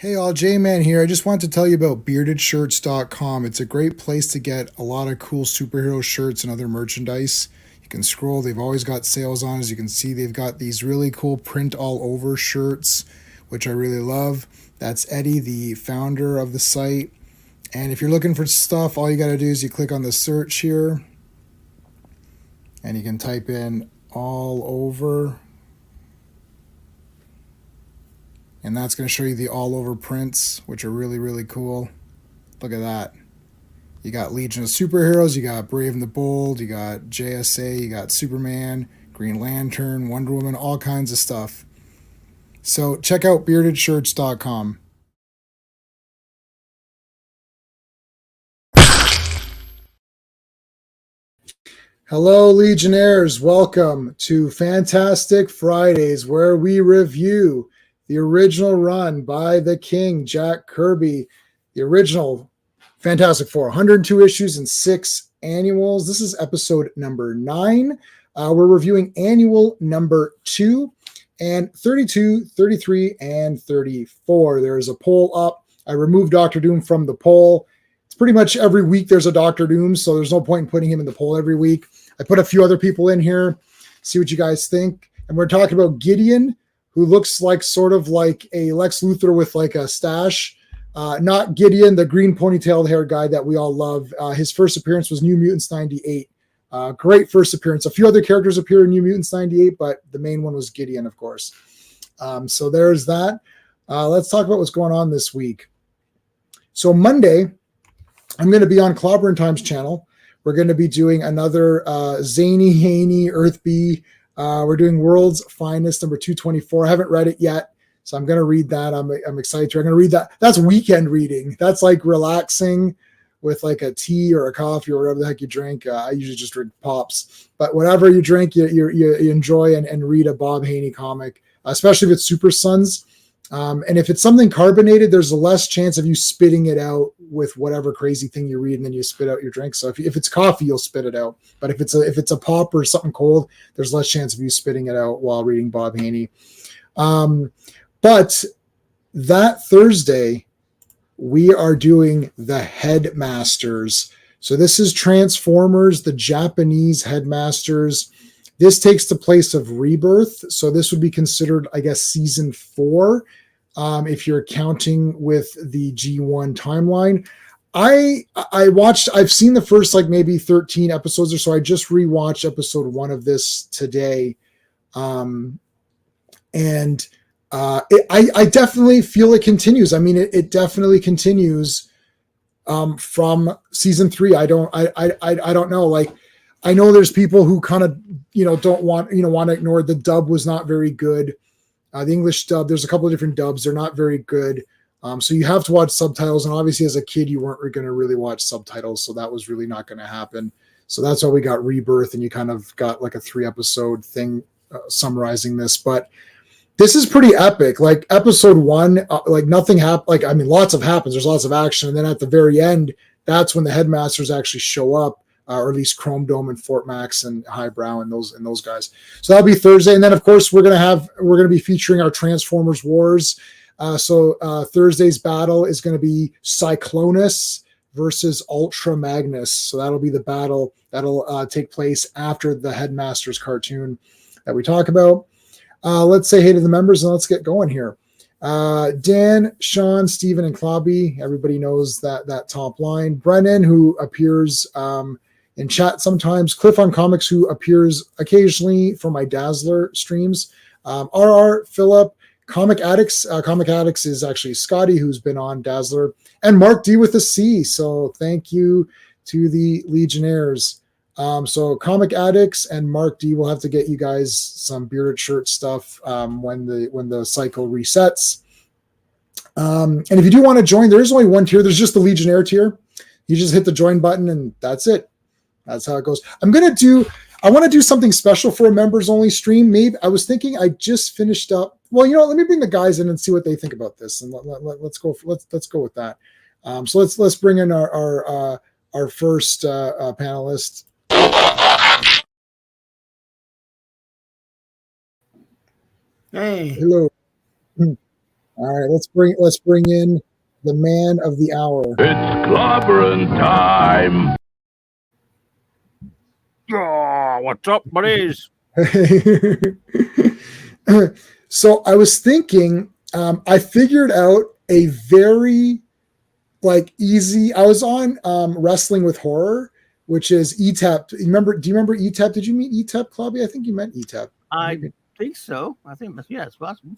Hey all, J-Man here. I just wanted to tell you about beardedshirts.com. It's a great place to get a lot of cool superhero shirts and other merchandise. You can scroll, they've always got sales on. As you can see, they've got these really cool print all over shirts, which I really love. That's Eddie, the founder of the site. And if you're looking for stuff, all you got to do is you click on the search here and you can type in all over. And that's going to show you the all over prints, which are really, really cool. Look at that. You got Legion of Superheroes, you got Brave and the Bold, you got JSA, you got Superman, Green Lantern, Wonder Woman, all kinds of stuff. So check out beardedshirts.com. Hello, Legionnaires. Welcome to Fantastic Fridays, where we review the original run by the King, Jack Kirby, the original Fantastic Four, 102 issues and 6 annuals. This is episode number 9. We're reviewing annual number 2 and 32, 33, and 34. There is a poll up. I removed Doctor Doom from the poll. It's pretty much every week there's a Doctor Doom, so there's no point in putting him in the poll every week. I put a few other people in here, see what you guys think. And we're talking about Gideon, who looks like sort of like a Lex Luthor with like a stash. Not Gideon, the green ponytailed hair guy that we all love. His first appearance was New Mutants 98. Great first appearance. A few other characters appear in New Mutants 98, but the main one was Gideon, of course. So there's that. Let's talk about what's going on this week. So Monday, I'm going to be on Clobberin Times channel. We're going to be doing another zany, haney, Earth B. We're doing World's Finest, number 224. I haven't read it yet, so I'm going to read that. I'm excited to. I'm going to read that. That's weekend reading. That's like relaxing with like a tea or a coffee or whatever the heck you drink. I usually just drink pops, but whatever you drink, you enjoy and read a Bob Haney comic, especially if it's Super Sons. And if it's something carbonated, there's a less chance of you spitting it out with whatever crazy thing you read, and then you spit out your drink. So if it's coffee, you'll spit it out. But if it's a pop or something cold, there's less chance of you spitting it out while reading Bob Haney. But that Thursday, we are doing the Headmasters. So this is Transformers, the Japanese Headmasters. This takes the place of Rebirth. So this would be considered, I guess, season 4, if you're counting with the G1 timeline. I've seen the first like maybe 13 episodes or so. I just rewatched episode 1 of this today. I definitely feel it continues. I mean, it definitely continues from season 3. I don't know. Like, I know there's people who kind of, don't want to ignore the dub was not very good. The English dub, there's a couple of different dubs. They're not very good. So you have to watch subtitles. And obviously as a kid, you weren't going to really watch subtitles. So that was really not going to happen. So that's why we got Rebirth, and you kind of got like a 3-episode thing summarizing this. But this is pretty epic. Like episode 1, like nothing happened. Like, I mean, lots of happens. There's lots of action. And then at the very end, that's when the Headmasters actually show up. Or at least Chrome Dome and Fort Max and Highbrow and those guys. So that'll be Thursday, and then of course we're gonna be featuring our Transformers Wars. So Thursday's battle is going to be Cyclonus versus Ultra Magnus. So that'll be the battle that'll take place after the Headmasters cartoon that we talk about. Let's say hey to the members and let's get going here. Dan, Sean, Steven, and Clobby. Everybody knows that top line. Brennan, who appears in chat sometimes. Cliff on Comics, who appears occasionally for my Dazzler streams. RR, Philip, Comic Addicts. Comic Addicts is actually Scotty, who's been on Dazzler. And Mark D with a C. So thank you to the Legionnaires. So Comic Addicts and Mark D will have to get you guys some bearded shirt stuff when the cycle resets. And if you do want to join, there is only one tier. There's just the Legionnaire tier. You just hit the join button and that's it. That's how it goes. I want to do something special for a members only stream. Maybe I was thinking I just finished up. Well, let me bring the guys in and see what they think about this. And let's go with that. So let's bring in our first panelist. Hey. Hello. All right, let's bring in the man of the hour. It's Clobberin time. Oh, what's up, buddies? So I was thinking, I figured out a very easy. I was on Wrestling with Horror, which is ETAP. Do you remember ETAP? Did you meet ETAP, Clubby? I think you met ETAP. I think so. I think it's possible.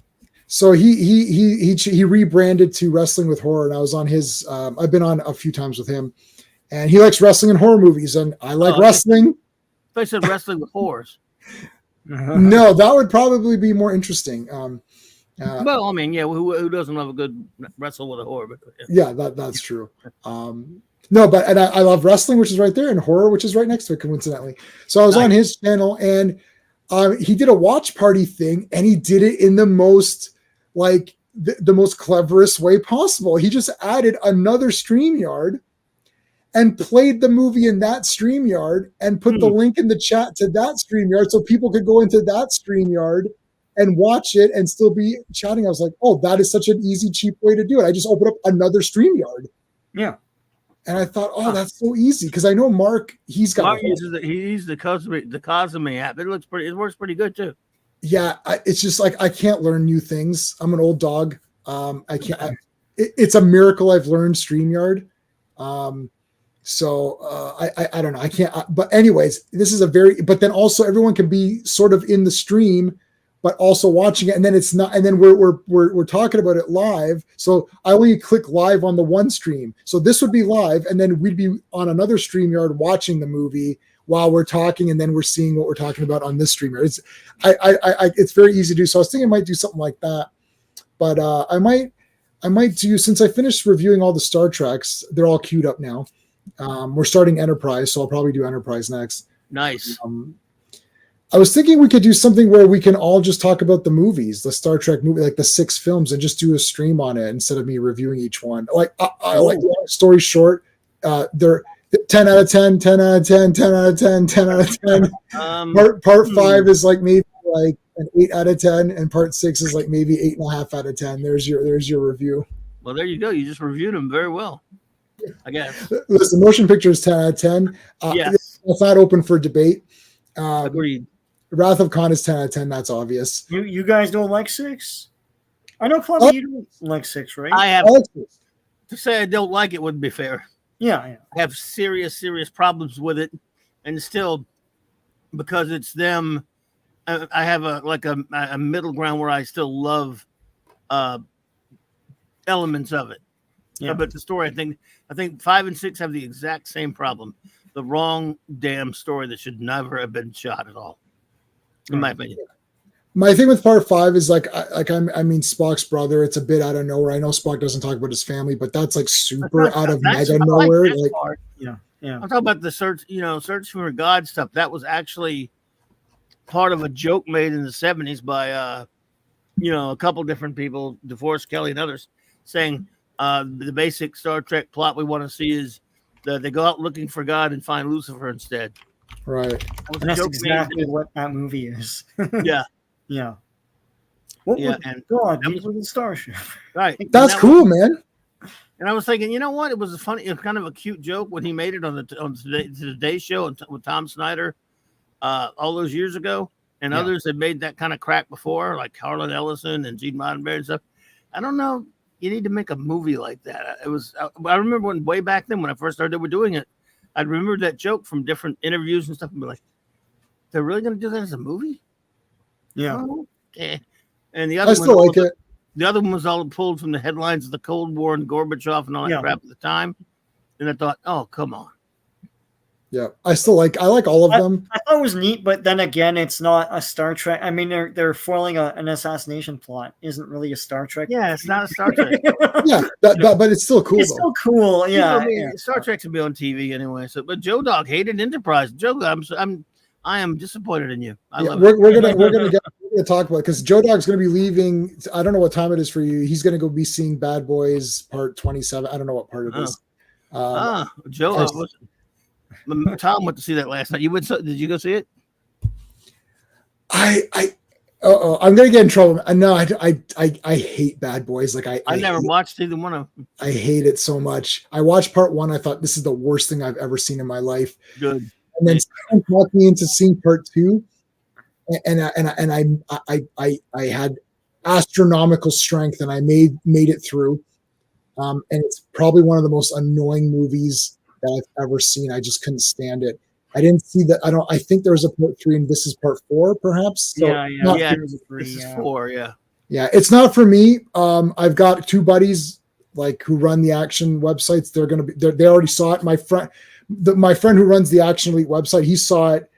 So he rebranded to Wrestling with Horror, and I was on his. I've been on a few times with him, and he likes wrestling and horror movies, and I like wrestling. I said Wrestling with Horrors. No, that would probably be more interesting. Well, I mean, yeah, who doesn't love a good wrestle with a horror? But, yeah, that's true. No, but and I love wrestling, which is right there, and horror, which is right next to it, coincidentally. So I was on his channel, and he did a watch party thing, and he did it in the most the most cleverest way possible. He just added another StreamYard and played the movie in that StreamYard and put the link in the chat to that StreamYard so people could go into that StreamYard and watch it and still be chatting. I was like, oh, that is such an easy, cheap way to do it. I just opened up another StreamYard. Yeah. And I thought, oh, that's so easy. Because I know Mark, he's got Mark uses the Cosme app. It works pretty good too. Yeah, it's just I can't learn new things. I'm an old dog. I can't. It's a miracle I've learned StreamYard. So I don't know. I can't. But anyways, this is but then also everyone can be sort of in the stream, but also watching it. And then it's not. And then we're talking about it live. So I only click live on the one stream. So this would be live, and then we'd be on another StreamYard watching the movie while we're talking, and then we're seeing what we're talking about on this streamer. It's very easy to do. So I was thinking I might do something like that, but I might do, since I finished reviewing all the Star Treks, they're all queued up now. We're starting Enterprise, so I'll probably do Enterprise next. Nice. I was thinking we could do something where we can all just talk about the movies, the Star Trek movie, like the 6 films, and just do a stream on it instead of me reviewing each one. Like story short, they're 10 out of 10, 10 out of 10, 10 out of 10, 10 out of 10. Part 5 is maybe an 8 out of 10, and part 6 is maybe 8.5 out of 10. There's your review. Well, there you go. You just reviewed them very well, I guess. Listen, motion picture is 10 out of 10. Yes. It's not open for debate. Agreed. Wrath of Khan is 10 out of 10. That's obvious. You guys don't like 6? I know, Clubby, you don't like 6, right? I have to say I don't like it wouldn't be fair. Yeah. I have serious problems with it, and still, because it's them, I have a middle ground where I still love elements of it. Yeah. But the story, I think 5 and 6 have the exact same problem. The wrong damn story that should never have been shot at all, in my opinion. My thing with part 5 is I mean Spock's brother. It's a bit out of nowhere. I know Spock doesn't talk about his family, but that's super out of mega nowhere. Yeah. I'm talking about the search for God stuff. That was actually part of a joke made in the 70s by a couple different people, DeForest Kelly and others, saying the basic Star Trek plot we want to see is that they go out looking for God and find Lucifer instead. Right. And that's exactly what that movie is. Yeah. Yeah. And God, these were the starship. Right. That's cool, man. And I was thinking, you know what? It was kind of a cute joke when he made it on the Today Show with Tom Snyder all those years ago. And others had made that kind of crack before, like Harlan Ellison and Gene Roddenberry and stuff. I don't know. You need to make a movie like that. I remember way back then when I first started doing it, I remember that joke from different interviews and stuff and be like, they're really going to do that as a movie? Yeah. Oh, okay. And the other I still like it. The other one was all pulled from the headlines of the Cold War and Gorbachev and all that crap at the time. And I thought, oh, come on. Yeah, I like all of them. I thought it was neat, but then again, it's not a Star Trek. I mean, they're foiling an assassination plot. Isn't really a Star Trek. Yeah, it's not a Star Trek. Yeah, but it's still cool. It's still cool. Yeah, Star Trek should be on TV anyway. So, but Joe Dog hated Enterprise. Joe, I am disappointed in you. We're gonna talk about it because Joe Dog's gonna be leaving. I don't know what time it is for you. He's gonna go be seeing Bad Boys Part 27. I don't know what part it is. Joe. Tom went to see that last night. Did you go see it? I I'm gonna get in trouble. No, I hate Bad Boys. Like I never watched either one of them. I hate it so much. I watched part 1. I thought this is the worst thing I've ever seen in my life. Good. And then someone talked me into seeing part 2, and I had astronomical strength, and I made it through. And it's probably one of the most annoying movies that I've ever seen. I just couldn't stand it. I didn't see that. I think there was a part 3, and this is part 4, perhaps. So This is 4. Yeah. Yeah, it's not for me. I've got 2 buddies like who run the action websites. They already saw it. My friend who runs the Action Elite website, he saw it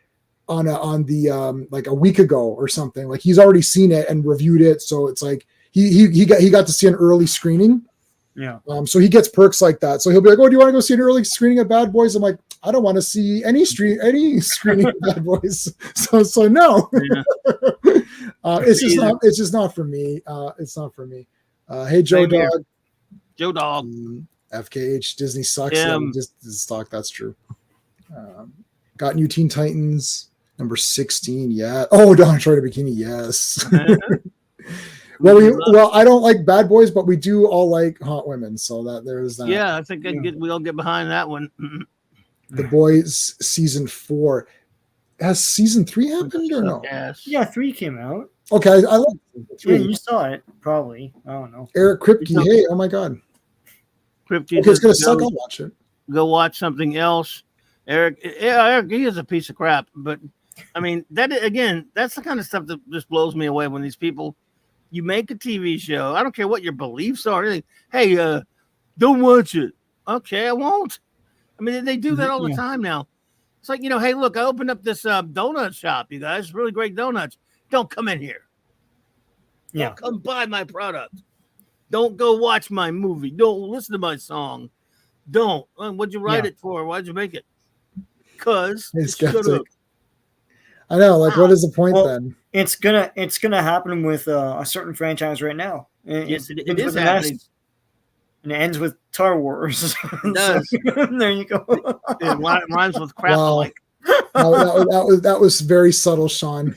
on the like a week ago or something. Like he's already seen it and reviewed it. So it's like he got to see an early screening. Yeah. So he gets perks like that. So he'll be like, "Oh, do you want to go see an early screening of Bad Boys?" I'm like, "I don't want to see any screening of Bad Boys." So no. Yeah. It's just not for me. It's not for me. Hey, Joe Dog. Joe Dog. FKH, Disney sucks. Yeah, just talk. That's true. Got New Teen Titans number 16. Yeah. Oh, Don Troy to Bikini. Yes. Well, I don't like Bad Boys, but we do all like hot women. So that there's that. Yeah, I think we all get behind that one. The Boys season 4. Has season 3 happened or no? Yes. Yeah, 3 came out. Okay, I like 3. Yeah, you saw it probably. I don't know. Eric Kripke. Hey, oh my God. Kripke. Okay, it's gonna suck. I'll watch it. Go watch something else. Eric, he is a piece of crap. But I mean, that's the kind of stuff that just blows me away when these people. You make a TV show. I don't care what your beliefs are. Hey, don't watch it. Okay, I won't. I mean, they do that all the time now. It's like, hey, look, I opened up this donut shop, you guys. Really great donuts. Don't come in here. Yeah. Don't come buy my product. Don't go watch my movie. Don't listen to my song. Don't. What'd you write it for? Why'd you make it? Because I know. Like, what is the point then? It's gonna happen with a certain franchise right now. Yes, it is happening. And it ends with Star Wars. It does. There you go. It rhymes with crap. Wow. That was very subtle, Sean.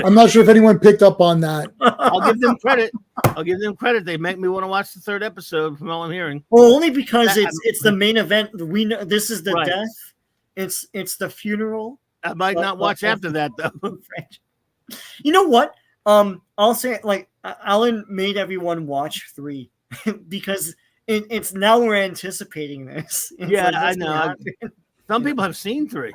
I'm not sure if anyone picked up on that. I'll give them credit. They make me want to watch the 3rd episode from all I'm hearing. Well, only because it's the main event. We know this is the death. It's the funeral. I might not watch after that though. You know what? I'll say like Alan made everyone watch 3 because it's now we're anticipating this. Yeah, I know. Some people have seen 3.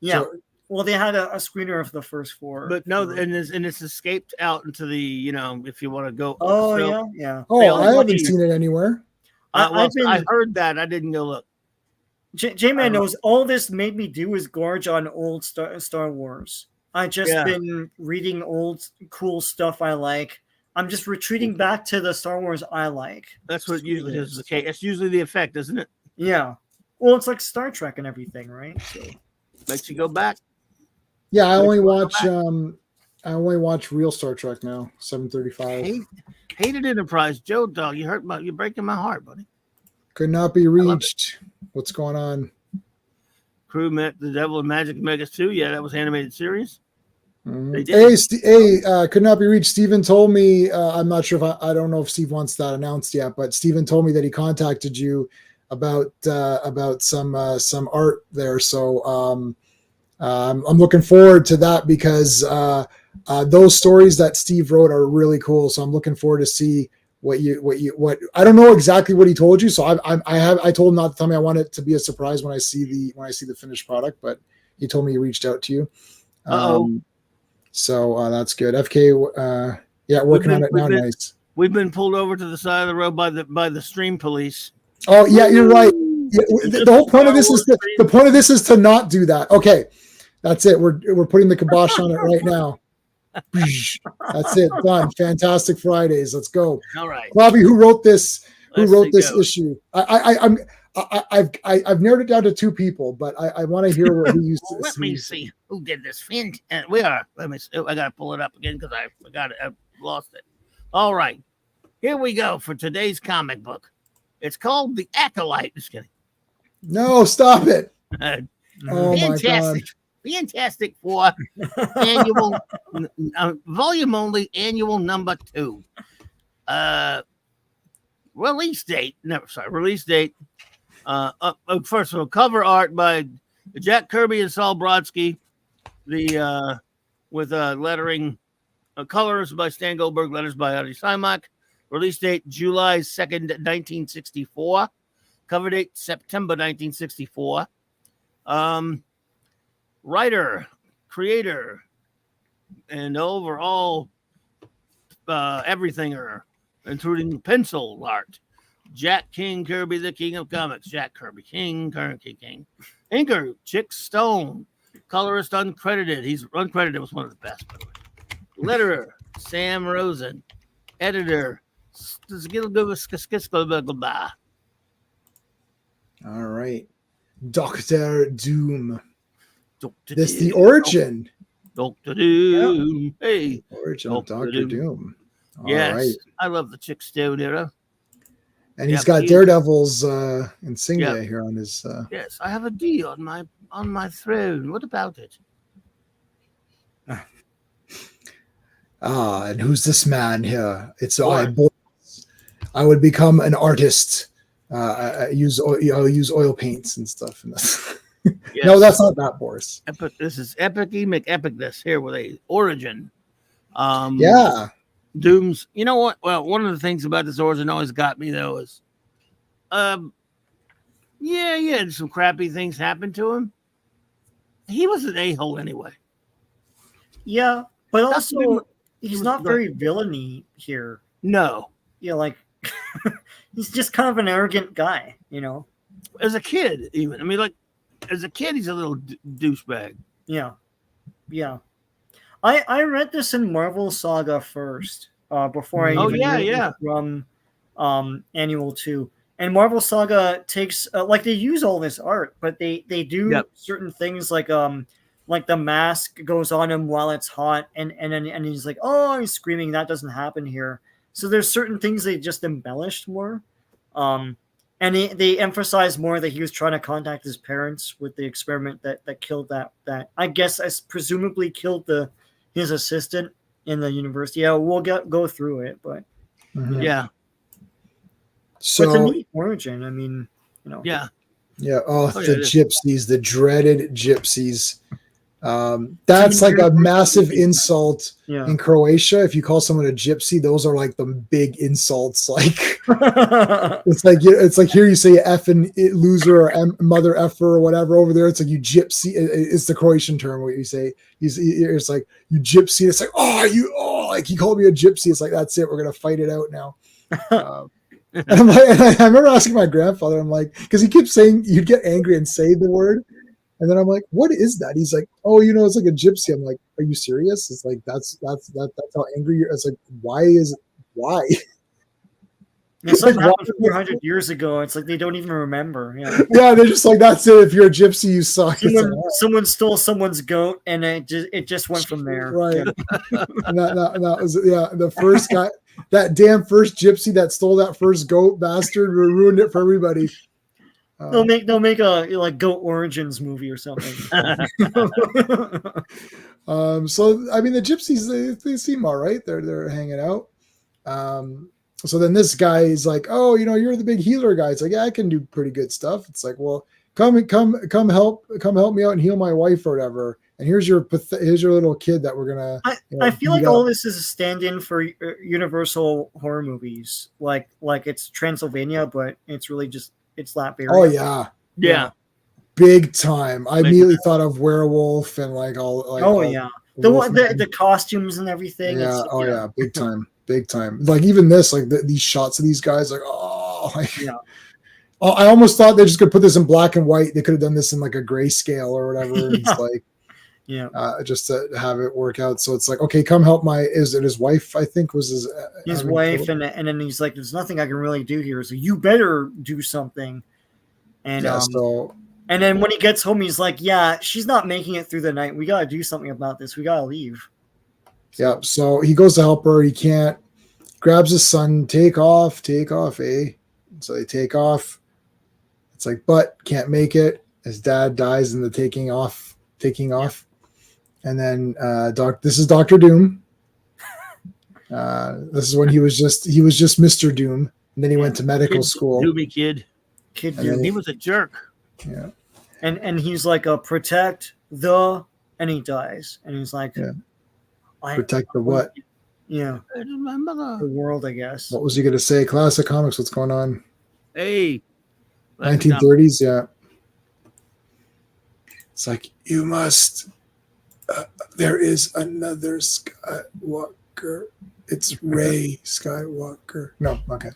Yeah. So, well, they had a screener of the first 4, but no, and it's escaped out into the if you want to go. Oh yeah. Oh, I haven't seen it anywhere. I heard that. I didn't go look. J-Man knows all this made me do is gorge on old Star Wars. I just been reading old cool stuff I like. I'm just retreating back to the Star Wars I like. That's what usually is the case. That's usually the effect, isn't it? Yeah. Well, it's like Star Trek and everything, right? So makes you go back. Yeah, I only watch real Star Trek now. 735. Hated Enterprise, Joe Dog. You're breaking my heart, buddy. Could not be reached. What's going on? Crew met the Devil of Magic Megas 2. Yeah, that was animated series. Mm-hmm. Could not be reached. Steven told me, I'm not sure if I don't know if Steve wants that announced yet, but Steven told me that he contacted you about some art there. So I'm looking forward to that because those stories that Steve wrote are really cool. So I'm looking forward to see what I don't know exactly what he told you. So I told him not to tell me. I want it to be a surprise when I see the finished product, but he told me he reached out to you. So that's good. FK, working on it now. Nice. We've been pulled over to the side of the road by the stream police. Oh yeah, you're right. Yeah, the whole point of this is to not do that. Okay, that's it. We're putting the kibosh on it right now. That's it. Done. Fantastic Fridays. Let's go. All right, Bobby. Who wrote this issue? I've narrowed it down to 2 people, but I want to hear what he used to. Let me see who did this. We are. Let me see. I got to pull it up again because I forgot it. I lost it. All right, here we go for today's comic book. It's called The Acolyte. Just kidding. No, stop it. Oh my God. Fantastic Four annual, volume only, annual number 2. Release date. First of all, cover art by Jack Kirby and Saul Brodsky. The with lettering, colors by Stan Goldberg, letters by Artie Simak. Release date July 2nd, 1964. Cover date September 1964. Writer, creator, and overall everythinger, including pencil art. Jack King Kirby, the king of comics. Jack Kirby King. Inker, Chick Stone. Colorist uncredited. He's uncredited, was one of the best. Letterer, Sam Rosen. Editor, All right. Dr. Doom. Dr. This Doom. the origin. Dr. Doom. Yep. Hey. Origin of Dr. Doom. All yes. right. I love the Chick Stone era. And he's got Daredevil's insignia here on his. Yes, I have a D on my throne. What about it? And who's this man here? It's I would become an artist. I'll use oil paints and stuff. And yes. No, that's not that, Boris. This is Epicy McEpicness here with a origin. Yeah. Doom's. You know what? Well, one of the things about this origin always got me though is, yeah, some crappy things happened to him. He was an a-hole anyway. Yeah, but also he's not very villainy here. No. Yeah, like he's just kind of an arrogant guy, you know. As a kid, even. I mean, like, as a kid, he's a little douchebag. Yeah. I read this in Marvel Saga first, before I even read it from Annual 2. And Marvel Saga takes like they use all this art, but they do certain things like the mask goes on him while it's hot, and he's like, oh, he's screaming. That doesn't happen here. So there's certain things they just embellished more. And they emphasize more that he was trying to contact his parents with the experiment that killed that I guess presumably killed his assistant in the university. Yeah, we'll go through it, but yeah. So it's a neat origin. I mean, you know. Yeah. Yeah. Oh, the gypsies, the dreaded gypsies. That's like a massive insult in Croatia. If you call someone a gypsy, those are like the big insults. Like it's like here you say effing loser or mother effer or whatever. Over there, it's like you gypsy. It's the Croatian term what you say. It's like you gypsy. It's like like he called me a gypsy. It's like that's it. We're gonna fight it out now. And I'm like, and I remember asking my grandfather. I'm like, because he keeps saying you'd get angry and say the word. And then I'm like, what is that? He's like, oh, it's like a gypsy. I'm like, are you serious? It's like, that's how angry you're. It's like, why? It's like 400 years ago. It's like they don't even remember. Yeah. Yeah, they're just like, that's it. If you're a gypsy, you suck. Someone stole someone's goat, and it just went from there. Right. Yeah. and that was the first guy, that damn first gypsy that stole that first goat bastard ruined it for everybody. They'll make a like Goat Origins movie or something. So I mean the gypsies they seem all right. They're hanging out. So then this guy is like, oh, you're the big healer guy. It's like, yeah, I can do pretty good stuff. It's like, well, come help me out and heal my wife or whatever. And here's your little kid that we're gonna. I feel like all this is a stand-in for Universal horror movies, like it's Transylvania, but it's really just. It's Latvia. Oh yeah, big time. I immediately thought of Werewolf and like all. Like, the costumes and everything. Yeah, big time. Like even this, like these shots of these guys, like I almost thought they just could put this in black and white. They could have done this in like a grayscale or whatever. It's like. Just to have it work out. So it's like, okay, come help is it his wife? I think was his wife. And then he's like, there's nothing I can really do here. So you better do something. And and then when he gets home, he's like, yeah, she's not making it through the night. We got to do something about this. We got to leave. Yeah. So he goes to help her. He can't, grabs his son, take off, eh? So they take off. It's like, but can't make it. His dad dies in the taking off taking off. And then this is Dr. Doom. This is when he was just Mr. Doom, and then he went to medical school. Doomy kid. Kid Doom. Doom. He was a jerk. Yeah. And he's like protect the, and he dies. And he's like, Protect the what? Yeah. My mother. The world, I guess. What was he going to say? Classic comics. What's going on? Hey. 1930s. Yeah. It's like, you must. There is another Skywalker. It's Rey Skywalker. No, okay.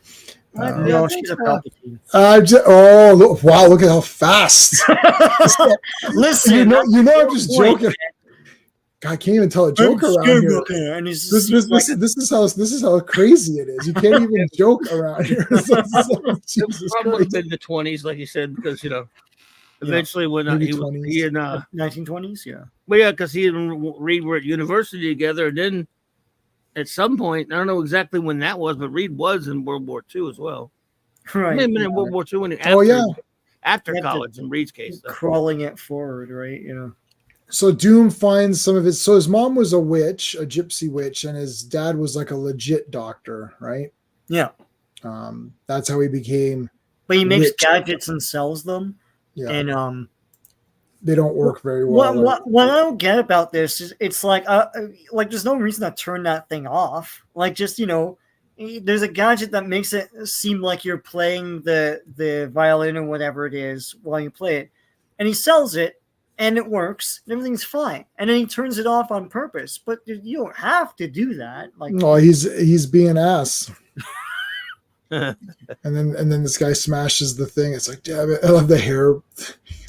No, she's a Palpatine. Wow! Look at how fast. Listen, you know, I'm just joking. I can't even tell a joke around here. And he's This is how crazy it is. You can't even joke around here. It probably been the 20s, like you said, because eventually when he in 1920s, yeah. Well, yeah, because he and Reed were at university together, and then at some point, I don't know exactly when that was, but Reed was in World War II as well. Right. Maybe in World War II when after college in Reed's case, crawling it forward, right? Yeah. So Doom finds some of his. So his mom was a witch, a gypsy witch, and his dad was like a legit doctor, right? Yeah. That's how he became. But he makes rich. gadgets and sells them. Yeah. And they don't work very well. What I don't get about this is it's like there's no reason to turn that thing off. Like, just there's a gadget that makes it seem like you're playing the violin or whatever it is while you play it, and he sells it. And it works, and everything's fine. And then he turns it off on purpose. But you don't have to do that. Like, no, he's being ass. and then this guy smashes the thing. It's like, damn it! I love the hair,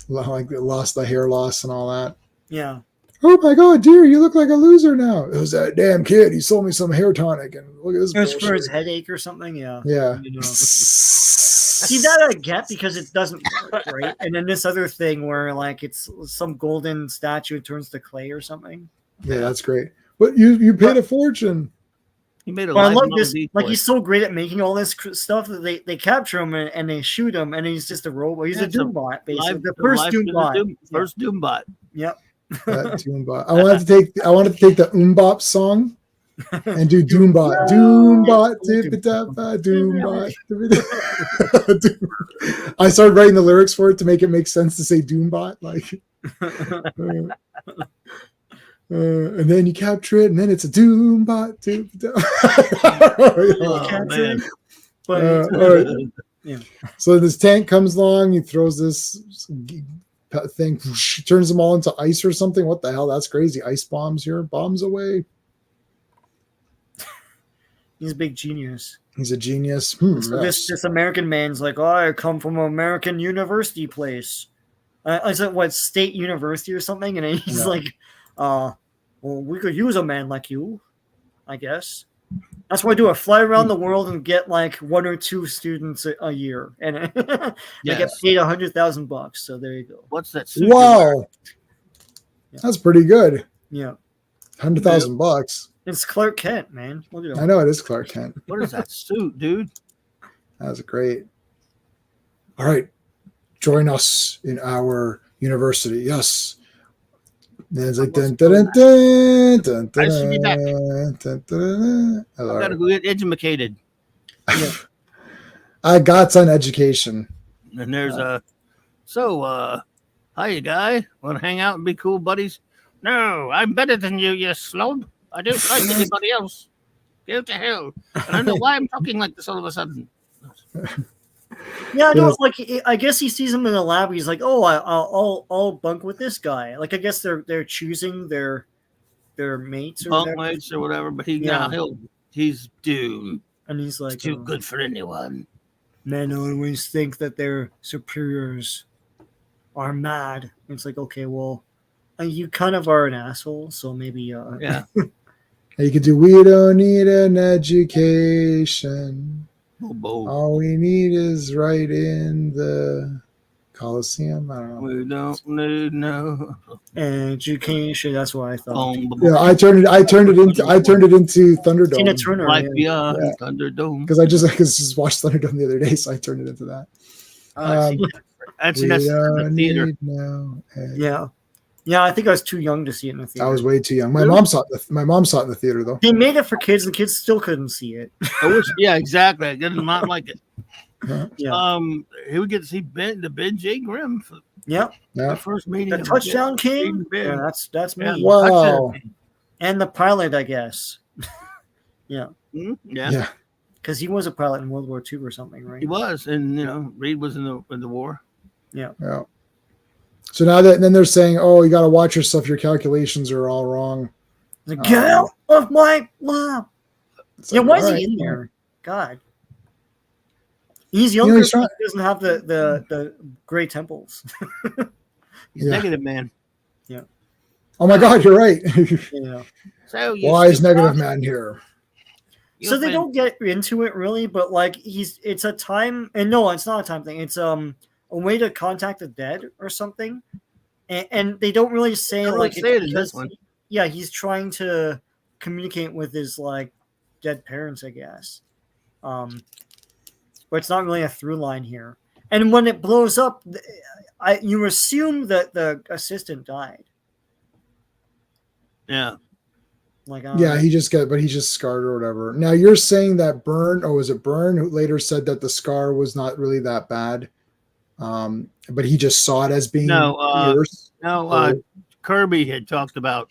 like it lost the hair loss and all that. Yeah. Oh my god, dear, you look like a loser now. It was that damn kid. He sold me some hair tonic, and look at this. It was for his headache or something. Yeah. Yeah. See, that I get because it doesn't work, right? And then this other thing where like it's some golden statue turns to clay or something. Yeah, that's great. But you paid a fortune. He made a I love this. Like, he's so great at making all this stuff that they capture him and they shoot him, and he's just a robot. He's a Doombot, basically. The first Doombot. First Doombot. Yep. That Doombot. I wanted to take the Mbop song and do Doombot. Doombot, Doombot. I started writing the lyrics for it to make it make sense to say Doombot, like. And then you capture it, and then it's a Doombot. All right. Yeah. So this tank comes along. He throws this thing, turns them all into ice or something. What the hell? That's crazy. Ice bombs here. Bombs away. He's a big genius. He's a genius. So this American man's like, I come from an American university place. Is it what, State University or something? And he's like, well, we could use a man like you, I guess. That's what I do. I fly around the world and get like 1 or 2 students a year, and I get paid $100,000. So there you go. What's that? Wow, that's pretty good. Yeah, $100,000. It's Clark Kent, man. Look at him. I know it is Clark Kent. What is that suit, dude? That's great. All right, join us in our university. Yes. Then it's like dun, dun, dun, dun, dun, I should be back. dun, dun, dun. I gotta go get educated. I got an education. And there's hiya guy. Want to hang out and be cool buddies? No, I'm better than you, you slob. I don't like anybody else. Go to hell. I don't know why I'm talking like this all of a sudden. Yeah, no, like I guess he sees him in the lab. He's like, "Oh, I'll bunk with this guy." Like, I guess they're choosing their mates or bunk mates or whatever. But he's Doom, and he's like, it's too good for anyone. Men always think that their superiors are mad. And it's like, okay, well, you kind of are an asshole, so maybe yeah. You could do. We don't need an education. All we need is right in the Coliseum. I don't know. We don't need no education. That's what I thought. Yeah, I turned it into Thunderdome. Tina Turner, Thunderdome. Because I just watched Thunderdome the other day, so I turned it into that. That's the theater. No yeah. Yeah, I think I was too young to see it in the theater. I was way too young. My mom saw it. My mom saw it in the theater though. They made it for kids, and kids still couldn't see it. Yeah, exactly. I did not like it. Yeah. He would get to see the Ben J. Grimm for Yep. the first meeting. The of Touchdown Ben. King. Yeah, that's me. Yeah. Wow. And the pilot, I guess. Yeah. Yeah. Because he was a pilot in World War II or something, right? He was, and Reed was in the war. Yeah. Yeah. So now then they're saying, oh, you got to watch yourself. Your calculations are all wrong. Get out of my lab. Yeah, why is he in there? God. He's younger, he's but he doesn't have the gray temples. He's negative man. Yeah. Oh my God, you're right. Yeah. So why is negative man here? So they don't get into it really, but like it's a time, and no, it's not a time thing. It's a way to contact the dead or something, and they don't really say like say it in this one. Yeah, he's trying to communicate with his like dead parents, I guess. But it's not really a through line here. And when it blows up, you assume that the assistant died. Yeah. Like he's just scarred or whatever. Now you're saying that Byrne, was it Byrne who later said that the scar was not really that bad, but he just saw it as being worse. Kirby had talked about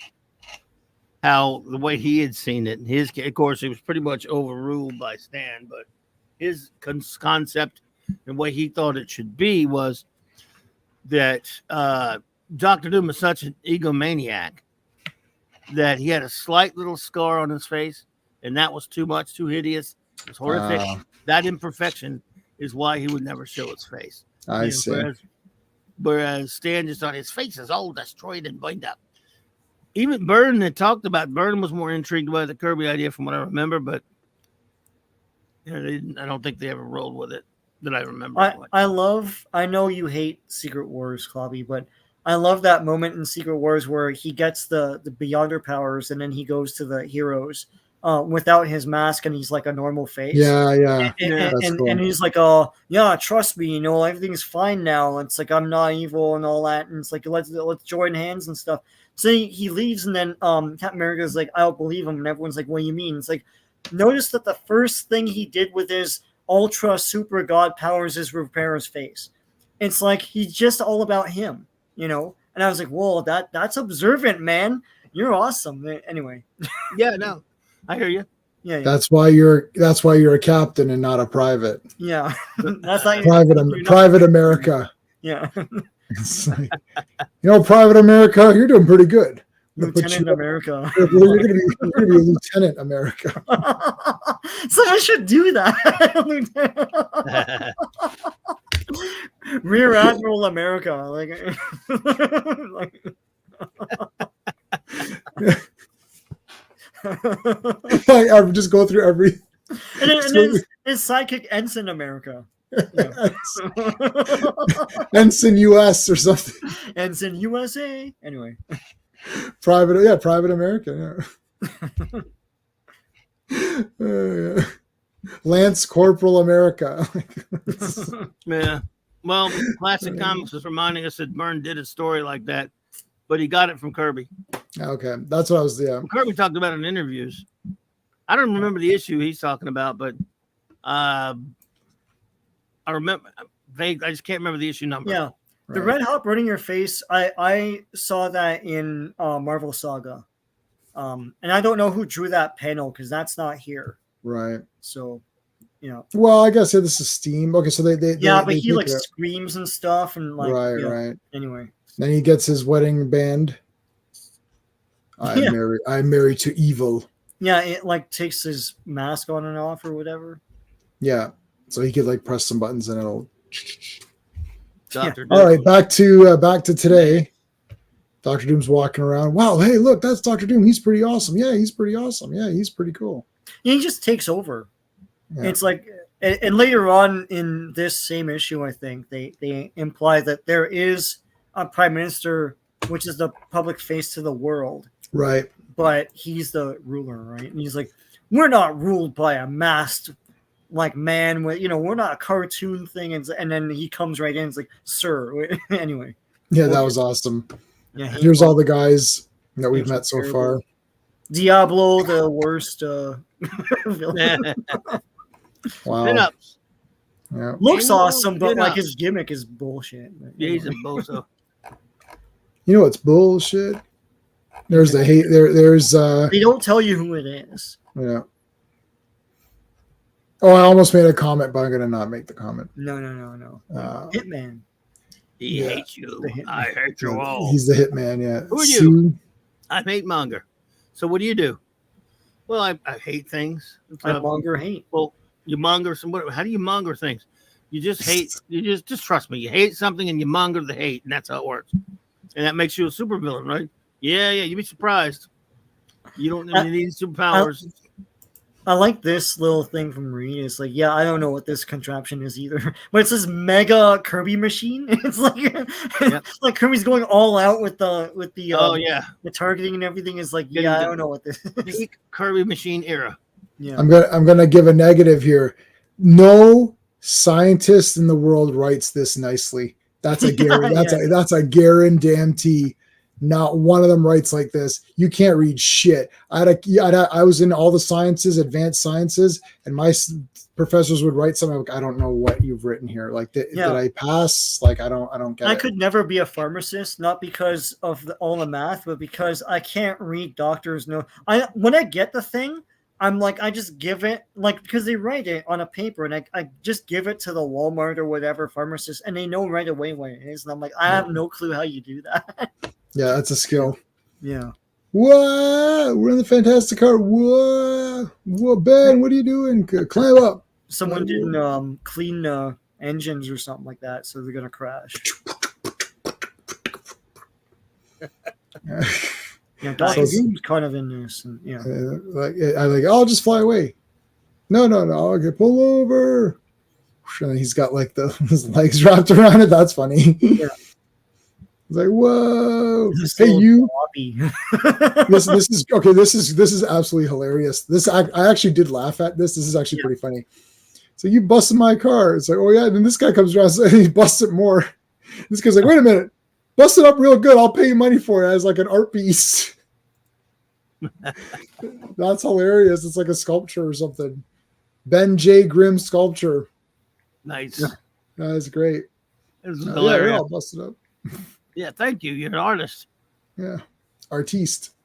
how the way he had seen it. Of course, it was pretty much overruled by Stan, but his concept and way he thought it should be was that Dr. Doom is such an egomaniac that he had a slight little scar on his face, and that was too much, too hideous. It was horrific. That imperfection is why he would never show his face. I see. Whereas Stan just thought his face is all destroyed and burned up. Even Byrne had talked about, Byrne was more intrigued by the Kirby idea from what I remember, but I don't think they ever rolled with it that I remember. I know you hate Secret Wars, Clobby, but I love that moment in Secret Wars where he gets the Beyonder powers and then he goes to the heroes without his mask and he's like a normal face. Yeah. And he's like, trust me, everything's fine now. It's like, I'm not evil and all that. And it's like, let's join hands and stuff. So he leaves and then Captain America's like, I don't believe him. And everyone's like, what do you mean? It's like, notice that the first thing he did with his ultra super god powers is repair his face. It's like, he's just all about him. And I was like, whoa, that's observant, man. You're awesome. Anyway. Yeah, no, I hear you. Yeah. That's why you're a captain and not a private. Yeah. That's like private America. Yeah. It's like, Private America, you're doing pretty good. Lieutenant America. You're going to be Lieutenant America. So I should do that. Rear Admiral America. I would just go through every. And his sidekick Ensign America. Yeah. Ensign US or something. Ensign USA. Anyway. Private America. Yeah. Lance Corporal America. Yeah. Well, Classic Comics is reminding us that Byrne did a story like that, but he got it from Kirby. Okay, that's what I was. Yeah, Kirby talked about it in interviews. I don't remember the issue he's talking about, but I remember vague. I just can't remember the issue number. Yeah, the red hot burning your face. I saw that in Marvel Saga, and I don't know who drew that panel because that's not here. Right. So. Well, I guess this is Steam. Okay, so they but he like screams and stuff and like right. Anyway, then he gets his wedding band. I'm married to evil. Yeah, it like takes his mask on and off or whatever. Yeah, so he could like press some buttons and it'll. Dr. All right, back to today. Dr. Doom's walking around. Wow, hey, look, that's Dr. Doom. He's pretty awesome. Yeah, he's pretty awesome. Yeah, he's pretty cool. He just takes over. Yeah. It's like, and later on in this same issue, I think they imply that there is a prime minister, which is the public face to the world, right? But he's the ruler, right? And he's like, we're not ruled by a masked like man with, we're not a cartoon thing. And then he comes right in, and it's like, sir. Anyway, yeah, that was awesome. Yeah, Here's all the guys that we've Hate's met so terrible. far. Diablo, the worst villain. Wow. Pinups. Yeah. Looks Annual awesome, but like his pinups. gimmick is bullshit. Yeah, he's a bozo. You know what's bullshit? There's the hate. There's They don't tell you who it is. yeah. Oh, I almost made a comment, but I'm gonna not make the comment. No. Hitman. He Yeah. hates you. The Hitman. I hate you all. He's the hitman. Yeah. Who are you? Sue- I'm hate monger. So what do? Well, I hate things. I monger hate. Well, you monger some. How do you monger things? You just hate. You just trust me. You hate something and you monger the hate, and that's how it works. And that makes you a supervillain, right? Yeah. You'd be surprised. You don't you need superpowers. I like this little thing from Reed. It's like, yeah, I don't know what this contraption is either, but it's this mega Kirby machine. It's like, like Kirby's going all out with the the targeting and everything. Is like, yeah, I don't know what this is. Peak Kirby machine era. Yeah, I'm gonna give a negative here. No scientist in the world writes this nicely. That's a that's a guarantee. Not one of them writes like this. You can't read shit. I was in all the sciences, advanced sciences, and my professors would write something like, I don't know what you've written here. Like, did I pass? Like, I don't get it. I could never be a pharmacist, not because of all the math, but because I can't read doctors' notes. When I get the thing, I'm like, I just give it, like, because they write it on a paper, and I just give it to the Walmart or whatever pharmacist, and they know right away what it is. And I'm like, I have no clue how you do that. Yeah, that's a skill. Yeah. Whoa, we're in the Fantastic Car. Whoa, Ben, what are you doing? Climb up. Someone didn't clean engines or something like that, so they're gonna crash. Yeah, Dr. Doom's kind of in this, and yeah. I'll just fly away. No, okay, pull over. And he's got like his legs wrapped around it. That's funny. Yeah. It's like, whoa, hey you. this is okay. This is absolutely hilarious. I actually did laugh at this. This is actually pretty funny. So you busted my car. It's like, oh yeah. And then this guy comes around and he busts it more. This guy's like, wait a minute, bust it up real good. I'll pay you money for it as like an art piece. That's hilarious. It's like a sculpture or something. Ben J. Grimm sculpture. Nice. That is great. It was hilarious. Yeah, I'll bust it up. Yeah, thank you. You're an artist. Yeah. Artiste.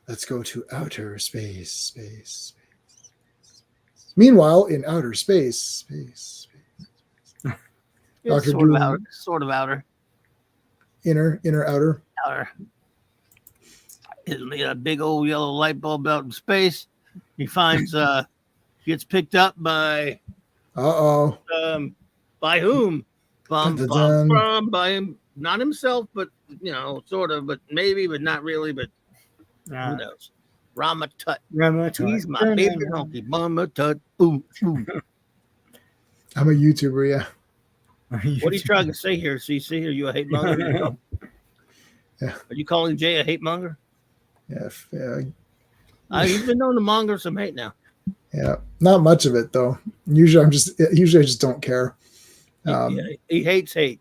Let's go to outer space. Meanwhile, in outer space. Dr. Doom. Sort of outer. Inner, outer. Outer. He a big old yellow light bulb out in space. He finds gets picked up by by whom? By him, not himself, but sort of, but maybe, but not really, but who knows? Ramatut. He's my favorite donkey. Ramatut. Boom. I'm a YouTuber, yeah. What are you trying to say here, CC? Are you a hate monger? Yeah. Are you calling Jay a hate monger? Yeah. You've been known to monger some hate now. Yeah, not much of it though. Usually I just don't care. He hates hate.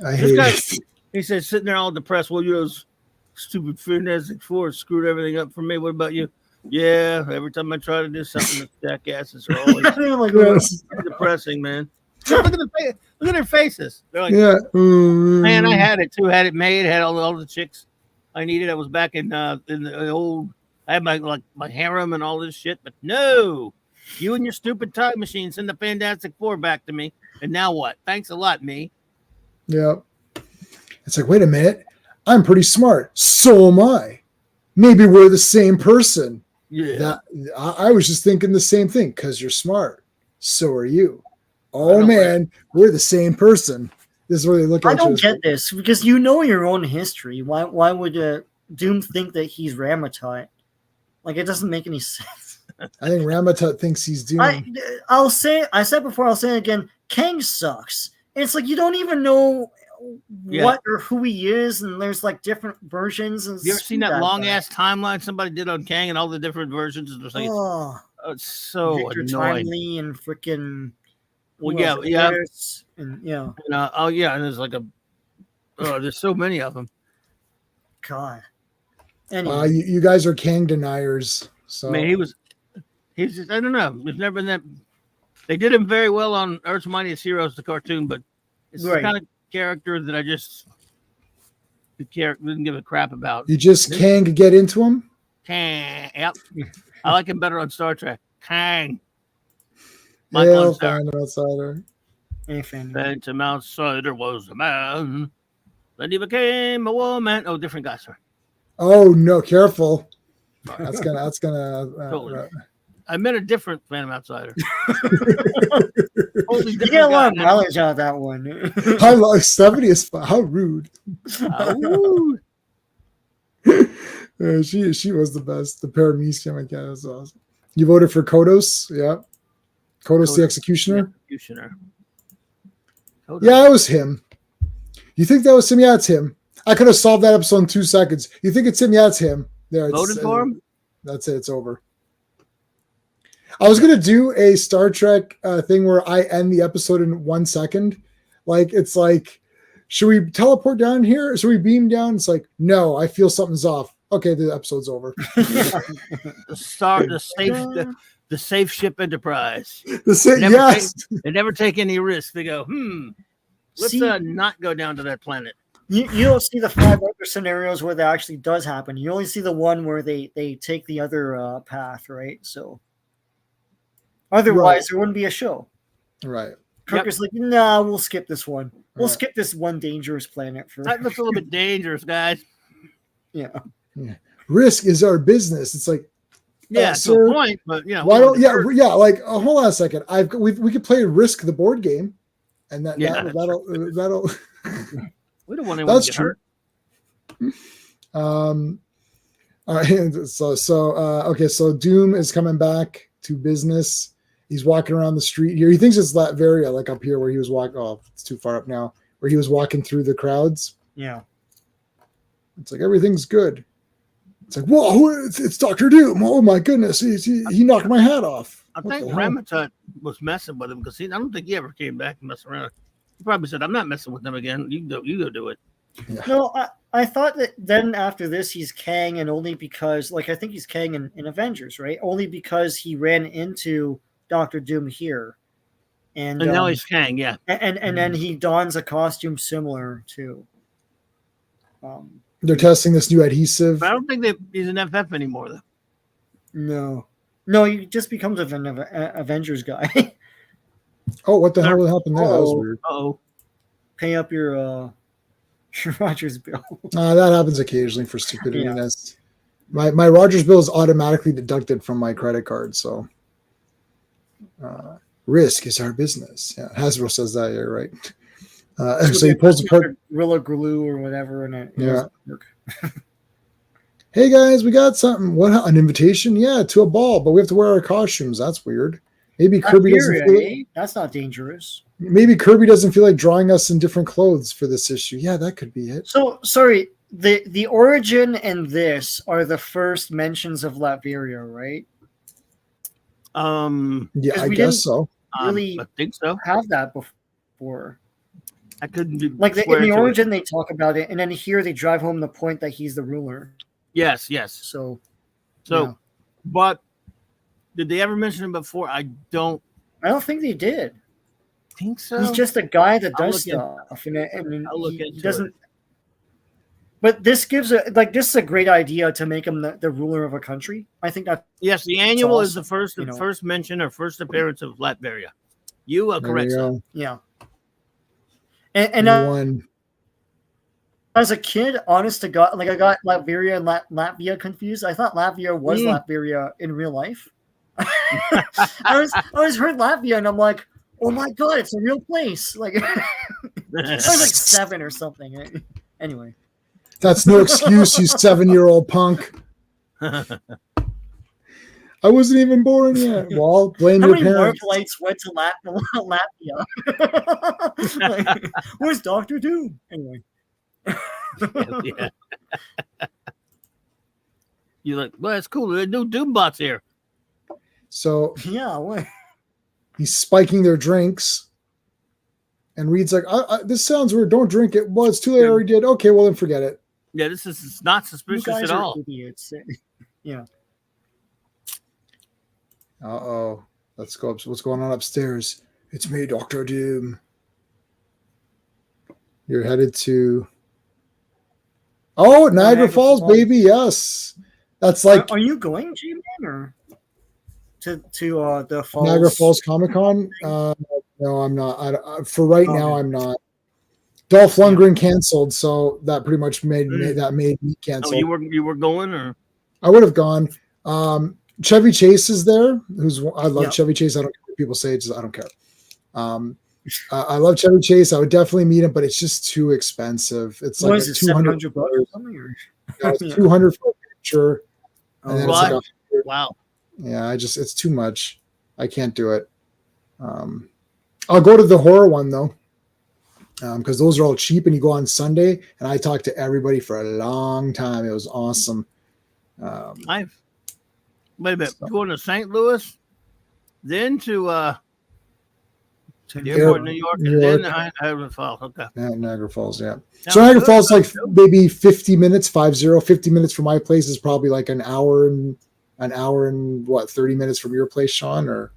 I hate it. He said, sitting there all depressed. Well, those stupid Fantastic Four screwed everything up for me. What about you? Yeah, every time I try to do something, the jackasses are always depressing, man. Look at their faces. They're like, yeah, man, I had it too. Had it made. Had all the chicks I needed. I was back in the old. I had my harem and all this shit, but no, you and your stupid time machine send the Fantastic Four back to me, and now what? Thanks a lot, me. Yeah, it's like, wait a minute, I'm pretty smart. So am I. Maybe we're the same person. Yeah, I was just thinking the same thing. Because you're smart, so are you. Oh man, we're the same person. This is where they look at you. I don't get this because you know your own history. Why would Doom think that he's Ramatut? Like, it doesn't make any sense. I think Ramatut thinks he's Doom. I said before, I'll say it again, Kang sucks. It's like you don't even know what or who he is, and there's like different versions. And you ever seen that long ass timeline somebody did on Kang and all the different versions? It's like, it's so Victor annoying. Timely and freaking. Well, and and there's like a Oh, there's so many of them. God. Anyway. You guys are Kang deniers. So I mean, he's just, I don't know. It's never been that. They did him very well on Earth's Mightiest Heroes, the cartoon, but it's the kind of character that I just didn't give a crap about. You just Kang get into him? Kang. Yep. I like him better on Star Trek. Kang. Michael Outsider. Phantom Outsider was a man. Then he became a woman. Oh, different guy, sorry. Oh no, careful. That's gonna totally. I meant a different Phantom Outsider. You get a lot of mileage out of that one. I love 70 is fun. How rude. She was the best. The Paramecium again was awesome. You voted for Kodos? Yeah. Kodos the Executioner? Yeah, it was him. You think that was him? Yeah, it's him. I could have solved that episode in 2 seconds. You think it's him? Yeah, it's him. There, voted for him? That's it. It's over. I was going to do a Star Trek thing where I end the episode in 1 second. Like, it's like, should we teleport down here? Should we beam down? It's like, no, I feel something's off. Okay, the episode's over. The safe ship Enterprise. They never take any risks. They go, let's not go down to that planet. You don't see the 5 other scenarios where that actually does happen. You only see the one where they take the other path, right? So otherwise, there wouldn't be a show. Right. Kirk is like, nah, we'll skip this one. We'll skip this one dangerous planet for. That looks a little bit dangerous, guys. Yeah. Risk is our business. It's like, yeah, to a point, but why don't? Yeah. Like, hold on a second. We could play Risk the board game, and that'll. We don't want anyone to get hurt. All right. So Doom is coming back to business. He's walking around the street here. He thinks it's Latveria, like up here where he was walking. Oh, it's too far up now. Where he was walking through the crowds. Yeah. It's like everything's good. It's like, whoa, it's Dr. Doom. Oh my goodness, he knocked my hat off. I think Ramatut was messing with him because I don't think he ever came back and messed around. He probably said, "I'm not messing with them again. You go do it." Yeah. No, I thought that then after this he's Kang, and only because, like, I think he's Kang in Avengers, right? Only because he ran into Dr. Doom here, and now he's Kang, yeah. And then he dons a costume similar to. They're testing this new adhesive. But I don't think he's an FF anymore, though. No, he just becomes an Avengers guy. Oh, what the hell happened there? That was weird. Oh, pay up your Rogers bill. That happens occasionally for stupidity. My Rogers bill is automatically deducted from my credit card. So, risk is our business. Yeah, Hasbro says that. Yeah, right. So he pulls apart Gorilla Glue or whatever, and it doesn't work. Hey guys, we got something. What, an invitation? Yeah, to a ball, but we have to wear our costumes. That's weird. Maybe Kirby doesn't feel that's not dangerous. Maybe Kirby doesn't feel like drawing us in different clothes for this issue. Yeah, that could be it. So sorry, the origin and this are the first mentions of Latveria, right? Yeah, I guess so. Really, I think so. Have that before. I couldn't be like in the origin they talk about it, and then here they drive home the point that he's the ruler. Yes. So, but did they ever mention him before? I don't think they did. Think so. He's just a guy that does stuff, and he doesn't. But this gives this is a great idea to make him the ruler of a country. I think that. Yes, the annual is the first mention or first appearance of Latveria. You are correct. Yeah. And as a kid, honest to God, like I got Latveria and Latvia confused. I thought Latvia was Latveria in real life. I always heard Latvia, and I'm like, oh my God, it's a real place. Like I was like 7 or something. Anyway, that's no excuse, you 7-year-old punk. I wasn't even born yet. Well, blame your parents. How many more flights went to Latvia? Like, where's Dr. Doom? Anyway. Yeah. You're like, well, that's cool. There's new Doombots here. So yeah, what? He's spiking their drinks, And Reed's like, this sounds weird. Don't drink it. Well, it's too late. I already did. Okay, well then forget it. Yeah, this is not You suspicious guys at are all. idiots. Yeah. Uh-oh. Let's go up. What's going on upstairs? It's me, Dr. Doom. You're headed to... Oh, Niagara Falls, baby. Yes. That's like... Are you going, G-Man, or to the Falls? Niagara Falls Comic-Con? No, I'm not. For right now, I'm not. Dolph Lundgren canceled, so that pretty much made me cancel. Oh, you were going, or I would have gone. Chevy Chase is there. I love Chevy Chase. I don't care what people say. I don't care. I love Chevy Chase. I would definitely meet him, but it's just too expensive. It's like $200. It's 200 for a picture. And then it's like wow. Yeah, it's too much. I can't do it. I'll go to the horror one though. Because those are all cheap, and you go on Sunday, and I talked to everybody for a long time. It was awesome. Wait a minute. Going to St. Louis, then to the airport in New York, and then Niagara Falls. Okay. Yeah, Niagara Falls, yeah. So Niagara Falls, like maybe 50 minutes, 50 minutes from my place is probably like an hour and what, 30 minutes from your place, Sean? Or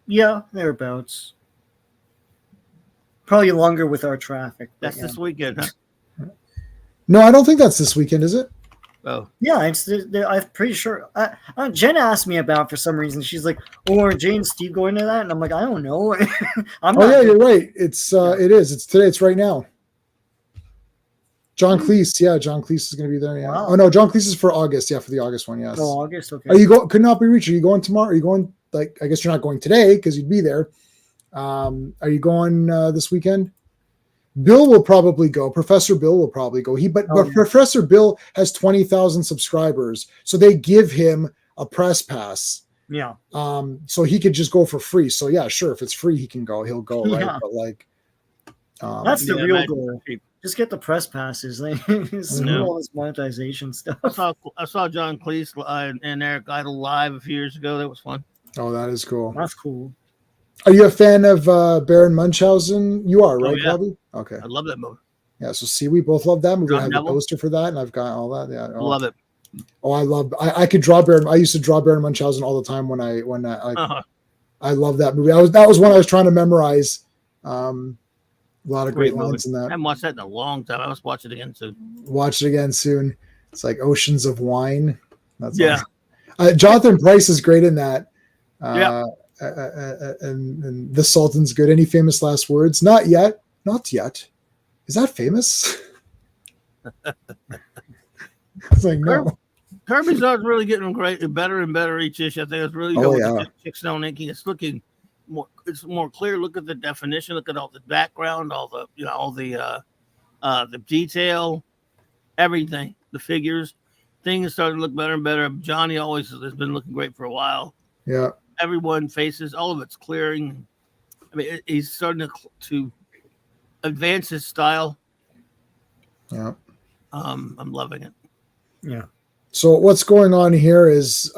yeah, thereabouts. Probably longer with our traffic. That's this weekend, huh? No, I don't think that's this weekend, is it? Oh, yeah, I'm pretty sure. Jen asked me about for some reason. She's like, "Oh, are Jay and Steve going to that?" And I'm like, "I don't know." Yeah, you're right. It is. It's today. It's right now. John Cleese, John Cleese is going to be there. Yeah. Wow. Oh no, John Cleese is for August. Yeah, for the August one. Yes. Oh, August. Okay. Are you going? Could not be reached. Are you going tomorrow? Are you going? Like, I guess you're not going today because you'd be there. Are you going this weekend? Bill will probably go. Professor Bill will probably go. But Professor Bill has 20,000 subscribers, so they give him a press pass. Yeah. So he could just go for free. So yeah, sure. If it's free, he can go. He'll go, right? But like, that's the real goal. Just get the press passes. Like, all this monetization stuff. I saw John Cleese and Eric Idle live a few years ago. That was fun. Oh, that is cool. That's cool. Are you a fan of Baron Munchausen? You are, right, Bobby? Okay. I love that movie. Yeah, so see, we both love that movie. I have a poster for that, and I've got all that. Yeah, I love it. Oh, I could draw Baron. I used to draw Baron Munchausen all the time I love that movie. That was one I was trying to memorize. A lot of great lines in that. I haven't watched that in a long time. I must watch it again soon. Watch it again soon. It's like Oceans of Wine. That's awesome. Jonathan Pryce is great in that. And the Sultan's good. Any famous last words? Not yet. Not yet. Is that famous? It's like, no. Kirby's art really getting better and better each issue. I think it's really going with Chickstone inking. It's looking more. It's more clear. Look at the definition. Look at all the background. All the detail. Everything. The figures. Things are starting to look better and better. Johnny always has been looking great for a while. Yeah. Everyone faces, all of it's clearing. I mean, he's starting to advance his style. Yeah. I'm loving it. Yeah. So what's going on here is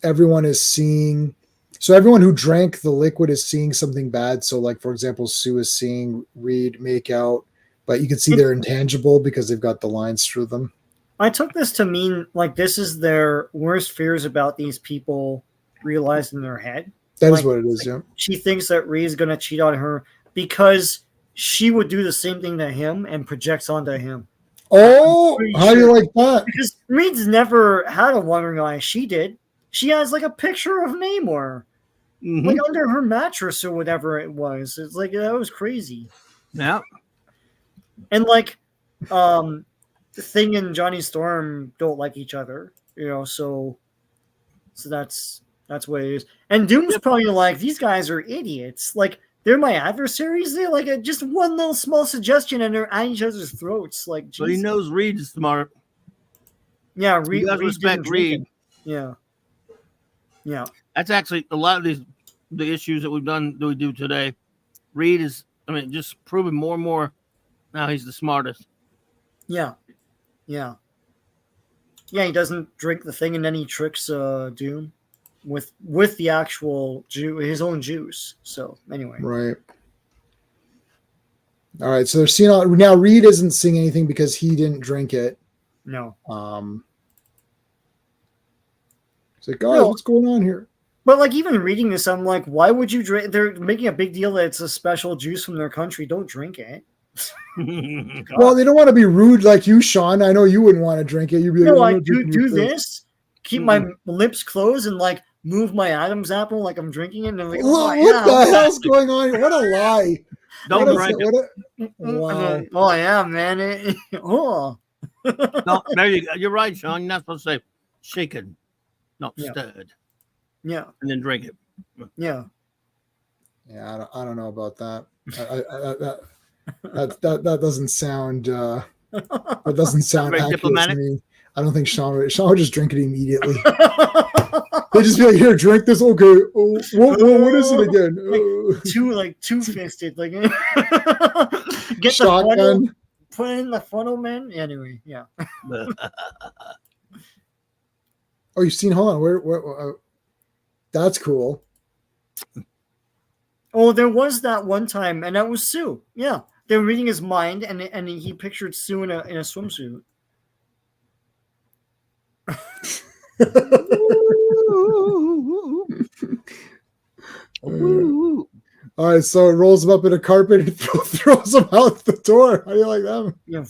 everyone is seeing. So everyone who drank the liquid is seeing something bad. So, like, for example, Sue is seeing Reed make out, but you can see they're intangible because they've got the lines through them. I took this to mean like this is their worst fears about these people realized in their head. That is what it is. Yeah. She thinks that Reed's going to cheat on her because she would do the same thing to him and projects onto him. Oh, how do you like that? Because Reed's never had a wandering eye. She did. She has like a picture of Namor, like under her mattress or whatever it was. It's like that was crazy. Yeah. And like, the Thing and Johnny Storm don't like each other, So that's what it is. And Doom's probably like, these guys are idiots. Like, they're my adversaries. They're like just one little small suggestion and they're at each other's throats. Like, but he knows Reed is smart. Yeah, Reed does respect Reed. Yeah. Yeah. That's actually a lot of the issues that we do today. Reed is, just proving more and more now he's the smartest. Yeah. Yeah. Yeah, he doesn't drink the thing and then he tricks Doom with the actual his own juice. So anyway. Right. All right, so they're seeing now. Reed isn't seeing anything because he didn't drink it. No. It's like, guys, what's going on here? But like even reading this, I'm like, why would you drink? They're making a big deal that it's a special juice from their country. Don't drink it. Well, they don't want to be rude like you, Sean. I know you wouldn't want to drink it. You'd be like, no, I do this. Keep my lips closed and like move my Adam's apple like I'm drinking it. And I'm like, what the hell's going on here? What a lie! Don't drink it. Wow. Oh yeah, man. No, there you go. You're right, Sean. You're not supposed to say shaken, not stirred. Yeah. And then drink it. Yeah. Yeah, I don't know about that. That doesn't sound that doesn't sound Very accurate diplomatic. to me. I don't think Sean would just drink it immediately. They just be like, here, drink this. Okay. Oh, what is it again? Two-fisted, like get shotgun. The funnel, put in the funnel, man. Anyway, yeah. Oh, you've seen? Hold on, where that's cool. Oh, there was that one time, and that was Sue. Yeah, they were reading his mind, and he pictured Sue in a swimsuit. All right, so it rolls him up in a carpet and throws him out the door. How do you like that? Yeah.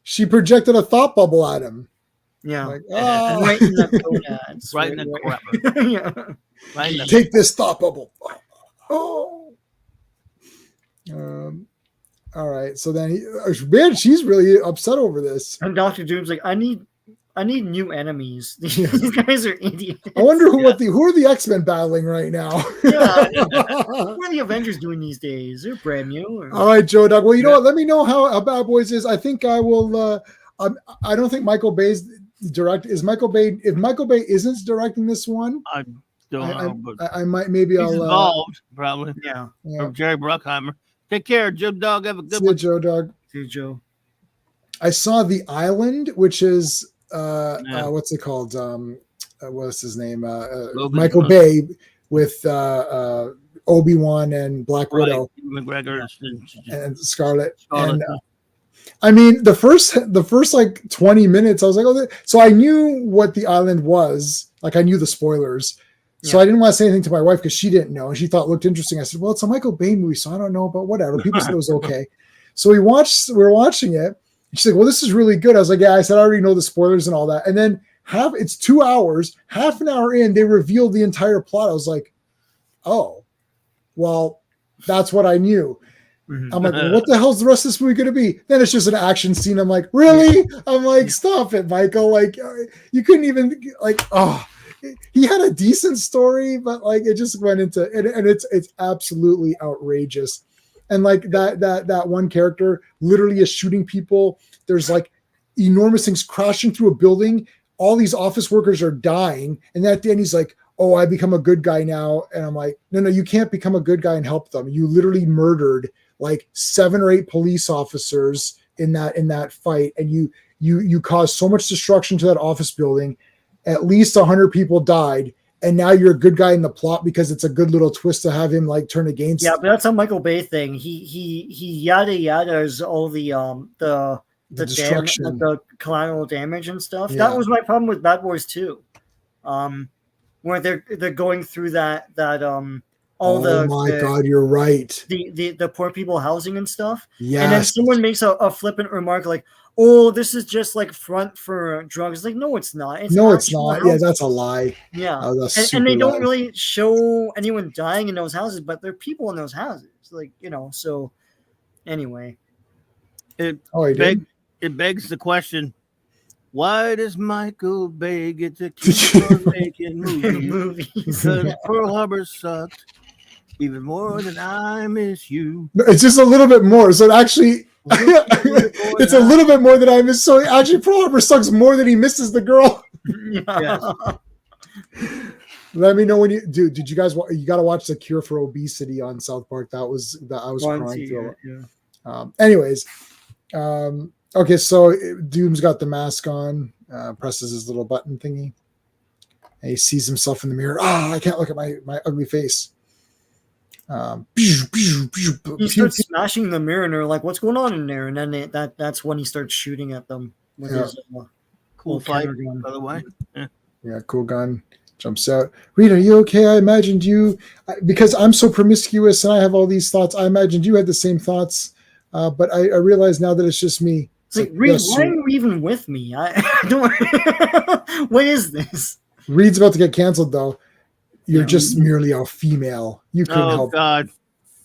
She projected a thought bubble at him. Yeah. Like, right in the gonads. Right in the crap. Yeah. Right in the Take this thought bubble. Oh. All right. So then man, she's really upset over this. And Dr. Doom's like, I need new enemies. These guys are idiots. I wonder who are the X-Men battling right now? Yeah. What are the Avengers doing these days? They're brand new. Or... All right, Joe Doug. Well, you know what? Let me know how Bad Boys is. I think I will. I don't think Michael Bay's direct. Is Michael Bay? If Michael Bay isn't directing this one, I don't know, but I might. Maybe he's I'll involved probably. Yeah. Or Jerry Bruckheimer. Take care, Joe Dog. Have a good see you, one. Joe Doug. See you, Joe. I saw The Island, which is what's it called? What's his name? Michael Bay with Obi-Wan and Black Widow, McGregor and Scarlet. And I mean, the first like 20 minutes, I was like, so I knew what The Island was. Like, I knew the spoilers. So I didn't want to say anything to my wife because she didn't know, and she thought it looked interesting. I said, "Well, it's a Michael Bay movie, so I don't know, but whatever." People said it was okay. So we were watching it. She's like, "Well, this is really good." I was like, "Yeah." I said, "I already know the spoilers and all that." And then it's 2 hours, half an hour in, they revealed the entire plot. I was like, "Oh, well, that's what I knew." Mm-hmm. I'm like, well, "What the hell's the rest of this movie going to be?" Then it's just an action scene. I'm like, "Really?" I'm like, "Stop it, Michael! Like, you couldn't even like, oh." He had a decent story, but like it just went into and it's absolutely outrageous. And like that one character literally is shooting people. There's like enormous things crashing through a building. All these office workers are dying, and then at the end he's like, "Oh, I become a good guy now." And I'm like, "No, you can't become a good guy and help them. You literally murdered like 7 or 8 police officers in that fight, and you caused so much destruction to that office building. At least 100 people died, and now you're a good guy in the plot because it's a good little twist to have him like turn against." Yeah, but that's a Michael Bay thing. He yada all the destruction, the collateral damage and stuff. Yeah. That was my problem with Bad Boys 2, where they're going through that God, you're right. The poor people housing and stuff. Yeah, and then someone makes a flippant remark like, "Oh, this is just like front for drugs." Like, no, it's not. It's not. Housing. Yeah, that's a lie. Yeah, and they don't really show anyone dying in those houses, but there are people in those houses. Like, so anyway. It begs the question, why does Michael Bay get to keep on making movies? Because Pearl Harbor sucked even more than I Miss You. It's just a little bit more. So actually, it's a little bit more than I miss. So actually, Pearl Harbor sucks more than he misses the girl. Yes. Let me know when you do. Did you guys? You got to watch The Cure for Obesity on South Park. I was crying through. Yeah. Anyways, okay. So Doom's got the mask on. Presses his little button thingy. And he sees himself in the mirror. I can't look at my ugly face. He starts smashing the mirror, and they're like, "What's going on in there?" And then that's when he starts shooting at them with his cool fight, gun. by the way. Yeah, cool gun. Jumps out. Reed, are you okay? I imagined you, because I'm so promiscuous and I have all these thoughts. I imagined you had the same thoughts, but I realize now that it's just me. It's like, Reed, yes, why are you even with me? I don't. What is this? Reed's about to get canceled, though. You're just merely a female. You couldn't help. Oh God.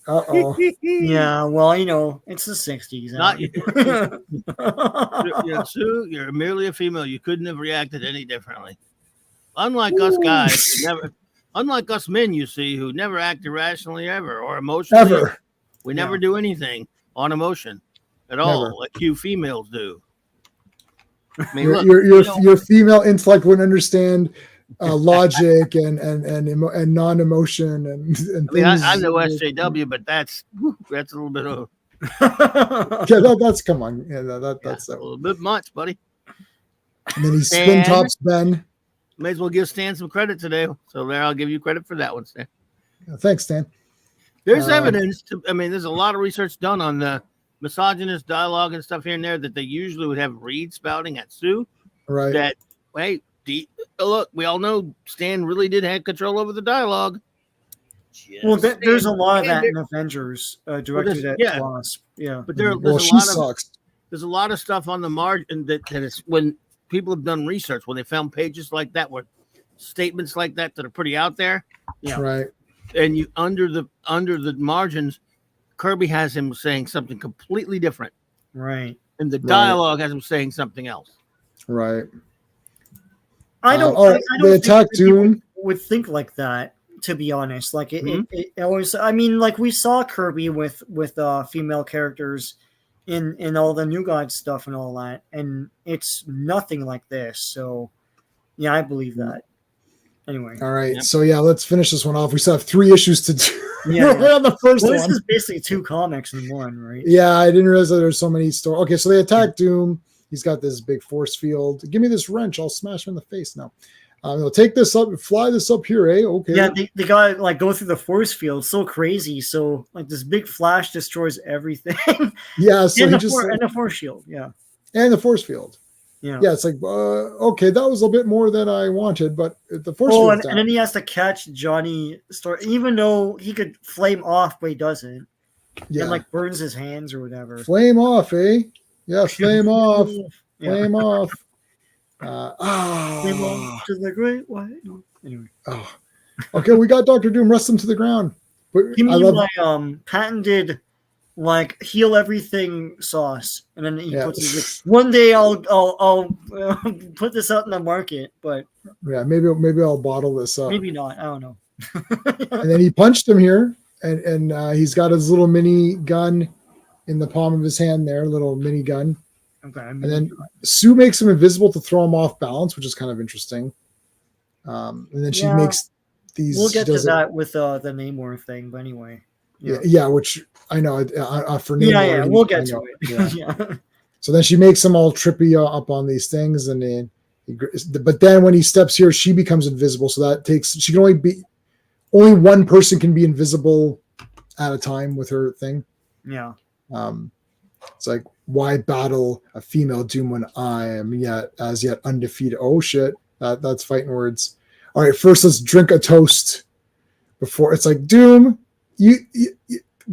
Uh-oh. Yeah, well, you know, it's the 60s. Not Sue, you're merely a female. You couldn't have reacted any differently. Unlike us guys, unlike us men, you see, who never act irrationally ever or emotionally. Ever. We never do anything on emotion at all, like you females do. I mean, your female intellect wouldn't understand logic and non-emotion and I mean, I know SJW, but that's a little bit of that's come on, that's a little bit much, buddy. And then he spin tops Ben. May as well give Stan some credit today, so there I'll give you credit for that one, Stan. Thanks, Stan. There's evidence. There's a lot of research done on the misogynist dialogue and stuff here and there that they usually would have Reed spouting at Sue. Right. That look, we all know Stan really did have control over the dialogue. Well, there's a lot of that in Avengers directed at Wasp. Yeah, but there's a lot of stuff on the margin that is when people have done research, when they found pages like that, where statements like that are pretty out there. Yeah, right. And you under the margins, Kirby has him saying something completely different. Right. And the dialogue has him saying something else. Right. I don't they attack Doom. Would think like that, to be honest. Like it always. I mean, like we saw Kirby with female characters in all the New God stuff and all that, and it's nothing like this. So, yeah, I believe that. Anyway. All right. Yep. So yeah, let's finish this one off. We still have 3 issues to do. Yeah. We're on the first one. This is basically 2 comics in one, right? Yeah, I didn't realize that there's so many stories. Okay, so they attack Doom. He's got this big force field. Give me this wrench. I'll smash him in the face now. They'll take this up, fly this up here, eh? Okay. Yeah, they got like go through the force field. So crazy. So like this big flash destroys everything. Yeah. So and the force shield. Yeah. And the force field. Yeah. Yeah. It's like okay, that was a bit more than I wanted, but the force. Oh, and then he has to catch Johnny Storm, even though he could flame off, but he doesn't. Yeah. And like burns his hands or whatever. Flame off, eh? Yeah, flame off. Flame off. Flame off to the great white. Anyway. Oh. Okay, we got Dr. Doom. Rest him to the ground. Give me my patented like heal everything sauce, and then he puts it. Like, one day I'll put this out in the market, but yeah, maybe I'll bottle this up. Maybe not. I don't know. And then he punched him here, and he's got his little mini gun in the palm of his hand there, little mini gun. Okay. And then Sue makes him invisible to throw him off balance, which is kind of interesting. And then she makes these. We'll get to that with the Namor thing, but anyway. Yeah, which I know for Namor. Yeah, we'll get to it. Yeah. So then she makes him all trippy up on these things, and then, but then when he steps here, she becomes invisible. So that takes. She can only one person can be invisible at a time with her thing. Yeah. It's like, why battle a female Doom when I am as yet undefeated? Oh shit, that's fighting words. All right, first let's drink a toast before. It's like, Doom, you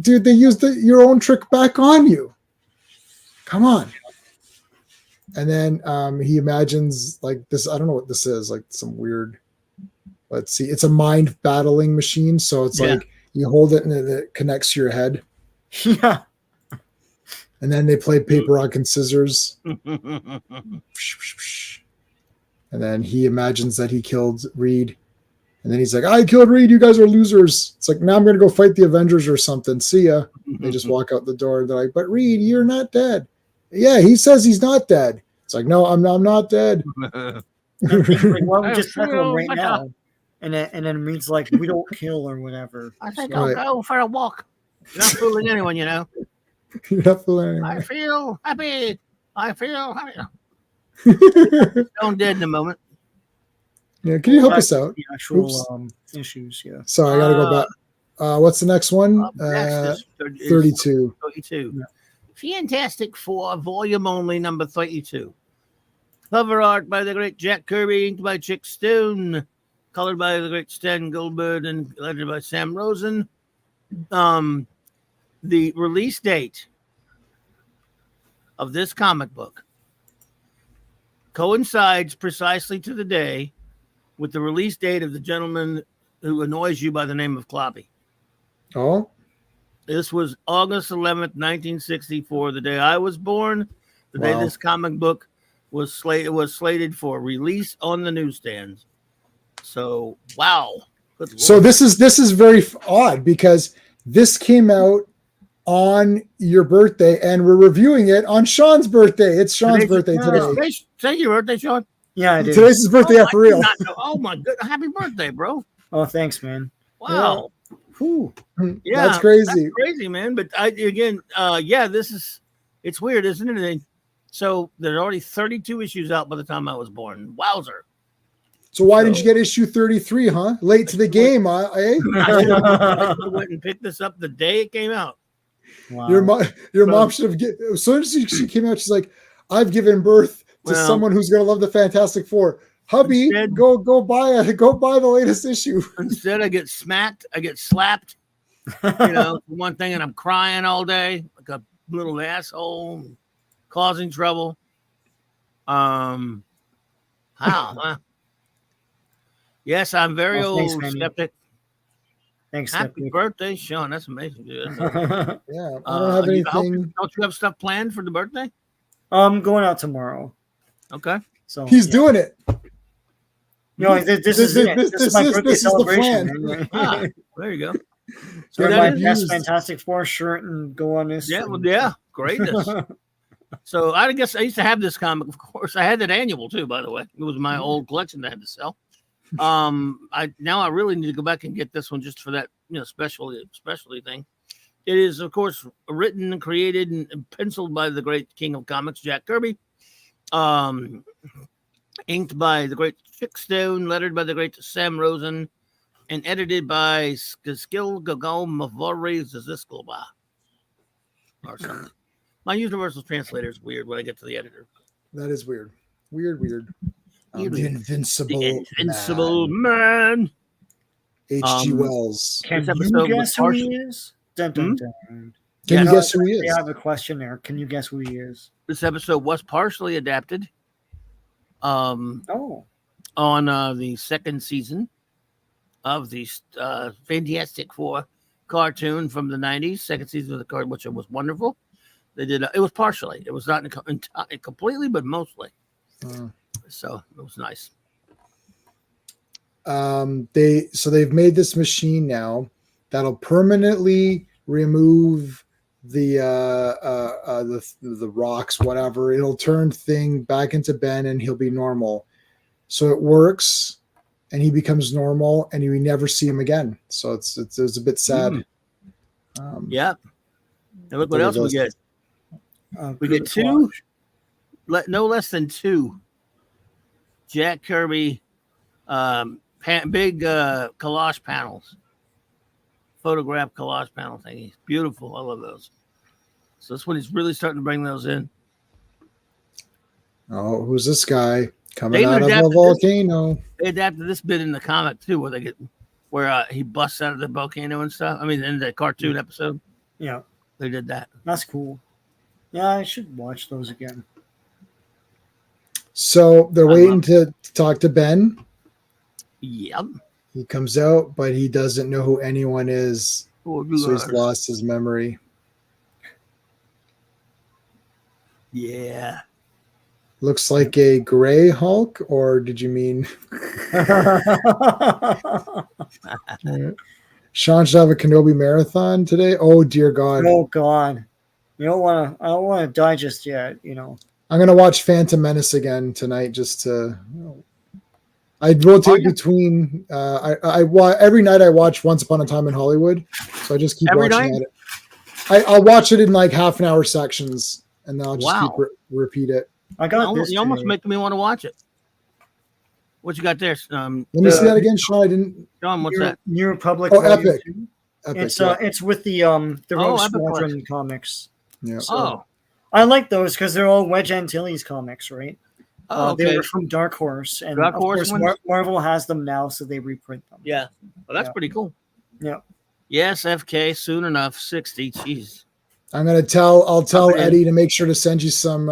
dude, they used your own trick back on you. Come on. And then he imagines like this. I don't know what this is. Like some weird. Let's see. It's a mind battling machine. So it's like you hold it and it connects to your head. Yeah. And then they play paper, rock, and scissors. And then he imagines that he killed Reed. And then he's like, I killed Reed. You guys are losers. It's like, now I'm going to go fight the Avengers or something. See ya. They just walk out the door. They're like, but Reed, you're not dead. Yeah, he says he's not dead. It's like, no, I'm not dead. Like, why don't we just tackle him right now? And then Reed's like, we don't kill or whatever. I think I'll go for a walk. You're not fooling anyone, you know. You're not fooling anyone. I feel happy. Stone dead in a moment. Yeah, can you help us out? The actual issues, yeah. Sorry, I gotta go back. What's the next one? Next is 32. 32. Fantastic Four, volume only, number 32. Cover art by the great Jack Kirby, inked by Chick Stone, colored by the great Stan Goldberg, and lettered by Sam Rosen. The release date of this comic book coincides precisely to the day with the release date of the gentleman who annoys you by the name of Clobby. Oh, This was August 11th, 1964, the day I was born, the day this comic book was slated for release on the newsstands. So, wow. So this is very odd because this came out on your birthday, and we're reviewing it on Sean's birthday. It's Sean's birthday today. Say your birthday, Sean. Yeah, I did. Today's his birthday, for real. Oh my goodness! Happy birthday, bro! Oh, thanks, man. Wow. Yeah, that's crazy. That's crazy, man. But it's weird, isn't it? So there's already 32 issues out by the time I was born. Wowzer. So why didn't you get issue 33, huh? Late to the game, huh? Eh? I went and picked this up the day it came out. Wow. Your mom should have as soon as she came out, she's like, I've given birth to someone who's gonna love the Fantastic Four. Hubby, go buy the latest issue. Instead, I get smacked, I get slapped, for one thing, and I'm crying all day like a little asshole, causing trouble. Yes, I'm very old, skeptic. Thanks. Happy birthday, Sean. That's amazing, dude. Yeah, I don't have anything. Don't you have stuff planned for the birthday? I'm going out tomorrow. Okay. So he's doing it. No, this is my birthday celebration. There you go. So my best Fantastic Four shirt and go on this. Yeah, greatness. So I guess I used to have this comic, of course. I had that annual too, by the way. It was my old collection that I had to sell. I really need to go back and get this one just for that, specialty thing. It is, of course, written and created and penciled by the great king of comics, Jack Kirby. Inked by the great Chick Stone, lettered by the great Sam Rosen, and edited by Skill Gagol Mavori Zizisklba or something. My universal translator is weird when I get to the editor. That is weird. Weird. The Invincible Man. H.G. Wells. Can you guess who he is? Dun, dun, dun. Can you guess who he is? I have a question there. Can you guess who he is? This episode was partially adapted. On the second season of the Fantastic Four cartoon from the 90s, second season of the card, which was wonderful. They did it was partially. It was not completely, but mostly. So it was nice. They've made this machine now that'll permanently remove the rocks, whatever. It'll turn thing back into Ben, and he'll be normal. So it works, and he becomes normal, and we never see him again. So it's a bit sad. Yeah. And look what else we get. We get two, no less than two Jack Kirby big collage panels, photograph collage panel thingies. Beautiful. I love those. So that's when he's really starting to bring those in. Oh, who's this guy coming out of a volcano? They adapted this bit in the comic too, where he busts out of the volcano and stuff. I mean, in the cartoon episode. Yeah, they did that. That's cool. Yeah, I should watch those again. So they're waiting to talk to Ben. Yep. He comes out, but he doesn't know who anyone is. So he's lost his memory. Yeah. Looks like a gray Hulk, or did you mean? Sean should have a Kenobi marathon today. Oh dear God! Oh God! I don't want to die just yet. I'm gonna watch Phantom Menace again tonight, just to. I rotate between. I every night I watch Once Upon a Time in Hollywood, so I just keep watching it. I'll watch it in like half an hour sections, and then I'll just keep repeat it. I got this. You almost make me want to watch it. What you got there? Let me see that again, Sean. I didn't. Sean, what's that? New Republic. Oh, Epic. Epic. Yeah. It's with the Rogue Squadron comics. Yeah. Oh, I like those because they're all Wedge Antilles comics, right? okay. They were from Dark Horse, and Dark of Horse course ones? Marvel has them now, so they reprint them. Yeah. Well, that's pretty cool. Yeah. Yes, FK, soon enough, 60. Jeez. I'll tell Eddie to make sure to send you some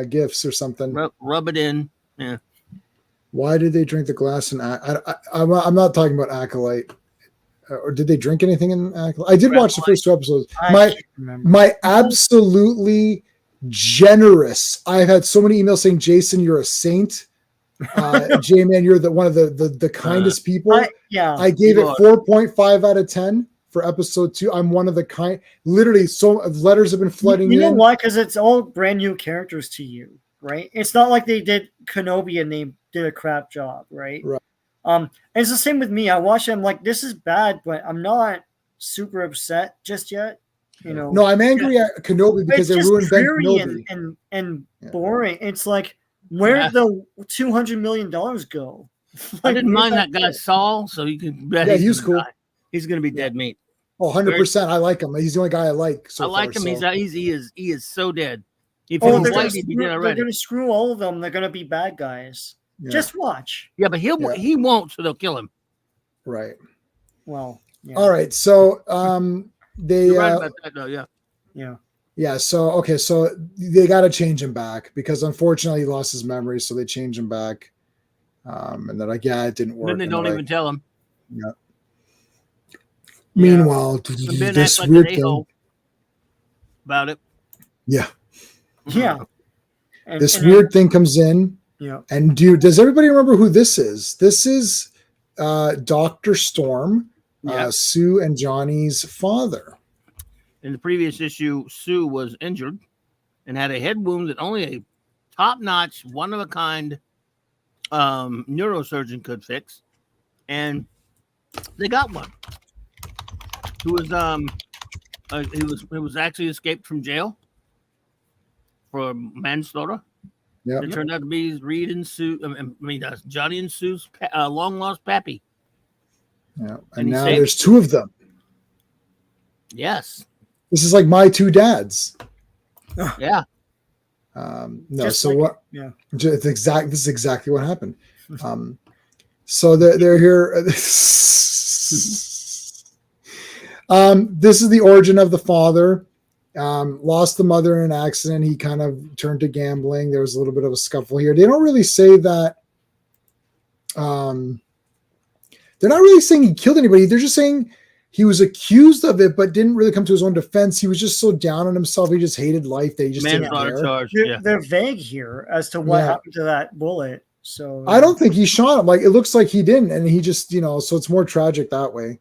gifts or something. Rub it in. Yeah. Why did they drink the glass? And I'm not talking about Acolyte. Or did they drink anything in Acolyte? I did watch the first 2 episodes. My absolutely generous. I've had so many emails saying, Jason, you're a saint. J-Man, you're one of the kindest people. I gave it 4.5 out of 10 for episode 2. I'm one of the kind. Literally, so letters have been flooding in. You know why? Because it's all brand new characters to you, right? It's not like they did Kenobi and they did a crap job, right? Right. And it's the same with me. I watch it, I'm like, this is bad, but I'm not super upset just yet. You know. No, I'm angry at Kenobi because they ruined Ben Kenobi. And boring. It's like, where did the $200 million go? I didn't mind that guy Saul, so you can bet he's cool. He's going to be dead meat. Oh, 100%. I like him. He's the only guy I like. I like him. So. He is so dead. If they're going to screw all of them. They're going to be bad guys. Yeah. Just watch. Yeah, but he won't, so they'll kill him. Right. Well. Yeah. All right. So they. You're right about that, though. Yeah. Yeah. Yeah. So so they got to change him back because unfortunately he lost his memory, so they change him back. And they're like, yeah, it didn't work. Then they don't even tell him. Yeah. Meanwhile, this weird thing about it. Yeah. Yeah. This weird thing comes in. Yeah. And does everybody remember who this is? This is Dr. Storm, Sue and Johnny's father. In the previous issue, Sue was injured and had a head wound that only a top-notch, one-of-a-kind neurosurgeon could fix. And they got one. Who was he was actually escaped from jail for manslaughter. Yeah, it turned out to be Reed and Sue. Johnny and Sue's long lost pappy. Yeah, and now there's 2 of them. Yes, this is like my 2 dads. Yeah. No, just so like, what? Yeah, this is exactly what happened. So they're here. This is the origin of the father. Lost the mother in an accident. He kind of turned to gambling. There was a little bit of a scuffle here. They don't really say that. They're not really saying he killed anybody. They're just saying he was accused of it, but didn't really come to his own defense. He was just so down on himself. He just hated life that he just didn't care. Charge. They're vague here as to what happened to that bullet. So I don't think he shot him. Like it looks like he didn't, and he just, so it's more tragic that way.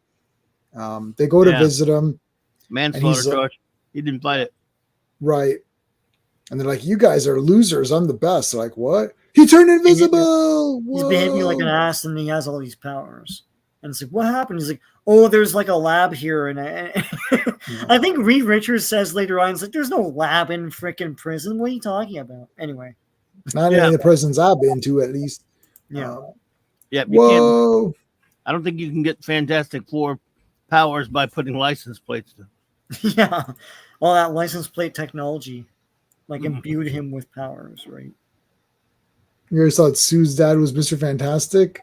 They go to visit him. Manslaughter charge. He didn't fight it. Right. And they're like, you guys are losers. I'm the best. They're like, what? He turned invisible. He's behaving like an ass and he has all these powers. And it's like, what happened? He's like, oh, there's like a lab here. And I think Reed Richards says later on, it's like, there's no lab in freaking prison. What are you talking about? Anyway. Not in the prisons I've been to, at least. Yeah. Whoa. I don't think you can get Fantastic Four powers by putting license plates to. Yeah. All that license plate technology imbued him with powers, right? You ever thought Sue's dad was Mr. Fantastic?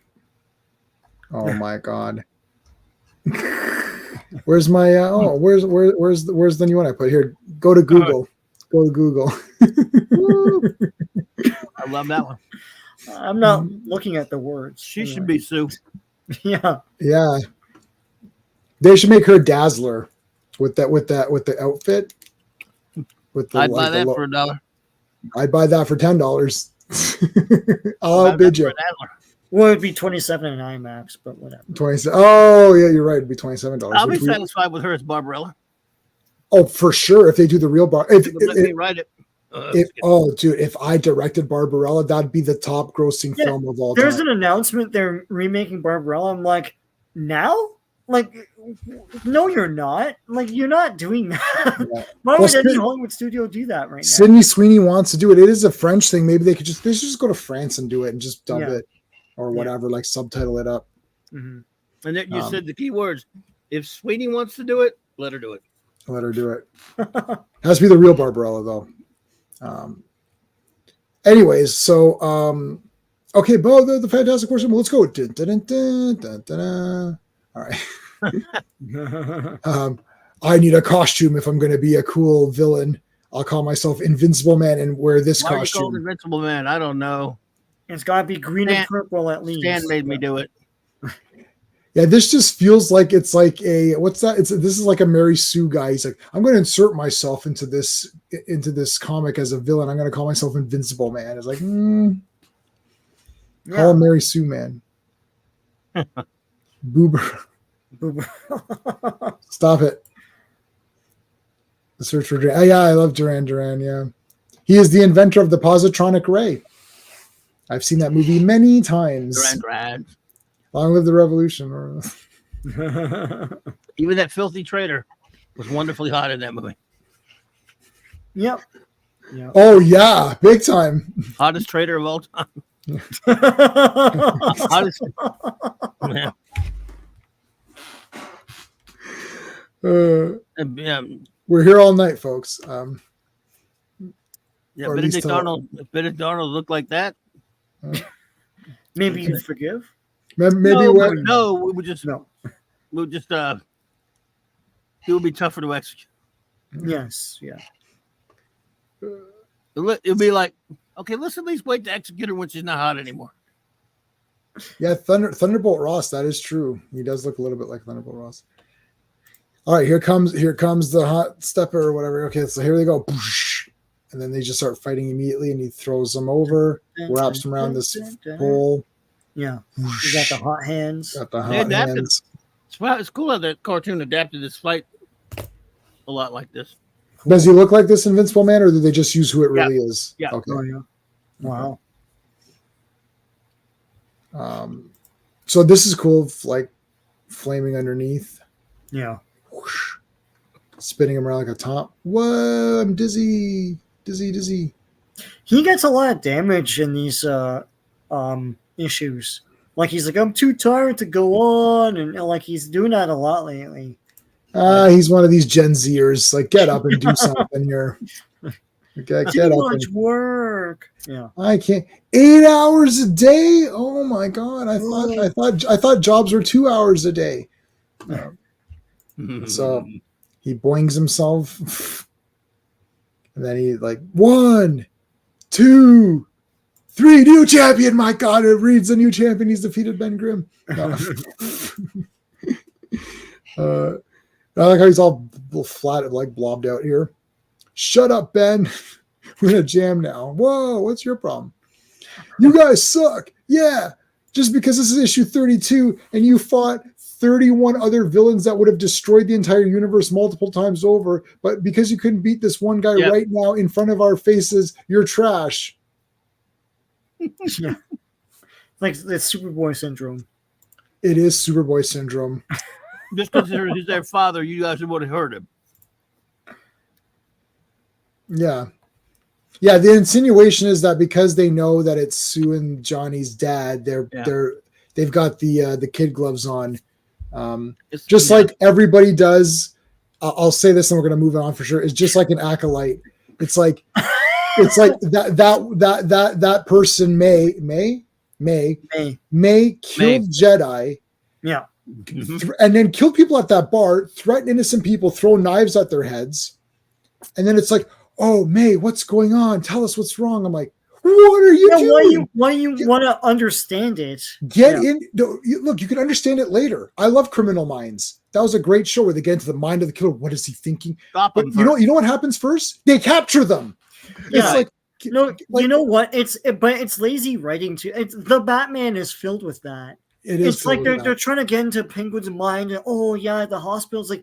Oh my God. Where's my where's the new one I put here? Go to Google. Go to Google. I love that one. I'm not looking at the words. She should be Sue. Yeah. Yeah. They should make her Dazzler with the outfit. I'd buy that for $1. I'd buy that for $10. I'll outbid you. Well, it'd be 27 in IMAX, but whatever. 27. Oh yeah, you're right. It'd be $27. I'll be satisfied with her as Barbarella. Oh, for sure. If they do the real let me write it. Dude, if I directed Barbarella, that'd be the top grossing film of all time. There's an announcement they're remaking Barbarella. I'm like, now? Like, no, you're not. Like, you're not doing that. Yeah. Why would any Hollywood studio do that right now? Sydney Sweeney wants to do it. It is a French thing. Maybe they should just go to France and do it and just dub it or whatever, like subtitle it up. Mm-hmm. And then you said the key words. If Sweetie wants to do it, let her do it. Let her do it. Has to be the real Barbarella, though. Anyways, so okay, Bo, the Fantastic Four. Well, let's go. Dun, dun, dun, dun, dun, dun. All right. I need a costume if I'm going to be a cool villain. I'll call myself Invincible Man and wear this Why costume. are you called Invincible Man? I don't know. It's got to be green and purple at least. Stan made me do it. Yeah, this just feels like it's like a what's that? This is like a Mary Sue guy. He's like, I'm going to insert myself into this comic as a villain. I'm going to call myself Invincible Man. It's like, call him Mary Sue Man. Boober. Stop it. The search for Duran. Oh, yeah, I love Duran Duran. Yeah, he is the inventor of the positronic ray. I've seen that movie many times. Duran Duran. Long live the revolution. Even that filthy traitor was wonderfully hot in that movie. Yep. Oh yeah, big time. Hottest traitor of all time. Hottest. Yeah. We're here all night, folks. Yeah, Benedict Arnold. If Benedict Arnold looked like that, maybe you forgive. Maybe no, we would just it would be tougher to execute. Yes, yeah. It'd be like, okay, let's at least wait to execute her when she's not hot anymore. Yeah, Thunderbolt Ross. That is true. He does look a little bit like Thunderbolt Ross. All right, here comes the hot stepper or whatever. Okay, so here they go. And then they just start fighting immediately, and he throws them over, wraps them around this pole. Yeah, you got the hot hands. Got the hot hands. It's cool how the cartoon adapted this fight a lot like this. Does he look like this Invincible Man, or do they just use who it really is? Yeah. Okay. Oh, yeah. Wow. So this is cool, like flaming underneath. Yeah. Whoosh. Spinning him around like a top. Whoa, I'm dizzy. Dizzy. He gets a lot of damage in these issues. Like he's like, I'm too tired to go on, and like he's doing that a lot lately. He's one of these Gen Zers. Like, get up and do something here. Okay, get up. Too much work. Yeah, I can't. 8 hours a day. Oh my god! I thought jobs were 2 hours a day. So he boings himself, and then he like 1, 2, 3, new champion. My god! It reads a new champion. He's defeated Ben Grimm. No. I like how he's all flat, like blobbed out here. Shut up, Ben. We're in a jam now. Whoa, what's your problem? You guys suck. Yeah. Just because this is issue 32 and you fought 31 other villains that would have destroyed the entire universe multiple times over, but because you couldn't beat this one guy right now in front of our faces, you're trash. Yeah. Like it's Superboy syndrome. It is Superboy syndrome. Just because he's their father, you guys would have heard him. Yeah. Yeah, the insinuation is that because they know that it's Sue and Johnny's dad, they've got the kid gloves on. Just like everybody does. I'll say this and we're gonna move on for sure. It's just like an acolyte. It's like that person may kill Jedi. Yeah. And then kill people at that bar, threaten innocent people, throw knives at their heads. And then it's like, oh, May, what's going on? Tell us what's wrong. I'm like, what are you doing? Why you want to understand it? Look, you can understand it later. I love Criminal Minds. That was a great show where they get into the mind of the killer. What is he thinking? Stop him. You know what happens first? They capture them. Yeah. It's like, you know what? It's lazy writing too. The Batman is filled with that. It's like they're trying to get into Penguin's mind. And, oh yeah, the hospital's like,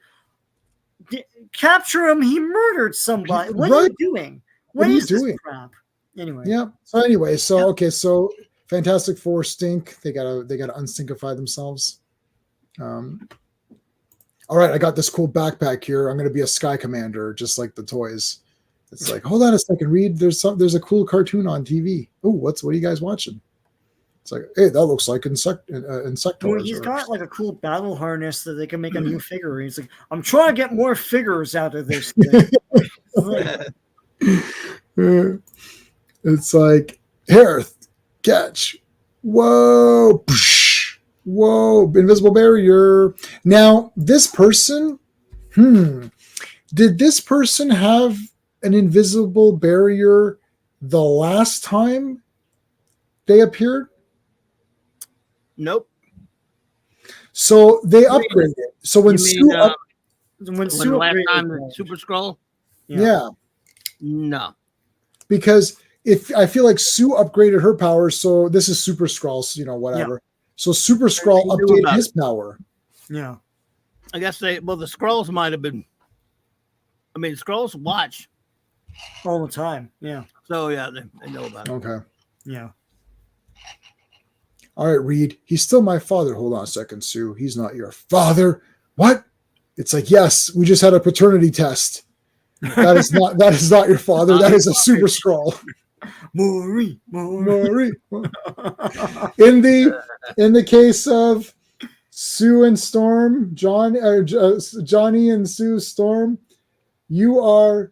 capture him. He murdered somebody. What are you doing? What are you doing? This crap? Anyway. Yeah. So Fantastic Four stink. They gotta unstinkify themselves. All right, I got this cool backpack here. I'm gonna be a Sky Commander, just like the toys. It's like, hold on a second, Reed. There's a cool cartoon on TV. Oh, what are you guys watching? It's like, hey, that looks like insectoids. Well, he's got like a cool battle harness that they can make a new figure. He's like, I'm trying to get more figures out of this thing. It's like, here, catch. Whoa. Whoa. Invisible barrier. Now, this person, did this person have an invisible barrier the last time they appeared? Nope. So they upgraded. So when Sue when Sue last time the Super Scroll? Yeah. No. Because if I feel like Sue upgraded her power, so this is Super Skrull, whatever. Yeah. So Super Skrull updated his power. Yeah. I guess the Skrulls might have been. I mean, Skrulls watch all the time. Yeah. So yeah, they know about it. Okay. Yeah. All right, Reed. He's still my father. Hold on a second, Sue. He's not your father. What? It's like, yes, we just had a paternity test. That is not your father. That is a Super Skrull. Maury. In the case of Sue and Storm, Johnny and Sue Storm, you are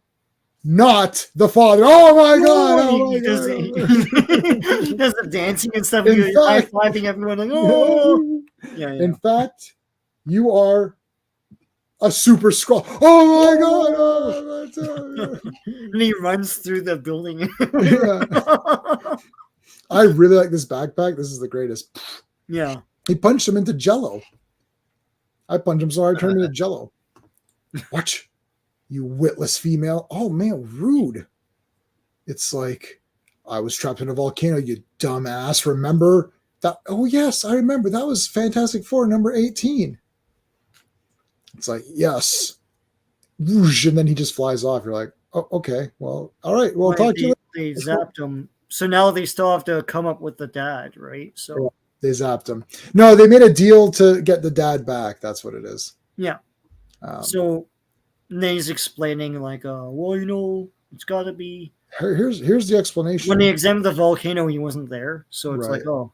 not the father. Oh my god! He does the dancing and stuff. He's high-fiving everyone like, oh. Yeah. In fact, you are a Super Skrull. Oh my god! And he runs through the building. I really like this backpack. This is the greatest. Yeah. He punched him into Jello. I punched him so hard I turned into Jello. Watch, you witless female. Oh man, rude. It's like, I was trapped in a volcano, you dumbass. Remember that? Oh yes, I remember. That was Fantastic Four number 18. It's like, yes. Whoosh, and then he just flies off. You're like, oh, okay. Well, all right. Well, talk to you later. They zapped him. So now they still have to come up with the dad, right? So yeah, they zapped him. No, they made a deal to get the dad back. That's what it is. Yeah. So Nay's explaining like, well, it's got to be. Here's the explanation. When they examined the volcano, he wasn't there. So it's like, oh.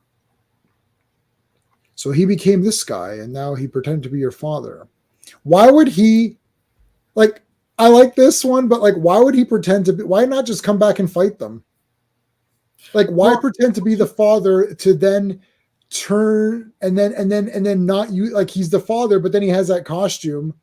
So he became this guy, and now he pretended to be your father. Why would he, like, I like this one, but like, why would he pretend to be, why not just come back and fight them? Like, why pretend to be the father to then turn and then not you, like he's the father, but then he has that costume.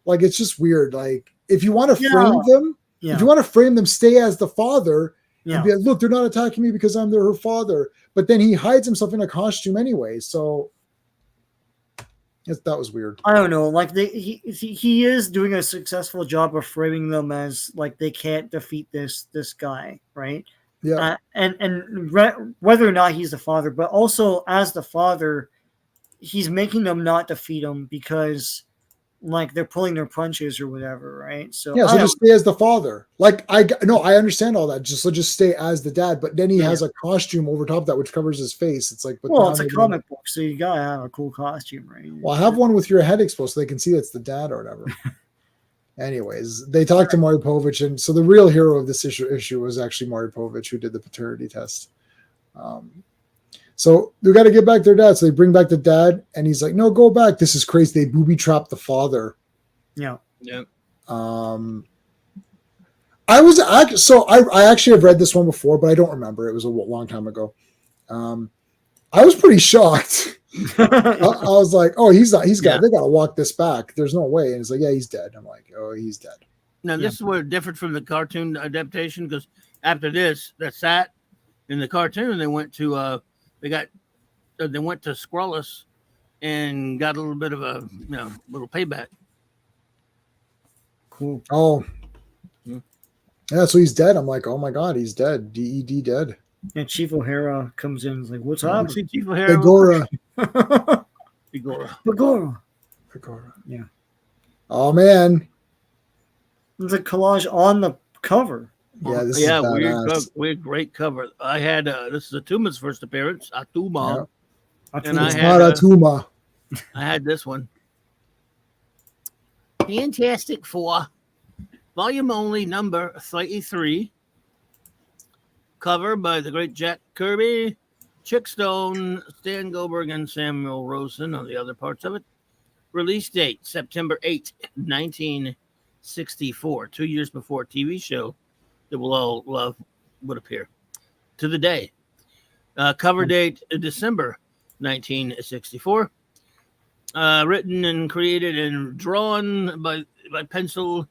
Like, it's just weird. Like, if you want to frame them, if you want to frame them, stay as the father and be like, look, they're not attacking me because I'm her father. But then he hides himself in a costume anyway. So that was weird. I don't know. Like he is doing a successful job of framing them as like they can't defeat this guy, right? Yeah. Whether or not he's the father, but also as the father, he's making them not defeat him because like they're pulling their punches or whatever, right? So yeah, so just stay as the father. Like I understand all that. Just stay as the dad, but then he has a costume over top of that which covers his face. It's like, but well, it's a comic book, so you gotta have a cool costume, right? Well, have one with your head exposed so they can see it's the dad or whatever. Anyways, they talked to Maury Povich, and so the real hero of this issue was actually Maury Povich, who did the paternity test. So they got to get back their dad. So they bring back the dad, and he's like, "No, go back. This is crazy. They booby trapped the father." Yeah. I actually have read this one before, but I don't remember. It was a long time ago. I was pretty shocked. I was like, "Oh, he's not. They got to walk this back. There's no way." And it's like, "Yeah, he's dead." I'm like, "Oh, he's dead." Now this is where it differed from the cartoon adaptation because after this, in the cartoon, they went to Skrullos and got a little bit of a little payback. Cool. Oh, yeah. So he's dead. I'm like, oh my god, he's dead. DED dead. And Chief O'Hara comes in and is like, what's up? Chief O'Hara. Begora. Yeah. Oh man. There's a collage on the cover. Yeah, this is weird, great cover. I had this is Atuma's first appearance, Atuma. Yeah. And it's not Atuma. I had this one. Fantastic Four, volume only, number 33. Cover by the great Jack Kirby. Chick Stone, Stan Goldberg, and Samuel Rosen on the other parts of it. Release date September 8th, 1964, 2 years before a TV show that we'll all love would appear. To the day. Cover date December 1964. Written and created and drawn by pencil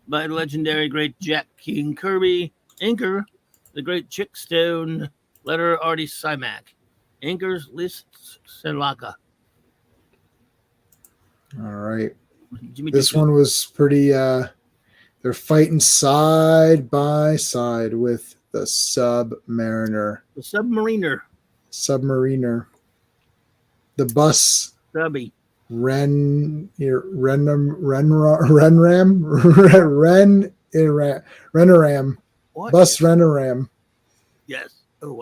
by legendary great Jack King Kirby. Inker, the great Chick Stone. Letter Artie Simak. Inkers List Senlaka. All right. This one was pretty they're fighting side by side with the Submariner. The Submariner. Submariner. The bus. Subby. Renram. What? Bus Renaram. Yes. Oh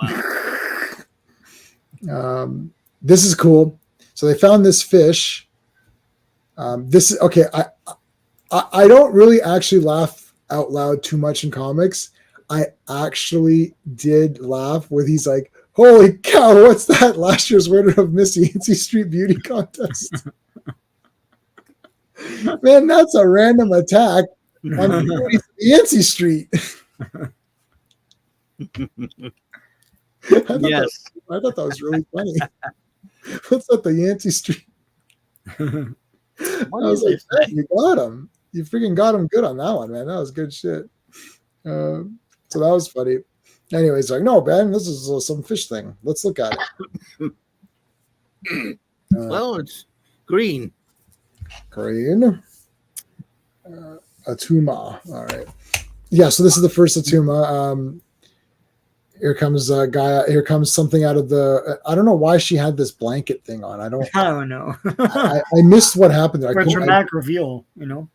wow. This is cool. So they found this fish. This is okay. I don't really actually laugh out loud too much in comics. I actually did laugh with he's like, holy cow, what's that? Last year's winner of Miss Yancey Street Beauty Contest. Man, that's a random attack on Yancey Street. Yes. I thought that was really funny. What's up the Yancey Street? I was like, hey, you got him. You freaking got him good on that one, man. That was good shit. So that was funny. Anyways, like, no, Ben, this is some fish thing. Let's look at it. Well, it's green. Green. Atuma. All right. Yeah, so this is the first Atuma. Here comes a guy. Here comes something out of the. I don't know why she had this blanket thing on. I don't know. I missed what happened there. For a dramatic reveal, you know.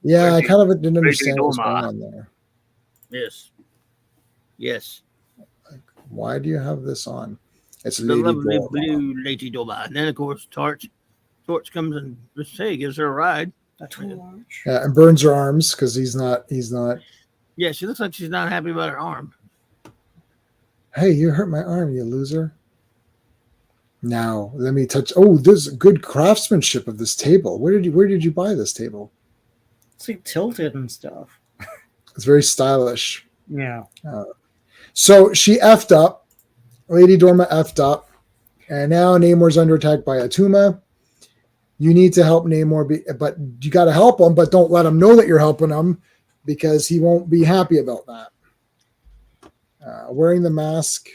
Yeah, I kind of didn't understand what was going on there. Yes. Yes. Like, why do you have this on? It's The lovely blue Lady Doma. And then, of course, Torch comes and gives her a ride. Yeah, and burns her arms because he's not. Yeah, she looks like she's not happy about her arm. Hey, you hurt my arm, you loser. Now let me touch. Oh, there's good craftsmanship of this table. Where did you buy this table? It's like tilted and stuff. It's very stylish. Yeah. So she effed up. Lady Dorma effed up, and now Namor's under attack by Atuma. You need to help Namor, but you got to help him, but don't let him know that you're helping him because he won't be happy about that. Wearing the mask.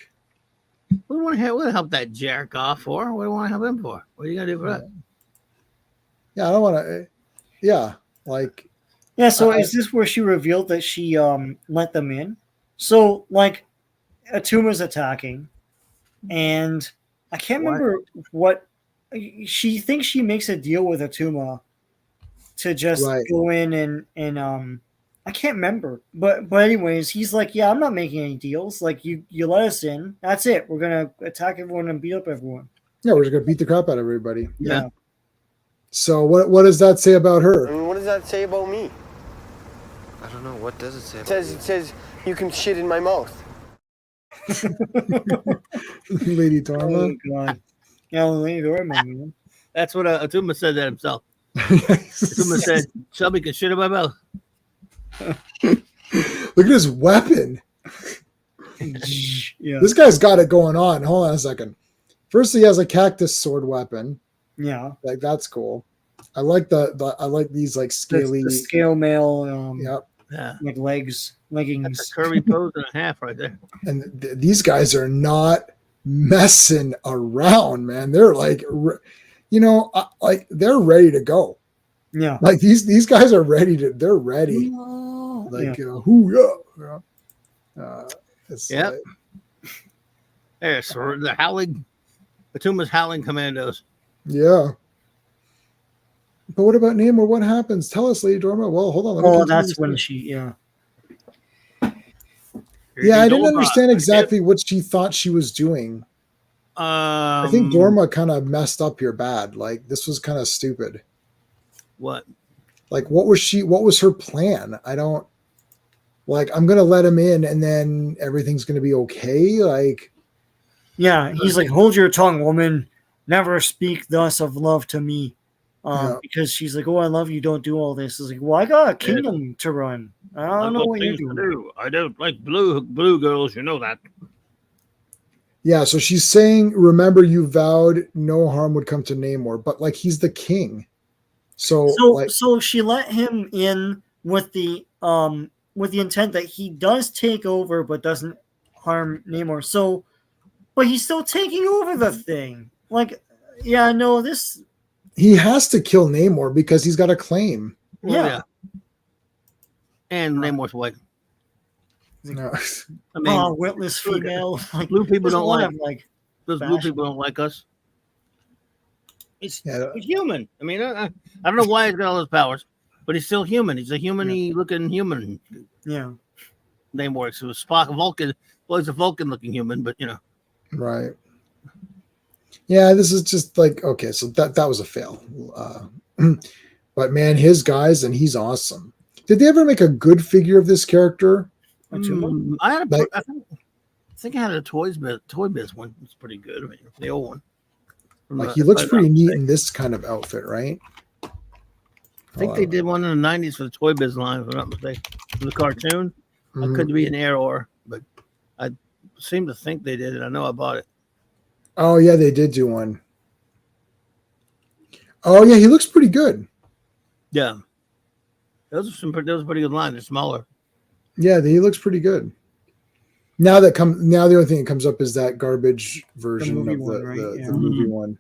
What do you want to help that jerk off for? What do you want to help him for? What are you going to do for that? Yeah, I don't want to. Yeah, like. Yeah, so is this where she revealed that she let them in? So, like, Atuma's attacking, and I can't remember what she thinks she makes a deal with Atuma to just go in and I can't remember, but anyways, he's like, yeah, I'm not making any deals. Like you let us in, that's it. We're gonna attack everyone and beat up everyone. Yeah, we're just gonna beat the crap out of everybody. Yeah. So what does that say about her? I mean, what does that say about me? I don't know. What does it say? It says you can shit in my mouth. Lady Dorma. Oh god. Yeah, Lady Dorma. Man. That's what Atuma said that himself. Atuma said, "Shelby can shit in my mouth." Look at his weapon. Yeah. This guy's got it going on. Hold on a second. First, he has a cactus sword weapon. Yeah, like that's cool. I like I like these like scaly the scale mail. Yep. Yeah. Like leggings. That's a curvy pose and a half right there. And these guys are not messing around, man. They're like, like they're ready to go. Yeah. Like these guys are ready they're ready. Like, Yep. There's the howling, Atuma's howling commandos. Yeah. But what about Namor? What happens? Tell us, Lady Dorma. Well, hold on. That's when she, Yeah, I didn't understand exactly what she thought she was doing. I think Dorma kind of messed up here bad. Like, this was kind of stupid. What? Like, what was her plan? I don't, like, I'm going to let him in and then everything's going to be okay. Like, Yeah, he's like, hold your tongue, woman. Never speak thus of love to me. Because she's like, oh, I love you. Don't do all this. It's like, well, I got a kingdom to run. I don't know what you're doing. I don't like blue girls. You know that. Yeah, so she's saying, remember you vowed no harm would come to Namor, but like he's the king. So she let him in with the intent that he does take over but doesn't harm Namor. So but he's still taking over the thing. Like, yeah, no, this he has to kill Namor because he's got a claim. Well, yeah. And Namor's white. No. I mean, witless female. Like, blue people don't like those blue people don't like us. He's human. I mean, I don't know why he's got all those powers, but he's still human. He's a human-y looking human. Yeah. Namor. So Spock, Vulcan. Well, he's a Vulcan-looking human, but you know. Right. Yeah, this is just like, okay, so that was a fail. But man, his guys, and he's awesome. Did they ever make a good figure of this character? I think I had a Toy Biz one. It's pretty good. I mean, the old one. Like he looks pretty neat in this kind of outfit, right? I think they did one in the 90s for the Toy Biz line, if I'm not mistaken. For the cartoon. I could be an error, but I seem to think they did it. I know I bought it. Oh yeah, they did do one. Oh yeah, he looks pretty good. Yeah, those are pretty good lines. They're smaller. Yeah, he looks pretty good. Now the only thing that comes up is that garbage version of the movie one.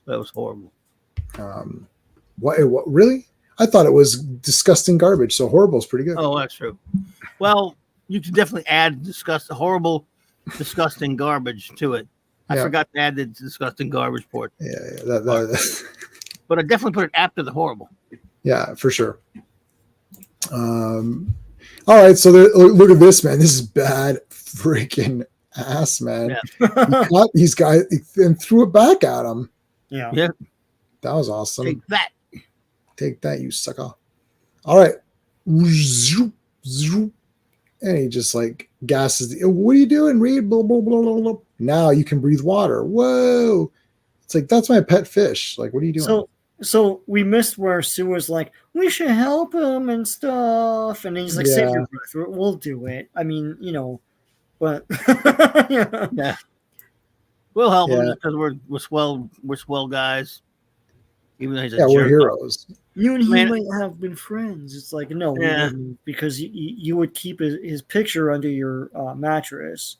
That was horrible. What really? I thought it was disgusting garbage. So horrible is pretty good. Oh, that's true. Well, you can definitely add disgusting garbage to it. I forgot to add the disgusting garbage part. Yeah. But I definitely put it after the horrible. Yeah, for sure. All right, so look at this, man. This is bad freaking ass, man. Yeah. He caught these guys and threw it back at him. Yeah. That was awesome. Take that, you sucker. All right. And he just like gasses. What are you doing, Reed? Blah, blah, blah, blah, blah. Now you can breathe water. Whoa. It's like, that's my pet fish. Like, what are you doing? So we missed where Sue was like, we should help him and stuff. And he's like, save your breath. We'll do it. I mean, you know, but yeah. We'll help him because we're swell guys. Even though he's a jerk. We're heroes. You and he might have been friends. It's like, no, we wouldn't, because you would keep his picture under your mattress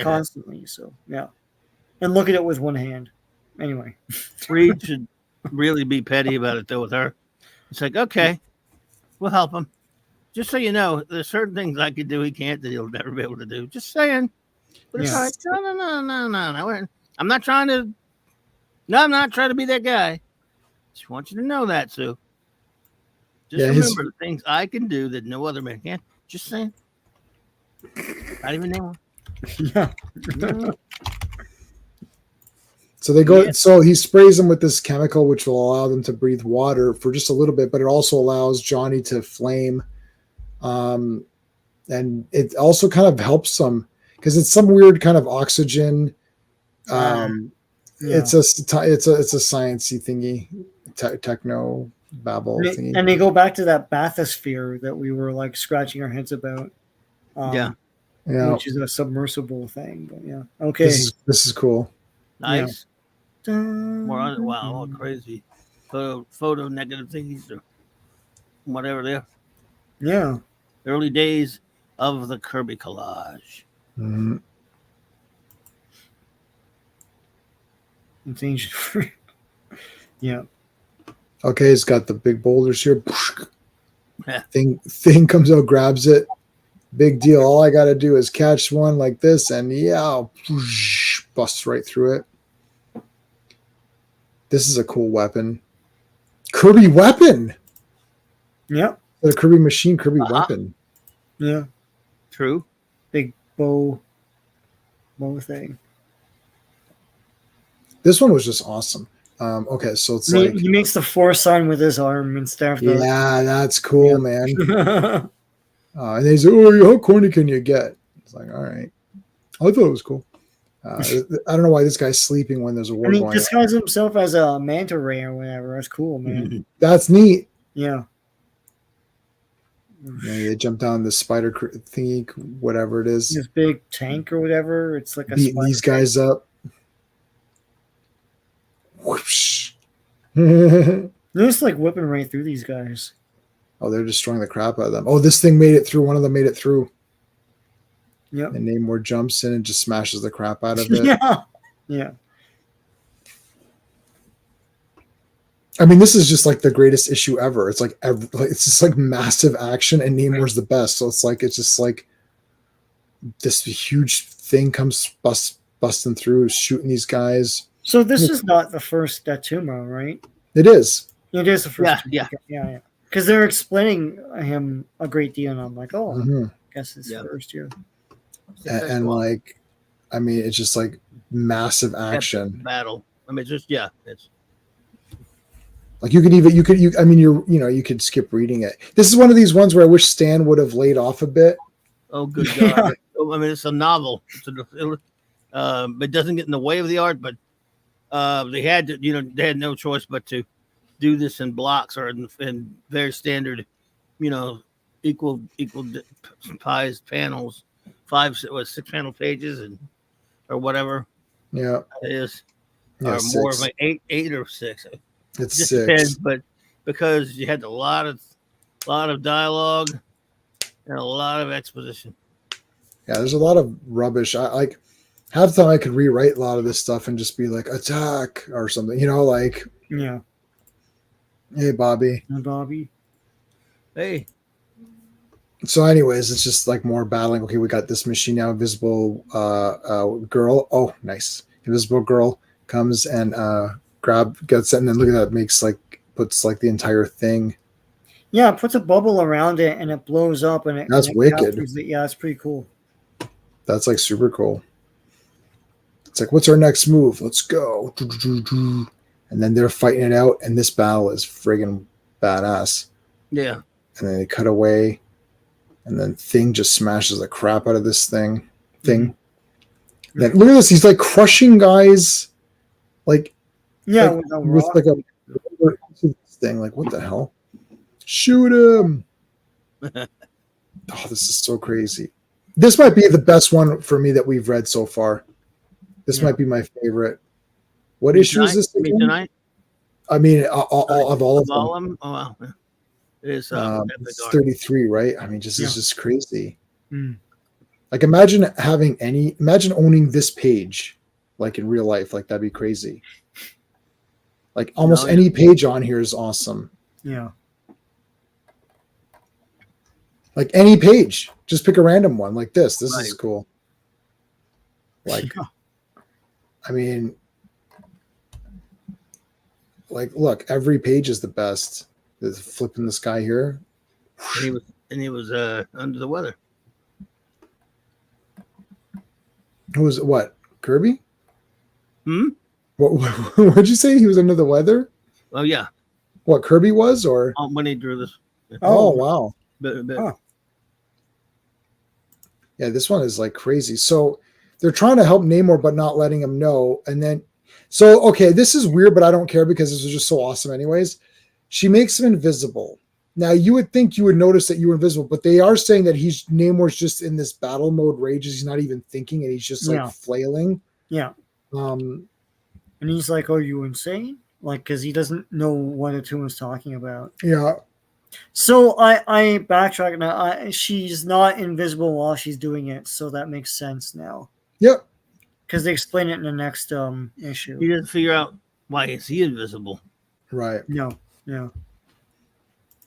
constantly. So, yeah. And look at it with one hand. Anyway. Reed should really be petty about it, though, with her. It's like, okay, we'll help him. Just so you know, there's certain things I could do he can't that he'll never be able to do. Just saying. But it's like, no. I'm not trying to be that guy. Just want you to know that, Sue. Just remember the things I can do that no other man can. Just saying. Not even anyone. Yeah. So they go. So he sprays them with this chemical, which will allow them to breathe water for just a little bit, but it also allows Johnny to flame, and it also kind of helps them because it's some weird kind of oxygen. It's a sciencey thingy, techno babble thingy. And they go back to that bathysphere that we were like scratching our heads about. Which is a submersible thing. But yeah, okay. This is cool. Nice. Wow, crazy photo negative things or whatever they are. Yeah. Early days of the Kirby collage. Mm-hmm. It's ancient. Yeah. Okay, it's got the big boulders here. Thing comes out, grabs it. Big deal. All I got to do is catch one like this, and busts right through it. This is a cool weapon. Kirby weapon. Yeah. The Kirby machine, Kirby weapon. Yeah. True. Big bow thing. This one was just awesome. Okay, so it's like he makes the force sign with his arm and stuff. Yeah, that's cool, man. And they say, "Oh, how corny can you get?" It's like, all right. I thought it was cool. I don't know why this guy's sleeping when there's a war And he going on. disguises himself as a manta ray or whatever. That's cool, man. That's neat. Yeah. Yeah, they jump down the spider thingy, whatever it is, This big tank or whatever. It's like a beating spider these guys up. Whoosh. Oh, They're just like whipping right through these guys. they're destroying the crap out of them. Oh, this thing made it through. One of them made it through. Yep. And Namor jumps in and just smashes the crap out of it. Yeah. Yeah. I mean, this is just like the greatest issue ever. It's like it's just like massive action, and Namor's the best. So it's just like this huge thing comes busting through, shooting these guys. So this is not the first Datuma, right? It is. It is the first. Yeah. Yeah. Because they're explaining him a great deal, and I'm like, oh, Mhm. I guess it's first year. And like, I mean, it's just like massive action battle. I mean, it's like you could skip reading it. This is one of these ones where I wish Stan would have laid off a bit. oh good God. I mean, it's a novel. It doesn't get in the way of the art, but they had to, they had no choice but to do this in blocks or in very standard, equal sized panels, 6 panel pages or whatever. Yeah, it is, yeah, or more of like eight or 6. It's just 6. depends, but because you had a lot of dialogue and a lot of exposition. Yeah, there's a lot of rubbish. I like half the time I could rewrite a lot of this stuff and just be like attack or something, like Yeah. Hey Bobby. Hi, Bobby. Hey. So anyways, it's just like more battling. Okay, we got this machine now, invisible girl. Oh, nice. Invisible girl comes and gets it, and then look at that, puts like the entire thing. Yeah, it puts a bubble around it and it blows up and That's wicked. Yeah, it's pretty cool. That's like super cool. It's like, what's our next move? Let's go. And then they're fighting it out, and this battle is friggin' badass. Yeah. And then they cut away, and then Thing just smashes the crap out of this thing. Then look at this. He's like crushing guys. Like, yeah, with like a thing. Like, what the hell? Shoot him. Oh, this is so crazy. This might be the best one for me that we've read so far. This might be my favorite. What issue is this again? Tonight? I mean, all of them. Oh, wow. It is it's 33, right? I mean, it's just crazy. Mm. Like, imagine owning this page, like in real life. Like, that'd be crazy. Like, almost any page on here is awesome. Yeah. Like, any page. Just pick a random one like this. This is cool. Like, I mean, like, look, every page is the best. There's flipping this guy here. And he was under the weather. Who was what? Kirby? What'd you say? He was under the weather? Oh yeah. What, Kirby was, or when he drew this? Oh wow. Huh. Yeah, this one is like crazy. So they're trying to help Namor, but not letting him know. And then, okay, this is weird, but I don't care because this was just so awesome anyways. She makes him invisible. Now, you would think you would notice that you were invisible, but they are saying that Namor's just in this battle mode rages. He's not even thinking, and he's just like flailing. Yeah. And he's like, "Are you insane?" Like, because he doesn't know what Atuma's talking about. Yeah. So I backtrack now. She's not invisible while she's doing it, so that makes sense now. Yep. Because they explain it in the next issue. He doesn't figure out why is he invisible. Right. No. Yeah.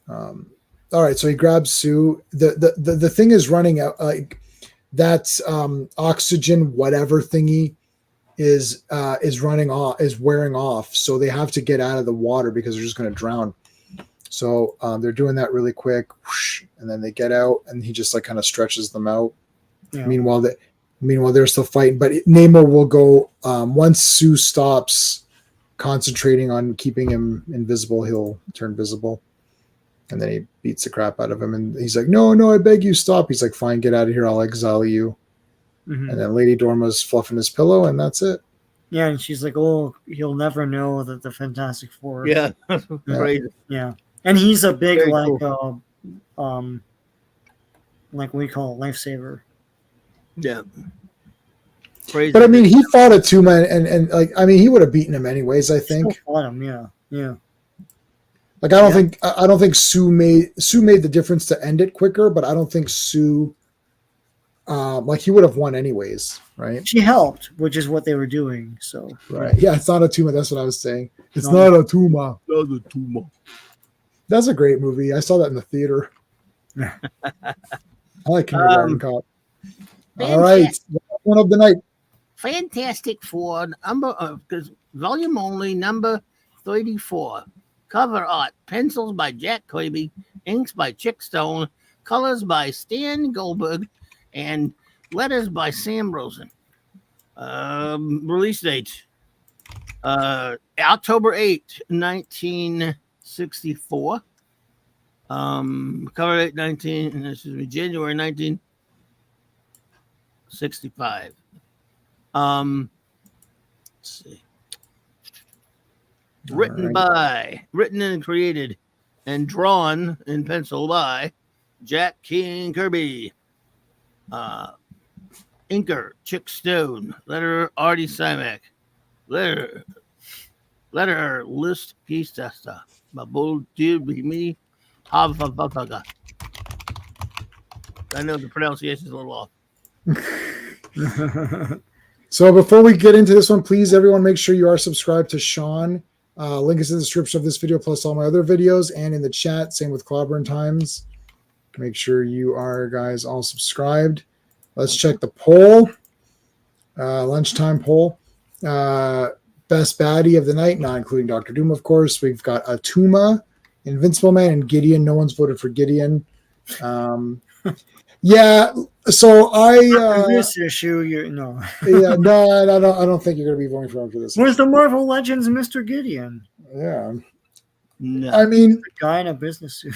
All right. So he grabs Sue. The thing is running out. Like that oxygen whatever thingy is running off, is wearing off. So they have to get out of the water because they're just going to drown. So they're doing that really quick, whoosh, and then they get out, and he just like kind of stretches them out. Yeah. Meanwhile, they're still fighting. But Namor will go once Sue stops concentrating on keeping him invisible. He'll turn visible, and then he beats the crap out of him. And he's like, "No, I beg you, stop." He's like, "Fine, get out of here. I'll exile you." Mhm. And then Lady Dorma's fluffing his pillow, and that's it. Yeah, and she's like, "Oh, he'll never know that the Fantastic Four." Yeah, crazy. Yeah, and he's a big Very like cool. like we call it lifesaver. Yeah, crazy. But I mean, he fought a two-man, and like, I mean, he would have beaten him anyways. I think. Still fought him, yeah. Like, I don't think Sue made the difference to end it quicker, but I don't think Sue, like, he would have won anyways, right? She helped, which is what they were doing. So Right. Yeah, it's not a Tuma. That's what I was saying. It's No. not a Tuma. Another tumor. That's a great movie. I saw that in the theater. I like Kindergarten Cop. All right, one of the night. Fantastic Four number because volume only number 34. Cover art, pencils by Jack Kirby, inks by Chick Stone, colors by Stan Goldberg, and letters by Sam Rosen. Release date October 8th, 1964. Cover date January 1965. Let's see. Written and created and drawn in pencil by Jack King Kirby. Inker Chick Stone. Letterer Artie Simek. Letter list Pistasta. Babul me. Havafaga. I know the pronunciation is a little off. So before we get into this one, please, everyone, make sure you are subscribed to Sean. Link is in the description of this video, plus all my other videos, and in the chat. Same with Clobberin Times. Make sure you are, guys, all subscribed. Let's check the poll. Lunchtime poll. Best baddie of the night, not including Dr. Doom, of course. We've got Atuma, Invincible Man, and Gideon. No one's voted for Gideon. Yeah, so this issue, no. Yeah, no, I don't think you're going to be voting for him for this. Where's the Marvel Legends, Mr. Gideon? Yeah, No. I mean, The guy in a business suit.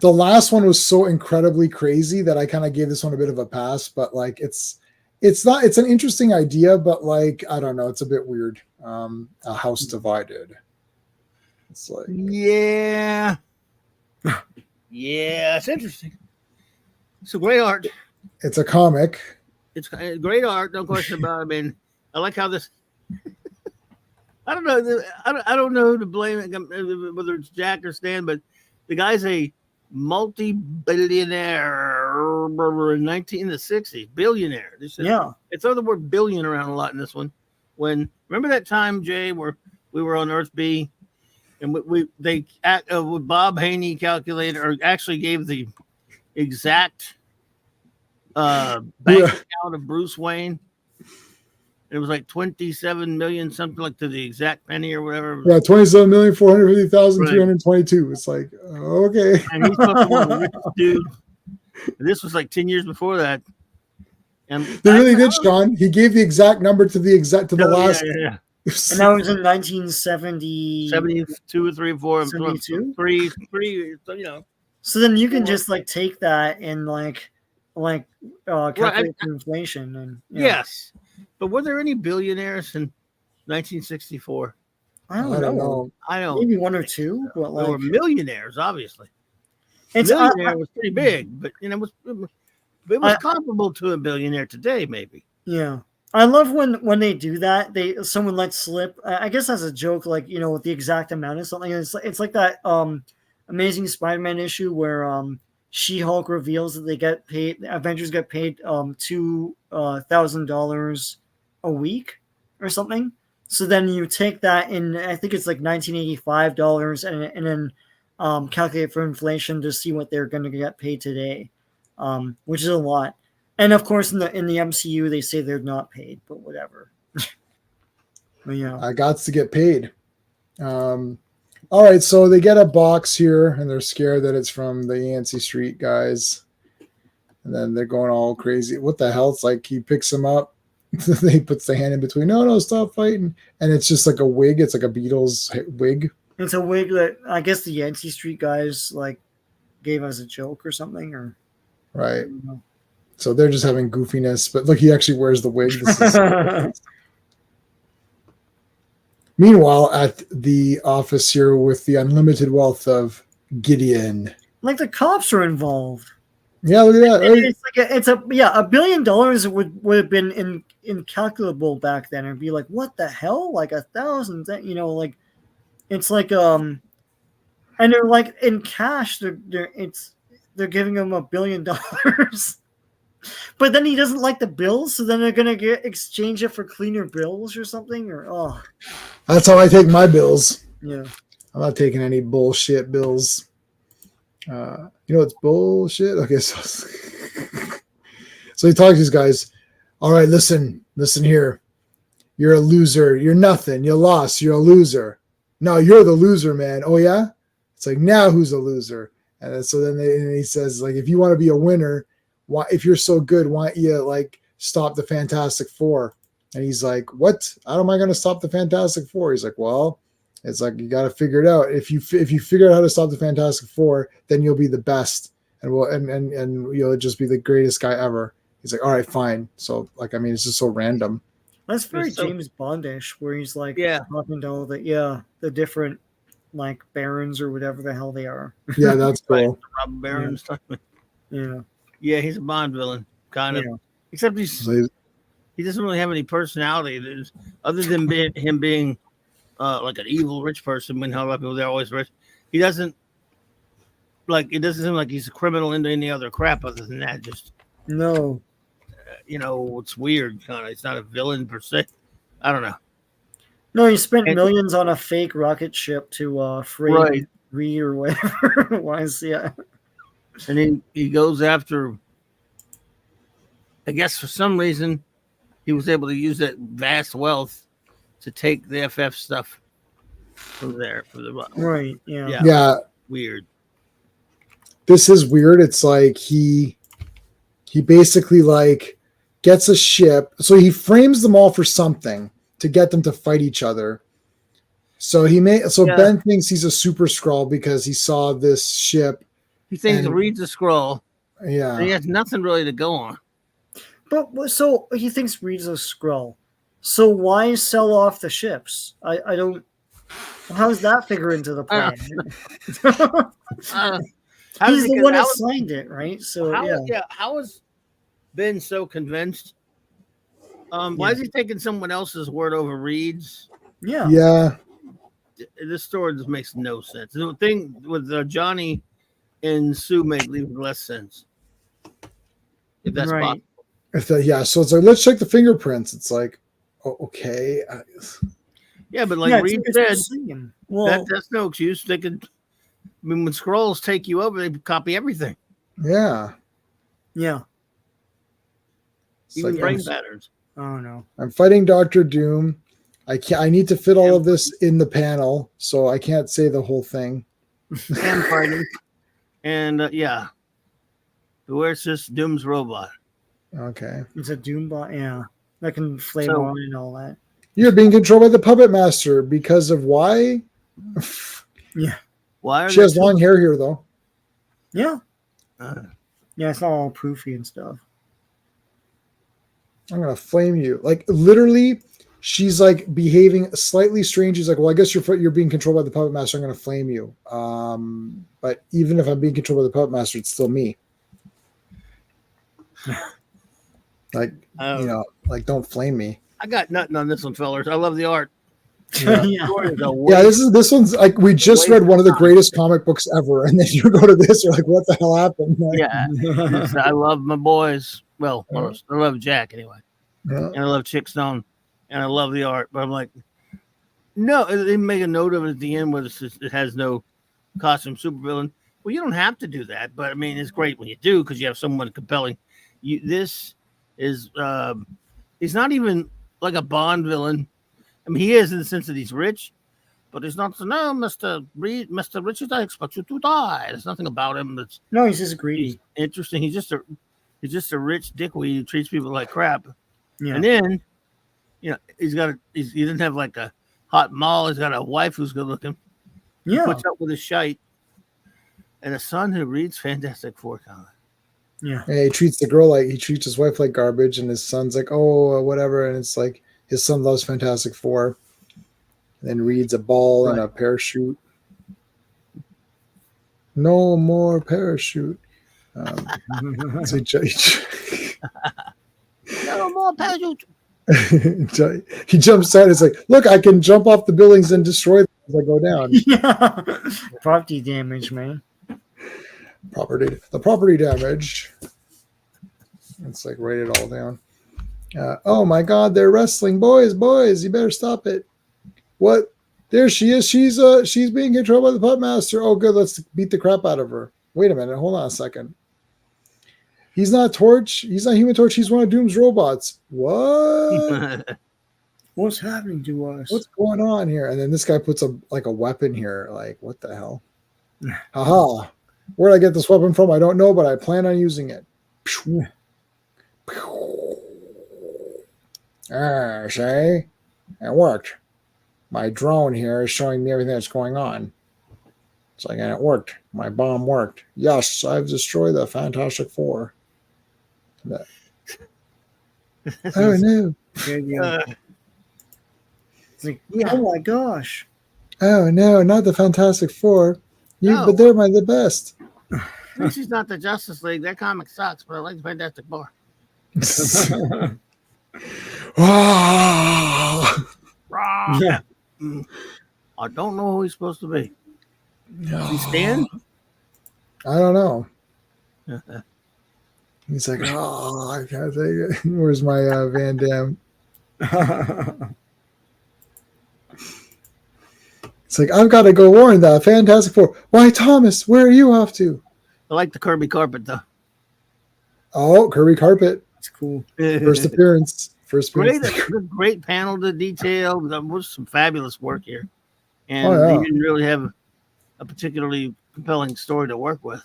the last one was so incredibly crazy that I kind of gave this one a bit of a pass. But like, it's an interesting idea, but like, I don't know, it's a bit weird. A house divided. It's like, Yeah. Yeah, it's interesting. It's a great art. it's a comic. It's great art, no question about it. I mean, I like how this. I don't know. I don't know who to blame, whether it's Jack or Stan, but the guy's a multi-billionaire in the 60s. Billionaire. Yeah. They throw the word billion around a lot in this one. When remember that time, Jay, where we were on Earth B, and with Bob Haney calculated, or actually gave the exact bank account of Bruce Wayne. It was like 27 million, something like to the exact penny or whatever. Yeah, 27,450,322. It's like, okay. And he's supposed to be the richest dude. This was like 10 years before that. And Oh, They really did, Sean. He gave the exact number to the last. Yeah. And that was in 1970. 72 or 3 or 4. 72? Three, you know. So then you can just like take that and calculate inflation and Yes. But were there any billionaires in 1964? I don't know. I don't. Maybe one or two, but There were like millionaires, obviously. it's Millionaire was pretty big, but you know, it was comparable to a billionaire today, maybe. yeah. I love when they do that. Someone lets slip. I guess as a joke, like with the exact amount of something. It's like that Amazing Spider-Man issue where She-Hulk reveals that they get paid. Avengers get paid $2,000 a week or something. So then you take that in, I think it's like $1985, and then calculate for inflation to see what they're going to get paid today, which is a lot. And of course, in the MCU, they say they're not paid, but whatever. But yeah, I got to get paid. All right, so they get a box here, and they're scared that it's from the Yancey Street guys. And then they're going all crazy. What the hell? It's like he picks them up. He puts the hand in between. No, stop fighting. And it's just like a wig. It's like a Beatles wig. it's a wig that I guess the Yancey Street guys like gave as a joke or something, or Right. I don't know. So they're just having goofiness. But look, he actually wears the wig. This is Meanwhile, at the office here with the unlimited wealth of Gideon. Like the cops are involved. Yeah, look at that. It's like $1 billion would have been incalculable back then. It'd be like, what the hell? Like 1,000, like it's like and they're like in cash. They're giving him $1 billion, but then he doesn't like the bills, so then they're gonna exchange it for cleaner bills or something. Or That's how I take my bills. Yeah, I'm not taking any bullshit bills. It's bullshit. Okay, so he talks to these guys. All right, listen here. You're a loser. You're nothing. You lost. You're a loser. No, you're the loser, man. Oh yeah. It's like, now who's a loser? And so then he says, like, if you want to be a winner, if you're so good, why don't you like stop the Fantastic Four? And he's like, what? How am I going to stop the Fantastic Four? He's like, well, it's like, you got to figure it out. If you figure out how to stop the Fantastic Four, then you'll be the best, and you'll just be the greatest guy ever. He's like, all right, fine. So like, I mean, it's just so random. that's very James Bondish, where he's like, Yeah. talking to all the different like barons or whatever the hell they are. Yeah, that's cool. Robber Baron stuff. Yeah, Yeah, he's a Bond villain, kind of. Yeah. Except he doesn't really have any personality. Other than him being like an evil rich person. When a lot of people, they're always rich. He doesn't like. It doesn't seem like he's a criminal into any other crap other than that. Just no. It's weird. Kind of. It's not a villain per se. I don't know. No, he spent millions on a fake rocket ship to free Reed or whatever. Yeah. And then he goes after. I guess for some reason, he was able to use that vast wealth to take the FF stuff from there. Right. Yeah. Yeah. Weird. This is weird. It's like he basically like gets a ship. So he frames them all for something to get them to fight each other. So Ben thinks he's a super Skrull because he saw this ship. He thinks he reads the scroll. Yeah. And he has nothing really to go on. But so he thinks Reed's a Skrull. So why sell off the ships? I don't. How does that figure into the plan? He's the one that signed it, right? So how is Ben so convinced? Why is he taking someone else's word over Reed's? Yeah. Yeah. This story just makes no sense. The thing with Johnny and Sue made less sense. If that's possible. So it's like, let's check the fingerprints. It's like, okay. Yeah, but like Reed said, that's no excuse. They could. I mean, when Skrulls take you over, they copy everything. Yeah. Yeah. Even brain patterns. Oh no. I'm fighting Dr. Doom. I need to fit all of this in the panel, so I can't say the whole thing. And fighting. And where's this Doom's robot? Okay. It's a Doom bot, yeah. That can flame on and all that. You're being controlled by the puppet master because of why? Yeah. Why? She has long hair here, though. Yeah. Yeah, it's all poofy and stuff. I'm gonna flame you. Like literally, she's like behaving slightly strange. She's like, "Well, I guess you're being controlled by the puppet master. I'm gonna flame you." But even if I'm being controlled by the puppet master, it's still me. Like don't flame me. I got nothing on this one, fellas. I love the art. Yeah, this one's like we just read one of the greatest comic books ever, and then you go to this, you're like, what the hell happened? Yeah, I love my boys. Well, I love Jack anyway, and I love Chick Stone, and I love the art. But I'm like, no, they make a note of it at the end where it has no costume supervillain. Well, you don't have to do that, but I mean, it's great when you do because you have someone compelling. This is he's not even like a Bond villain. I mean, he is in the sense that he's rich, but he's not. No, Mr. Richard, I expect you to die. There's nothing about him that's. No, he's just greedy. He's interesting. He's just a rich dickweed who treats people like crap. Yeah. And then, he doesn't have like a hot mall. He's got a wife who's good looking. Yeah. Puts up with his shite, and a son who reads Fantastic Four comics. Yeah. And he treats the girl like he treats his wife like garbage, and his son's like, oh, whatever. And it's like his son loves Fantastic Four, and then reads a ball and a parachute. No more parachute. So No more parachute. he jumps out. It's like, look, I can jump off the buildings and destroy them as I go down. Yeah. Property damage, man. The property damage. It's like write it all down. Oh my God, they're wrestling, boys! You better stop it. What? There she is. She's being controlled by the pup master. Oh, good. Let's beat the crap out of her. Wait a minute. Hold on a second. He's not Torch. He's not Human Torch. He's one of Doom's robots. What? What's happening to us? What's going on here? And then this guy puts a weapon here. Like, what the hell? Haha. Where did I get this weapon from? I don't know, but I plan on using it. See? It worked. My drone here is showing me everything that's going on. It's like, and it worked. My bomb worked. Yes, I've destroyed the Fantastic Four. Oh no. It's like, oh my gosh. Oh no, not the Fantastic Four. No. But they're the best. This is not the Justice League. That comic sucks, but I like the Fantastic Four. Yeah. I don't know who he's supposed to be. Is he Stan? I don't know. He's like, oh, I can't take it. Where's my Van Damme? It's like, I've got to go warn the Fantastic Four. Why, Thomas, where are you off to? I like the Kirby carpet, though. Oh, Kirby Carpet. It's cool. First appearance. Great panel to detail. There was some fabulous work here. And Oh, yeah. they didn't really have a particularly compelling story to work with.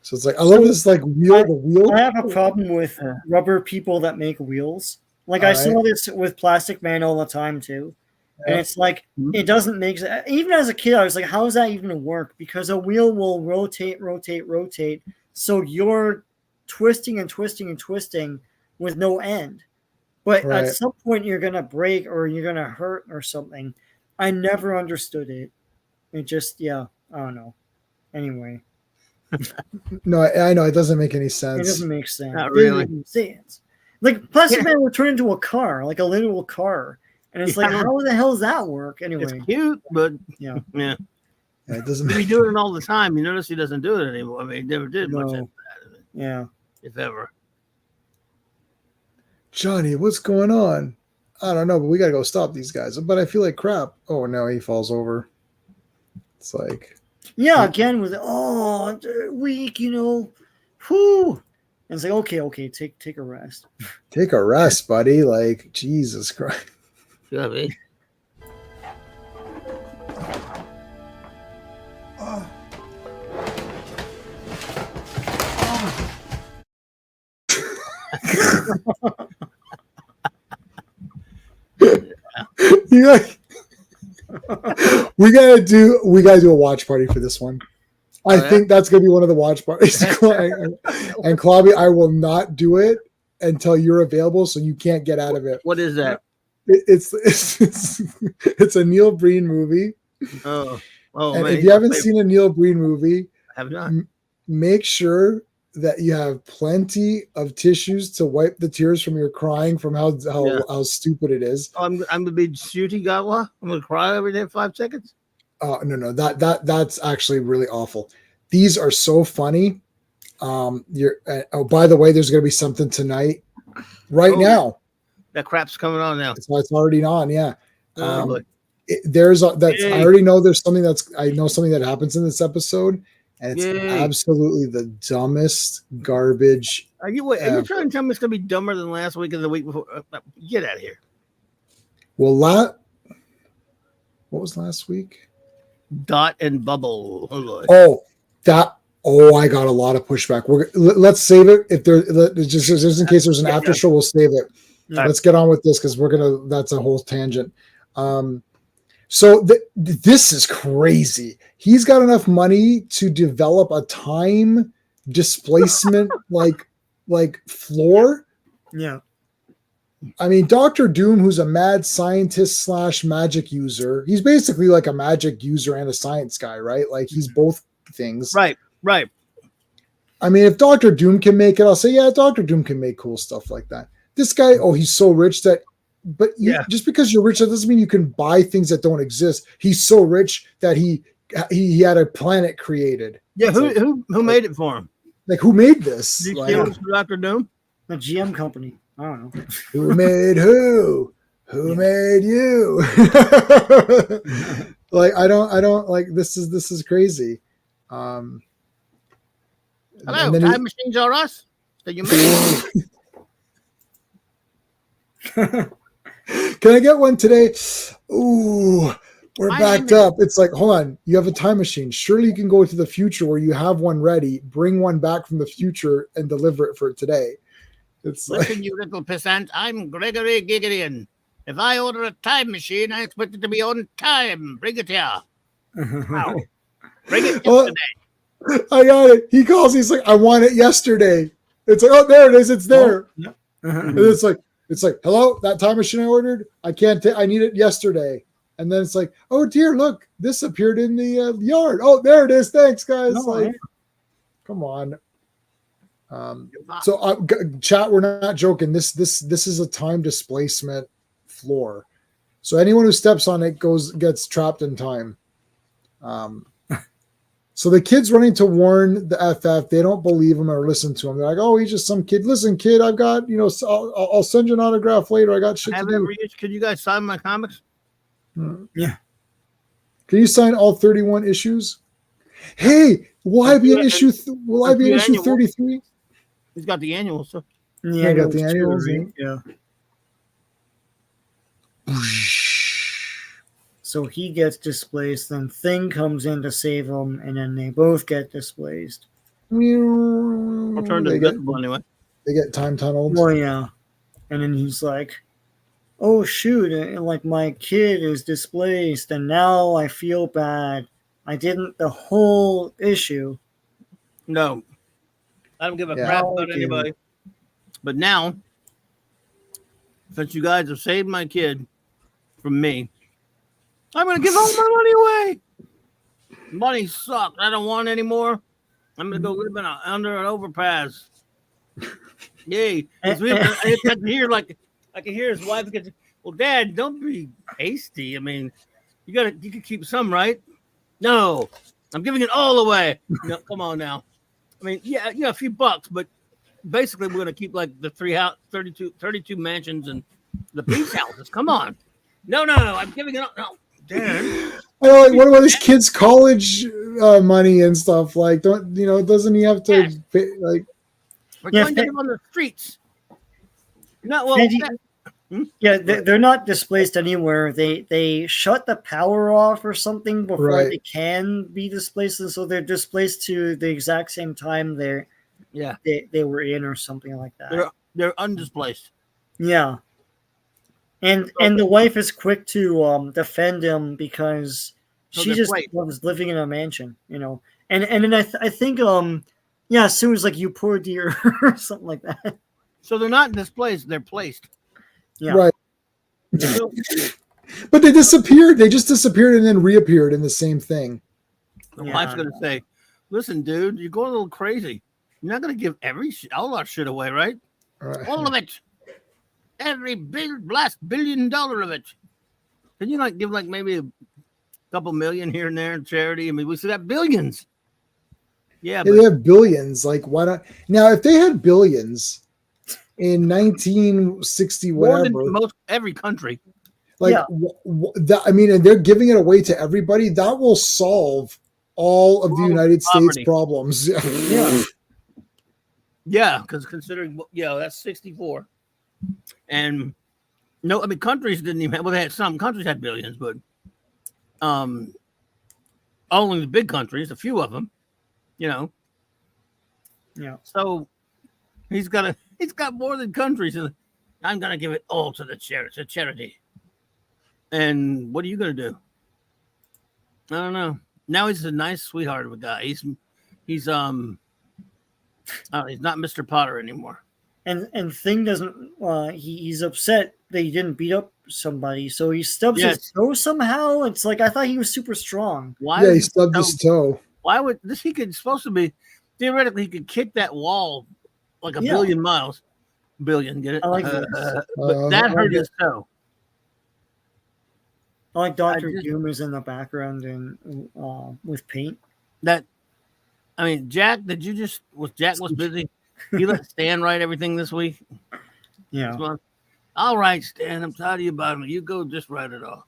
So it's like, I love this, like, wheel. I have a problem with rubber people that make wheels. Like, I saw this with Plastic Man all the time, too. And it's like, it doesn't make sense. Even as a kid, I was like, how does that even work? Because a wheel will rotate. So you're twisting and twisting and twisting with no end. But at some point, you're going to break or you're going to hurt or something. I never understood it. It just, I don't know. Anyway. No, I know. It doesn't make any sense. It doesn't make sense. Not really. Like, Plastic Man would turn into a car, like a literal car. And it's like, how the hell does that work? Anyway. It's cute, but yeah. It doesn't. He's doing it all the time. You notice he doesn't do it anymore. I mean, he never did much of that. Yeah. If ever. Johnny, what's going on? I don't know, but we got to go stop these guys. But I feel like crap. Oh, no, he falls over. It's like. Yeah, again, with, weak, whew. And it's like, okay, take a rest. Take a rest, buddy. Like, Jesus Christ. Yeah, me. Yeah. We gotta do a watch party for this one. I think that's gonna be one of the watch parties. And Clobby, I will not do it until you're available, so you can't get out of it. What is that? It's a Neil Breen movie. Oh, and man, if you haven't seen a Neil Breen movie, I have not. Make sure that you have plenty of tissues to wipe the tears from your crying from how stupid it is. I'm gonna be shooty gawa. I'm gonna cry every day 5 seconds. No, that's actually really awful. These are so funny. By the way, there's gonna be something tonight, now. That crap's coming on now. It's already on. Yeah. Oh, boy. I already know there's something that happens in this episode, and it's absolutely the dumbest garbage. Are you trying to tell me it's gonna be dumber than last week and the week before? Get out of here. Well, what was last week? Dot and Bubble. I got a lot of pushback. Let's save it. If just in case there's an after show, we'll save it. Right. Let's get on with this because that's a whole tangent. So this is crazy. He's got enough money to develop a time displacement like floor. Yeah. I mean, Doctor Doom, who's a mad scientist / magic user, he's basically like a magic user and a science guy, right? Like he's both things. Right. I mean, if Doctor Doom can make it, I'll say, yeah, Doctor Doom can make cool stuff like that. This guy, he's so rich that, but just because you're rich, that doesn't mean you can buy things that don't exist. He's so rich that he had a planet created. Yeah, who made it for him? Like, who made this? Did you Like, steal this from Dr. Doom? The GM company. I don't know. Who made who? Who made you? Like, I don't like this is crazy. Hello, time machines are us. So you made Can I get one today? Ooh, we're backed up. It's like, hold on, you have a time machine. Surely you can go to the future where you have one ready, bring one back from the future, and deliver it for today. It's listen, you little pissant. I'm Gregory Gigerian. If I order a time machine, I expect it to be on time. Bring it here. Wow. Bring it yesterday. I got it. He calls. He's like, I want it yesterday. It's like, oh, there it is. It's there. And it's like, hello, that time machine I ordered. I can't. I need it yesterday. And then it's like, oh dear, look, this appeared in the yard. Oh, there it is. Thanks, guys. Come on. So chat, we're not joking. This is a time displacement floor. So anyone who steps on it gets trapped in time. So the kid's running to warn the FF. They don't believe him or listen to him. They're like, "Oh, he's just some kid. Listen, kid, I've got I'll send you an autograph later. I got shit to do." Can you guys sign my comics? Yeah. Can you sign all 31 issues? Hey, will I be in issue? Will I be in issue 33? He's got the annual stuff. Yeah, I got the annuals. Yeah. So he gets displaced, then Thing comes in to save him, and then they both get displaced. I'll turn to invisible anyway. They get time tunneled. Well, yeah. And then he's like, oh, shoot, like my kid is displaced, and now I feel bad. I didn't the whole issue. No. I don't give a crap about anybody. But now, since you guys have saved my kid from me, I'm going to give all my money away. Money sucks. I don't want it anymore. I'm going to go live under an overpass. Yay. I can hear his wife. Well, Dad, don't be hasty. I mean, you can keep some, right? No, I'm giving it all away. No, come on now. I mean, yeah, a few bucks, but basically we're going to keep like the 32 mansions and the beach houses. Come on. No, I'm giving it up. No. Dad. I know, like, what about his kids' college money and stuff? Like, doesn't he have to pay, like? We're going to live on the streets. No, well, they're not displaced anywhere. They shut the power off or something before they can be displaced, and so they're displaced to the exact same time they were in or something like that. They're undisplaced. Yeah. And the wife is quick to defend him because she just was living in a mansion, And then I think as soon as like you poor dear or something like that. So they're not displaced; they're placed. Yeah. Right. But they disappeared. They just disappeared and then reappeared in the same thing. The wife's gonna say, "Listen, dude, you're going a little crazy. You're not gonna give all our shit away, right? All of it." Every last $1 billion of it. Can you give maybe a couple million here and there in charity? I mean, we still got billions. Yeah, they have billions. Like, why not? Now, if they had billions in 1960, whatever, every country, and they're giving it away to everybody. That will solve all of the United States problems. Yeah, because considering that's 64. And countries didn't even have, they had some countries had billions, but only the big countries, a few of them, Yeah. So he's got more than countries. And I'm gonna give it all to the charity. And what are you gonna do? I don't know. Now he's a nice sweetheart of a guy. He's He's not Mr. Potter anymore. And Thing doesn't. He's upset that he didn't beat up somebody, so he stubs his toe somehow. It's like I thought he was super strong. Why? Yeah, he stubbed his toe. Why would this? He could supposed to be theoretically he could kick that wall like a billion miles. Billion, get it? I like but that hurt his toe. I like Doctor Doom is in the background and with paint. Jack, Jack was busy. He let Stan write everything this week. Yeah. All right, Stan, I'm tired of you about me. You go just write it all.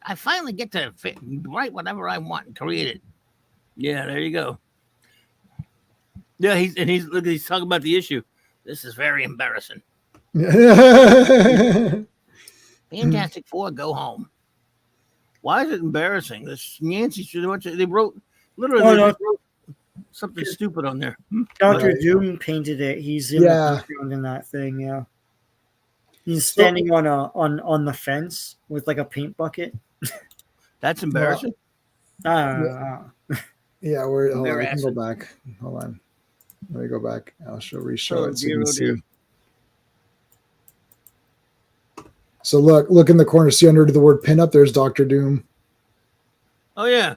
I finally get to write whatever I want and create it. Yeah, there you go. Yeah, he's talking about the issue. This is very embarrassing. Fantastic Four, go home. Why is it embarrassing? This Nancy they wrote something stupid on there. Dr. Doom painted it. He's in the background in that thing, yeah. He's standing on the fence with like a paint bucket. That's embarrassing. Yeah, hold on, I can go back. Hold on. Let me go back. I'll re-show it so you can see. So look in the corner. See under the word pin up, there's Dr. Doom. Oh yeah.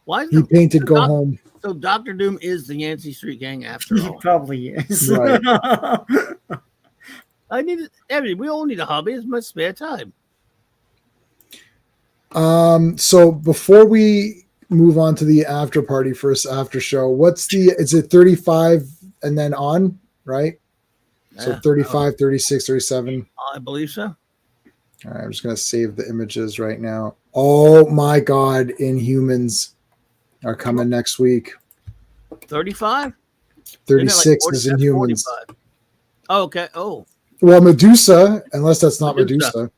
Why he painted Go Home. So Dr. Doom is the Yancey Street Gang after all. He probably is. Right. We all need a hobby. It's my spare time. So before we move on to the after party after show, is it 35 and then on, right? So 35, 36, 37. I believe so. All right, I'm just going to save the images right now. Oh my God, Inhumans are coming next week. 35? 36 is Inhumans. 45. Oh, okay. Oh. Well, Medusa, unless that's not Medusa.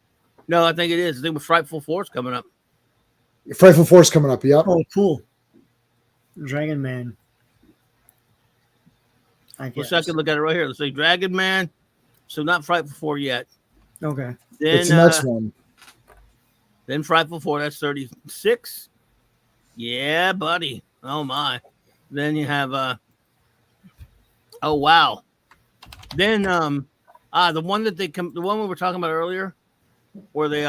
No, I think it is. I think with Frightful Force coming up. Frightful Force coming up, yep. Oh, cool. Dragon Man. I guess. I can look at it right here. Let's say Dragon Man. So not Frightful 4 yet. Okay. Then, it's the next one. Then Frightful 4, that's 36. Yeah, buddy. Oh my. Then you have oh wow. Then the one that the one we were talking about earlier, where they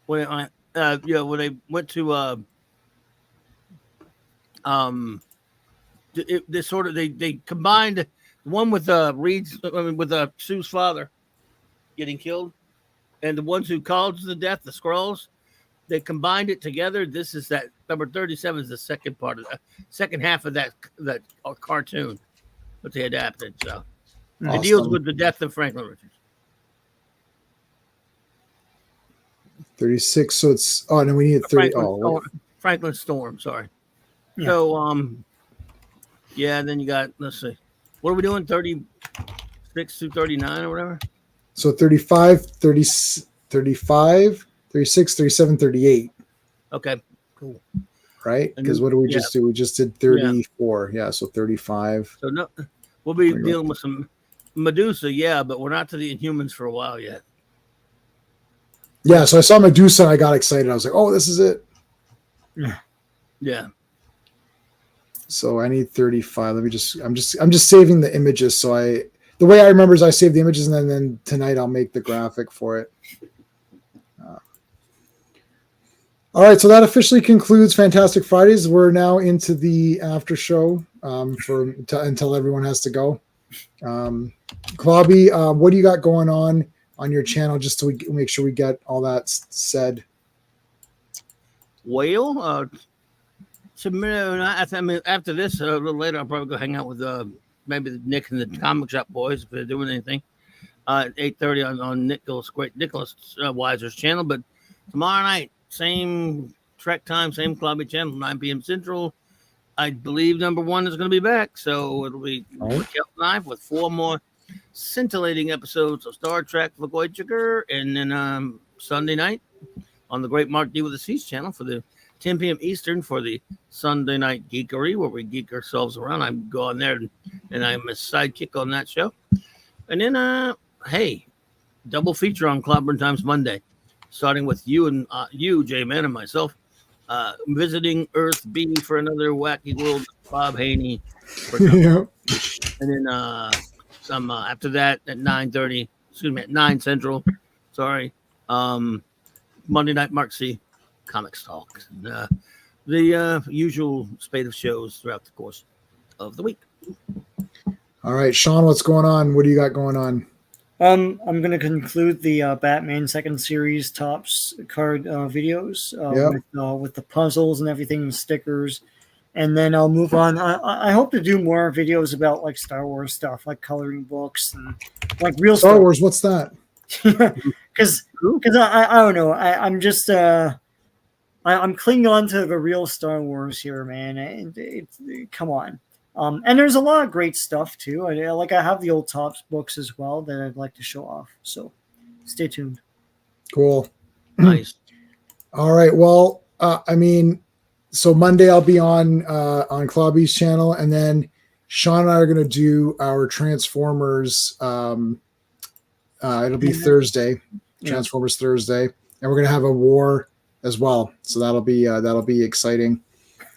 when they went to they combined the one with Sue's father getting killed, and the ones who called to the death, the Skrulls, they combined it together. This is that number 37 is the second part of the second half of that cartoon that they adapted. So awesome. It deals with the death of Franklin Richards. 36. So it's no, we need 30. Franklin Storm. Sorry. Yeah. So and then you got, let's see, what are we doing? 36 through 39 or whatever. So 35, 30, 35, 36, 37, 38. Okay, cool. Right? Because what did we just do? We just did 34. Yeah, so 35. So no, we'll be dealing with some Medusa, but we're not to the Inhumans for a while yet. Yeah, so I saw Medusa and I got excited. I was like, oh, this is it. Yeah. So I need 35. I'm just saving the images. So the way I remember is I save the images and then tonight I'll make the graphic for it. All right, so that officially concludes Fantastic Fridays. We're now into the after show until everyone has to go. Clobby, what do you got going on your channel just to make sure we get all that said? Well, after this, a little later, I'll probably go hang out with maybe Nick and the Comic Shop Boys if they're doing anything. 8:30 on Nicholas Weiser's channel. But tomorrow night, same Trek time, same Clobby channel, 9 p.m. Central. I believe number 1 is going to be back, so it'll be Live with 4 more scintillating episodes of Star Trek Voyager, and then Sunday night on the Great Mark D with the Seas channel for the 10 p.m. Eastern for the Sunday Night Geekery, where we geek ourselves around. I go on there and I'm a sidekick on that show. And then, double feature on Clobberin Times Monday, starting with you, J-Man, and myself. Visiting Earth B for another wacky world. Bob Haney. Yeah. And then some after that at 9:30. Excuse me, at 9 Central. Sorry. Monday Night Mark C. Comics Talk. The usual spate of shows throughout the course of the week. All right, Sean, what's going on? What do you got going on? I'm going to conclude the Batman second series tops card videos with the puzzles and everything, and stickers, and then I'll move on. I hope to do more videos about like Star Wars stuff, like coloring books and like real Star stuff. Wars. What's that? Because I don't know. I'm just I'm clinging on to the real Star Wars here, man. Come on. And there's a lot of great stuff too. I have the old Topps books as well that I'd like to show off. So stay tuned. Cool. Nice. All right. Well, so Monday I'll be on Clobby's channel, and then Sean and I are going to do our Transformers. It'll be Thursday, Transformers Thursday, and we're going to have a war as well. So that'll be exciting.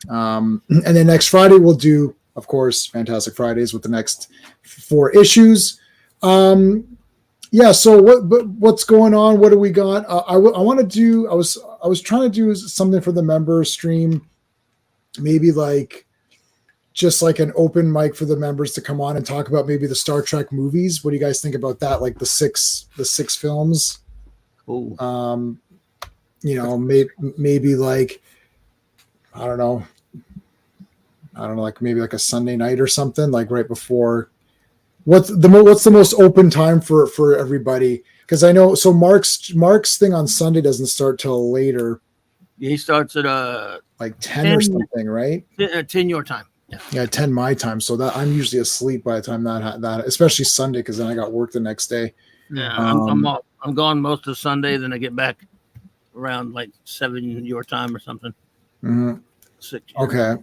And then next Friday we'll do, of course, Fantastic Fridays with the next 4 issues. So what's going on? What do we got? I want to do. I was trying to do something for the member stream, maybe like just like an open mic for the members to come on and talk about maybe the Star Trek movies. What do you guys think about that? Like the six films. Cool. Maybe like I don't know, like maybe like a Sunday night or something, like right before. What's the most open time for everybody? Because I know Mark's thing on Sunday doesn't start till later. He starts at like 10 or something, right? 10 your time. Yeah, 10 my time. So that I'm usually asleep by the time that especially Sunday, because then I got work the next day. Yeah, I'm gone most of Sunday. Then I get back around like 7 your time or something. Mm-hmm. 6. Okay,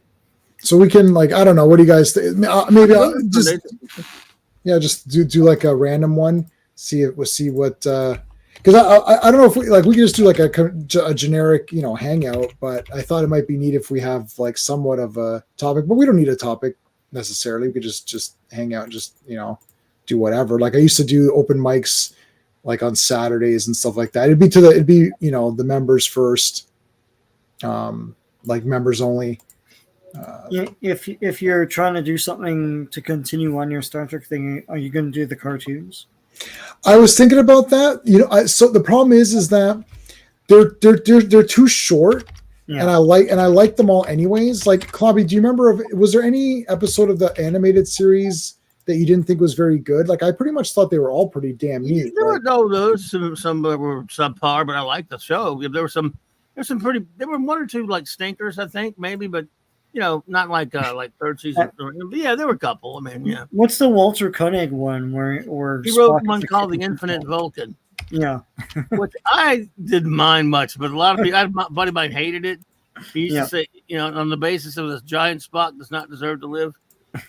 so we can like I don't know. What do you guys think? Maybe I'll just do like a random one. See what. Because I don't know if we could just do like a generic hangout, but I thought it might be neat if we have like somewhat of a topic, but we don't need a topic necessarily. We could just hang out and just do whatever. Like I used to do open mics like on Saturdays and stuff like that. It'd be the members first, like members only. If you're trying to do something to continue on your Star Trek thing, are you going to do the cartoons? I was thinking about that. So the problem is that they're too short, and I like them all anyways. Like Clobby, do you remember? Was there any episode of the animated series that you didn't think was very good? Like I pretty much thought they were all pretty damn neat. There were some were subpar, but I liked the show. There were 1 or 2 like stinkers, I think maybe, but. Not like third season. Yeah, there were a couple. I mean, yeah. What's the Walter Koenig one where he wrote one called The Infinite Vulcan? Yeah, which I didn't mind much, but a lot of people, my buddy of mine hated it. He used to say, on the basis of this giant Spock does not deserve to live.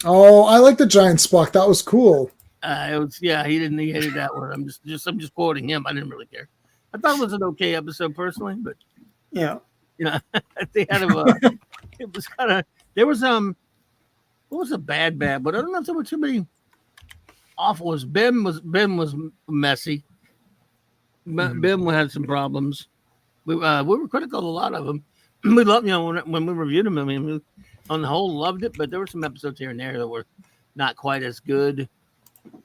Oh, I like the giant Spock. That was cool. He hated that one. I'm just quoting him. I didn't really care. I thought it was an okay episode personally, but they had it was kind of there was what was a bad, but I don't know if there were too many awful ones. Ben was messy. Ben had some problems. We were critical of a lot of them. We loved when we reviewed them. I mean, we, on the whole, loved it, but there were some episodes here and there that were not quite as good.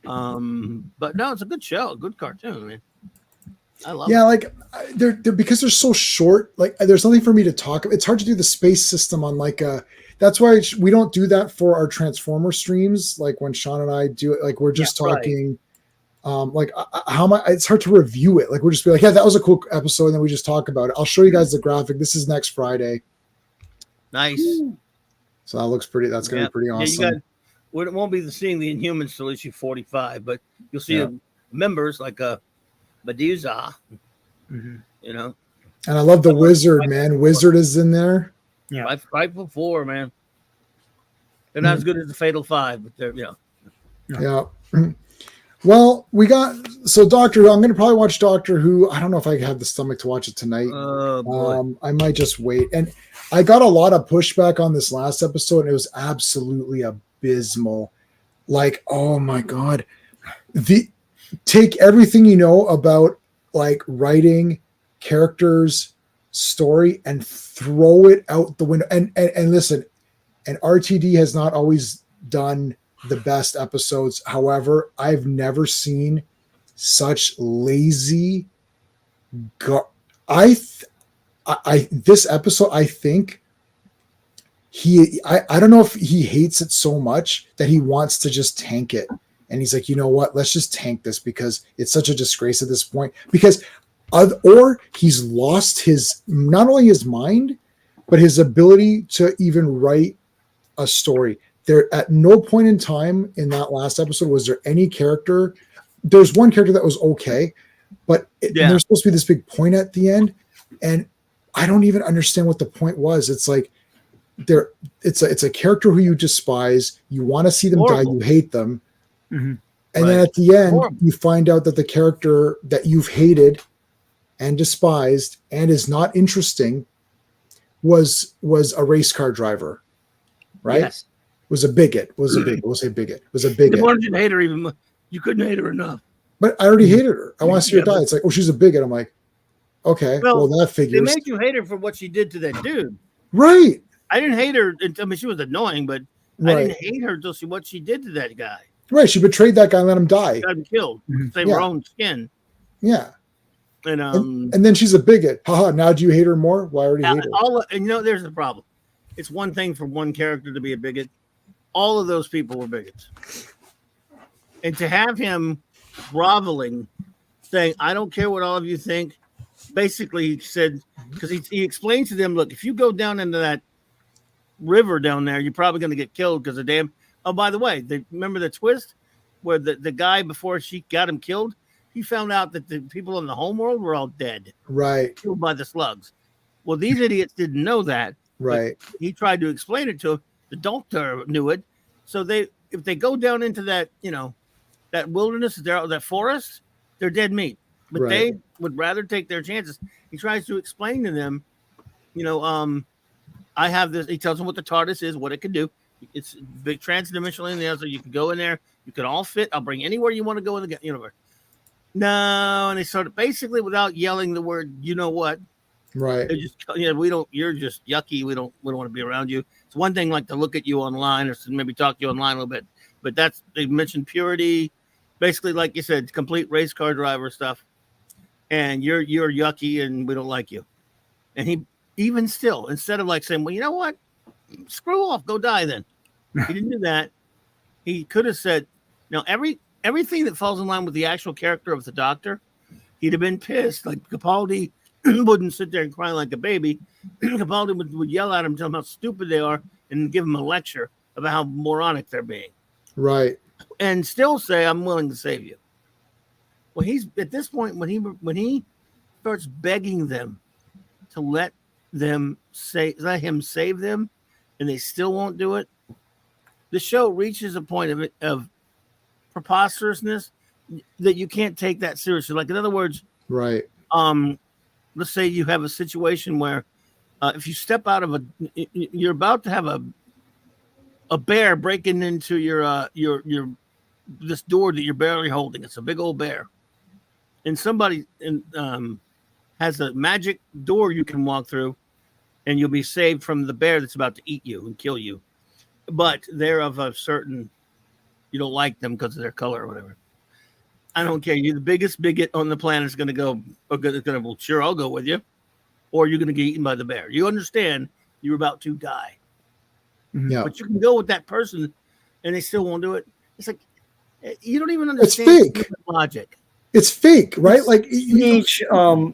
But no, it's a good show, a good cartoon. I mean, I love it. Like they're because they're so short. Like there's nothing for me to talk about. It's hard to do the space system on like a. That's why we don't do that for our Transformer streams. Like when Sean and I do it, like we're just talking. Right. It's hard to review it. Like we'll just be like, yeah, that was a cool episode, and then we just talk about it. I'll show you guys the graphic. This is next Friday. Nice. So that looks pretty. That's gonna be pretty awesome. It won't be seeing the Inhumans till issue 45, but you'll see members like Medusa, And I love the Wizard, man. Wizard is in there. Yeah, 5'4", man. They're not as good as the Fatal Five, but they're Yeah. Well, we got Doctor Who. I'm going to probably watch Doctor Who. I don't know if I have the stomach to watch it tonight. Oh boy. I might just wait. And I got a lot of pushback on this last episode, and it was absolutely abysmal. Like, oh my God. Take everything you know about like writing, characters, story, and throw it out the window. And listen, and RTD has not always done the best episodes. However, I've never seen such lazy this episode, I think I don't know if he hates it so much that he wants to just tank it. And he's like, you know what? Let's just tank this because it's such a disgrace at this point. Because or he's lost his not only his mind, but his ability to even write a story. There at no point in time in that last episode was there any character. There's one character that was okay, but there's supposed to be this big point at the end, and I don't even understand what the point was. It's like it's a character who you despise, you want to see them die, you hate them, and then at the end you find out that the character that you've hated and despised and is not interesting was a race car driver, right? Yes. Was a bigot. Was a bigot. The more you hate her, even you couldn't hate her enough. But I already hated her. I want to see her die. It's like, oh, she's a bigot. I'm like, okay, well that figures. They made you hate her for what she did to that dude. Right. I didn't hate her. I mean, she was annoying, but I didn't hate her until what she did to that guy. Right. She betrayed that guy and let him die. Got him killed. Save her own skin. Yeah. And then she's a bigot. Haha. Now do you hate her more? Well, I already hate her. And there's the problem. It's one thing for one character to be a bigot. All of those people were bigots. And to have him groveling, saying, I don't care what all of you think. Basically, he said, because he explained to them, look, if you go down into that river down there, you're probably going to get killed because of damn. Oh, by the way, remember the twist where the guy, before she got him killed, he found out that the people in the homeworld were all dead. Right. Killed by the slugs. Well, these idiots didn't know that. Right. He tried to explain it to him. The doctor knew it. So if they go down into that, that wilderness, that forest, they're dead meat. But they would rather take their chances. He tries to explain to them, I have this. He tells them what the TARDIS is, what it can do. It's big transdimensional in there, so you can go in there. You can all fit. I'll bring anywhere you want to go in the universe. No, and they started basically without yelling the word, you know what? Right. They're just, you're just yucky. We don't want to be around you. It's one thing like to look at you online or to maybe talk to you online a little bit, but they mentioned purity, basically, like you said, complete race car driver stuff. And you're yucky and we don't like you. And he, even still, instead of like saying, well, you know what? Screw off, go die then. He didn't do that. He could have said, now everything that falls in line with the actual character of the Doctor, he'd have been pissed. Like Capaldi wouldn't sit there and cry like a baby. Capaldi would yell at him, tell them how stupid they are, and give them a lecture about how moronic they're being. Right. And still say, I'm willing to save you. Well, he's at this point when he starts begging them to let him save them, and they still won't do it. The show reaches a point of preposterousness that you can't take that seriously. Like in other words, right. Let's say you have a situation where if you step out of you're about to have a bear breaking into your this door that you're barely holding. It's a big old bear. And somebody has a magic door you can walk through, and you'll be saved from the bear that's about to eat you and kill you. But they're of a certain, you don't like them because of their color or whatever. I don't care. You're the biggest bigot on the planet is going to go, well, sure, I'll go with you. Or you're going to get eaten by the bear. You understand you're about to die. Yeah. But you can go with that person and they still won't do it. It's like, you don't even understand it's fake. Logic. It's fake, right? Like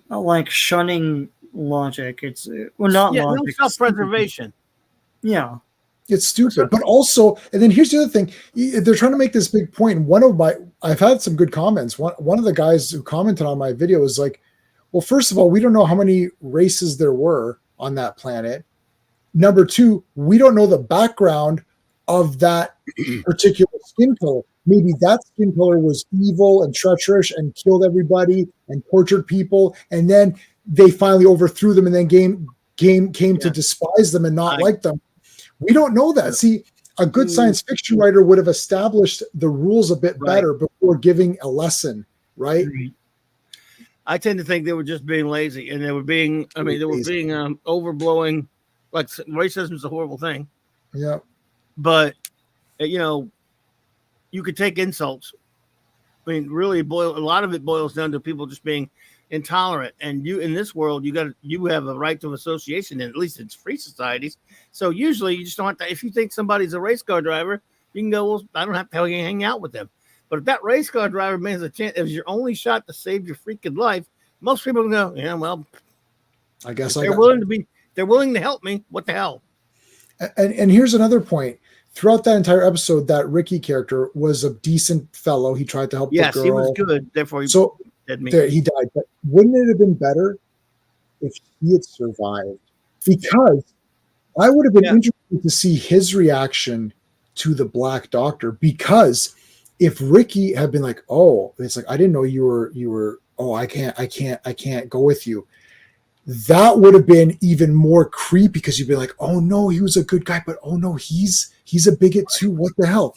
like shunning logic. It's not logic. No self-preservation. Yeah. It's stupid. But also, and then here's the other thing. They're trying to make this big point. And I've had some good comments. One of the guys who commented on my video was like, well, first of all, we don't know how many races there were on that planet. Number two, we don't know the background of that particular skin color. Maybe that skin color was evil and treacherous and killed everybody and tortured people. And then they finally overthrew them and then came to despise them and not like them. We don't know that. See, a good science fiction writer would have established the rules a bit better before giving a lesson, right? I tend to think they were just being lazy, and they were being overblowing. Like, racism is a horrible thing. Yeah. But, you could take insults. I mean, really, a lot of it boils down to people just being intolerant. And in this world, you have a right to association, and at least it's free societies. So usually you just don't have to. If you think somebody's a race car driver, you can go, well, I don't have to hang out with them. But if that race car driver makes a chance, if it's your only shot to save your freaking life, most people go, yeah, well, I guess they're willing to help me. What the hell? And here's another point. Throughout that entire episode, that Ricky character was a decent fellow. He tried to help the girl. Yes, he was good. Therefore, he died. But wouldn't it have been better if he had survived? Because I would have been interested to see his reaction to the Black Doctor. Because if Ricky had been like, "Oh," it's like, "I didn't know you were. Oh, I can't go with you." That would have been even more creepy because you'd be like, "Oh no, he was a good guy, but oh no, he's a bigot too. What the hell?"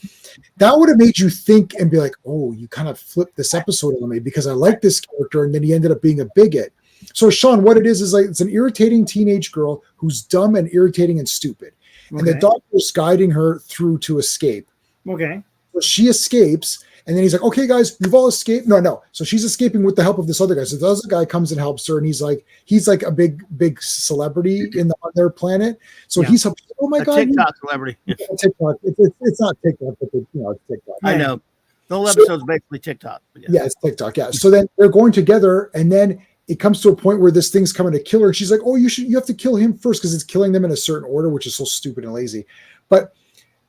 That would have made you think and be like, "Oh, you kind of flipped this episode on me because I like this character, and then he ended up being a bigot." So, Sean, what it is like it's an irritating teenage girl who's dumb and irritating and stupid, and the doctor's guiding her through to escape. Okay. So she escapes. And then he's like, "Okay, guys, you've all escaped." No. So she's escaping with the help of this other guy. So the other guy comes and helps her, and he's like a big celebrity on their planet. So he's oh my god, TikTok celebrity. TikTok. It's not TikTok, but it's TikTok. I know. The whole episode's basically TikTok. Yeah, it's TikTok. Yeah. So then they're going together, and then it comes to a point where this thing's coming to kill her, and she's like, "Oh, you have to kill him first because it's killing them in a certain order," which is so stupid and lazy. But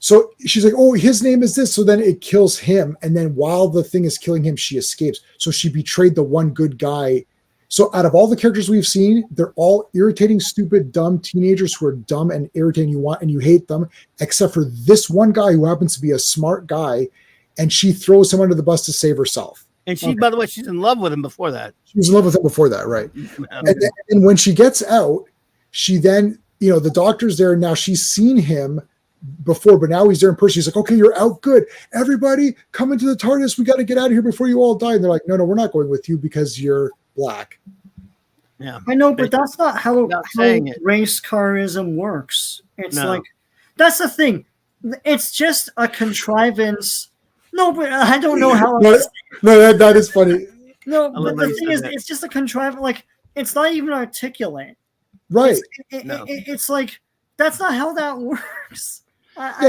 so she's like, "Oh, his name is this." So then it kills him. And then while the thing is killing him, she escapes. So she betrayed the one good guy. So out of all the characters we've seen, they're all irritating, stupid, dumb teenagers who are dumb and irritating and you hate them, except for this one guy who happens to be a smart guy. And she throws him under the bus to save herself. And she, by the way, she's in love with him before that. She was in love with him before that, right? And when she gets out, she then, the doctor's there. And now she's seen him before, but now he's there in person. He's like, "Okay, you're out. Good. Everybody come into the TARDIS. We got to get out of here before you all die." And they're like, "No, we're not going with you because you're black." Yeah, I know, but that's not how race carism works. It's like, that's the thing. It's just a contrivance. No, but I don't know how. No, that is funny. No, but the thing is, it's just a contrivance. Like, it's not even articulate. Right. It's like, that's not how that works.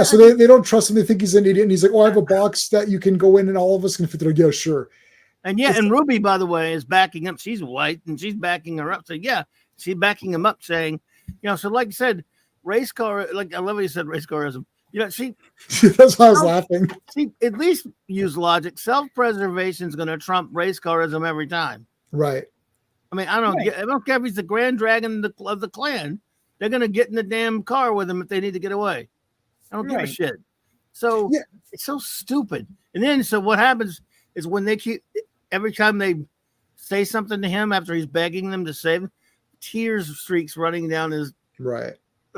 So they don't trust him. They think he's an idiot. And he's like, "Oh, I have a box that you can go in and all of us can fit there." Yeah, sure. And and Ruby, by the way, is backing up. She's white and she's backing her up. So she's backing him up saying, so like you said, race car, like I love what you said, race carism. She that's why I was laughing. She at least use logic. Self-preservation is going to trump race carism every time. Right. I mean, I don't care if he's the Grand Dragon of the clan. They're going to get in the damn car with him if they need to get away. I don't give a shit. So it's so stupid. And then, so what happens is when every time they say something to him after he's begging them to save him, tears streaks running down his. Right.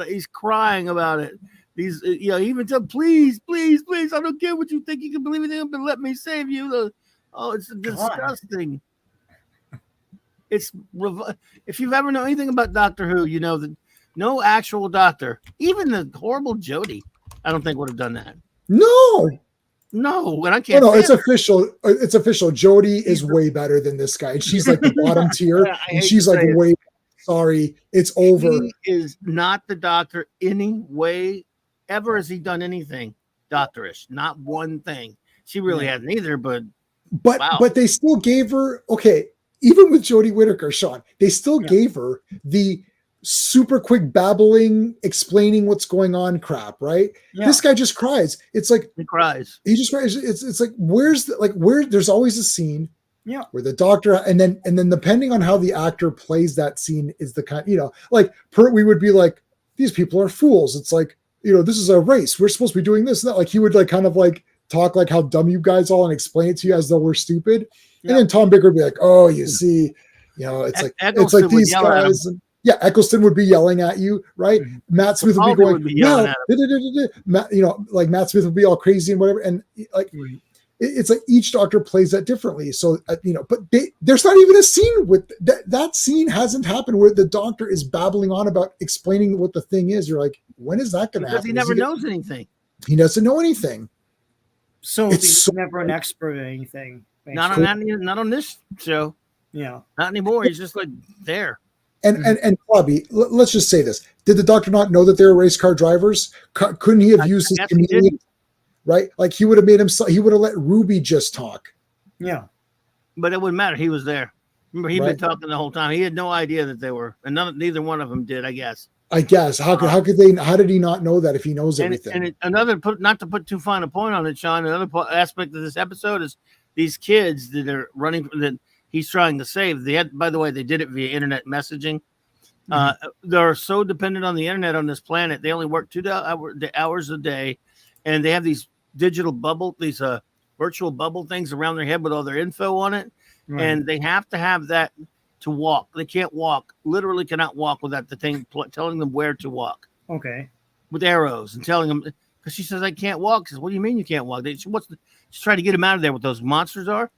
He's crying about it. He's, he even said, "Please, please, please, I don't care what you think. You can believe in him, but let me save you." It's disgusting. It's if you've ever known anything about Doctor Who, you know that no actual doctor, even the horrible Jodie, I don't think would have done that. No, and I can't. No, it's official. It's official. Jodie is way better than this guy. And she's like the bottom tier, and she's like way. Sorry, it's over. He is not the Doctor any way ever. Has he done anything doctorish? Not one thing. She really hasn't either. But they still gave her even with Jodie Whittaker, Sean, they still gave her the super quick babbling, explaining what's going on crap, right? Yeah. This guy just cries. It's like he cries. He just cries. It's like where there's always a scene where the doctor and then depending on how the actor plays that scene is the kind, we would be like, these people are fools. It's like, this is a race. We're supposed to be doing this and that. Like he would talk like how dumb you guys all and explain it to you as though we're stupid. And then Tom Baker would be like, "Oh, you see, it's like these guys." Yeah, Eccleston would be yelling at you, right? Matt Smith would be Capaldi going, would be yelling well, at Matt, like Matt Smith would be all crazy and whatever. And like, it's like each doctor plays that differently. So, but there's not even a scene with that scene hasn't happened where the doctor is babbling on about explaining what the thing is. You're like, when is that going to happen? Because he never knows anything. He doesn't know anything. So It's he's so- never an expert at anything. Not on this show. Yeah. Not anymore. He's just like there. And Bobby, let's just say this: did the doctor not know that they were race car drivers? Couldn't he have used his chameleon? Right, like he would have made him. He would have let Ruby just talk. Yeah, but it wouldn't matter. He was there. Remember, he'd been talking the whole time. He had no idea that they were, and neither one of them did. I guess. How could they? How did he not know that if he knows everything? And not to put too fine a point on it, Sean. Another aspect of this episode is these kids that are running that he's trying to save. They had, by the way, they did it via internet messaging. They're so dependent on the internet on this planet. They only work 2 hours a day, and they have these digital bubble, these virtual bubble things around their head with all their info on it, and they have to have that to walk. They can't walk, literally cannot walk without the thing telling them where to walk. Okay. With arrows and telling them, because she says I can't walk. She says, what do you mean you can't walk? She's trying to get him out of there. What those monsters are.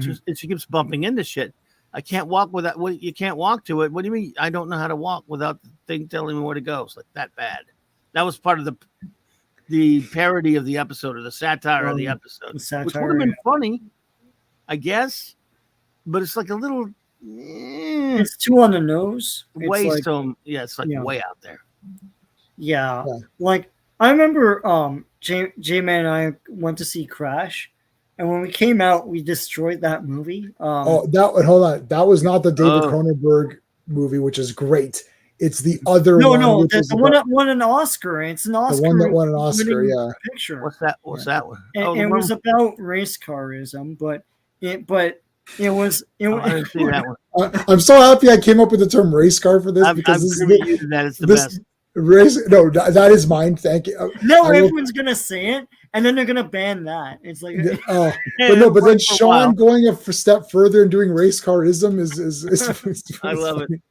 She keeps bumping into shit. I can't walk without. Well, you can't walk to it. What do you mean? I don't know how to walk without the thing telling me where to go. It's like that bad. That was part of the parody of the episode or the satire of the episode, which would have been funny, I guess. But it's like a little. It's too on the nose. Way way out there. Yeah. Like I remember J-Man and I went to see Crash, and when we came out, we destroyed that movie. Hold on. That was not the David Cronenberg movie, which is great. It's the other one. No, the one that won an Oscar. It's an Oscar. The one that won an Oscar, yeah. Picture. What's that one? It was about race carism, but it was. I didn't see that one. I'm so happy I came up with the term race car for this because this is that it's the best. Race, no, that is mine. Thank you. Everyone's gonna say it, and then they're gonna ban that. It's like, but then Sean going a step further and doing race carism is I love it.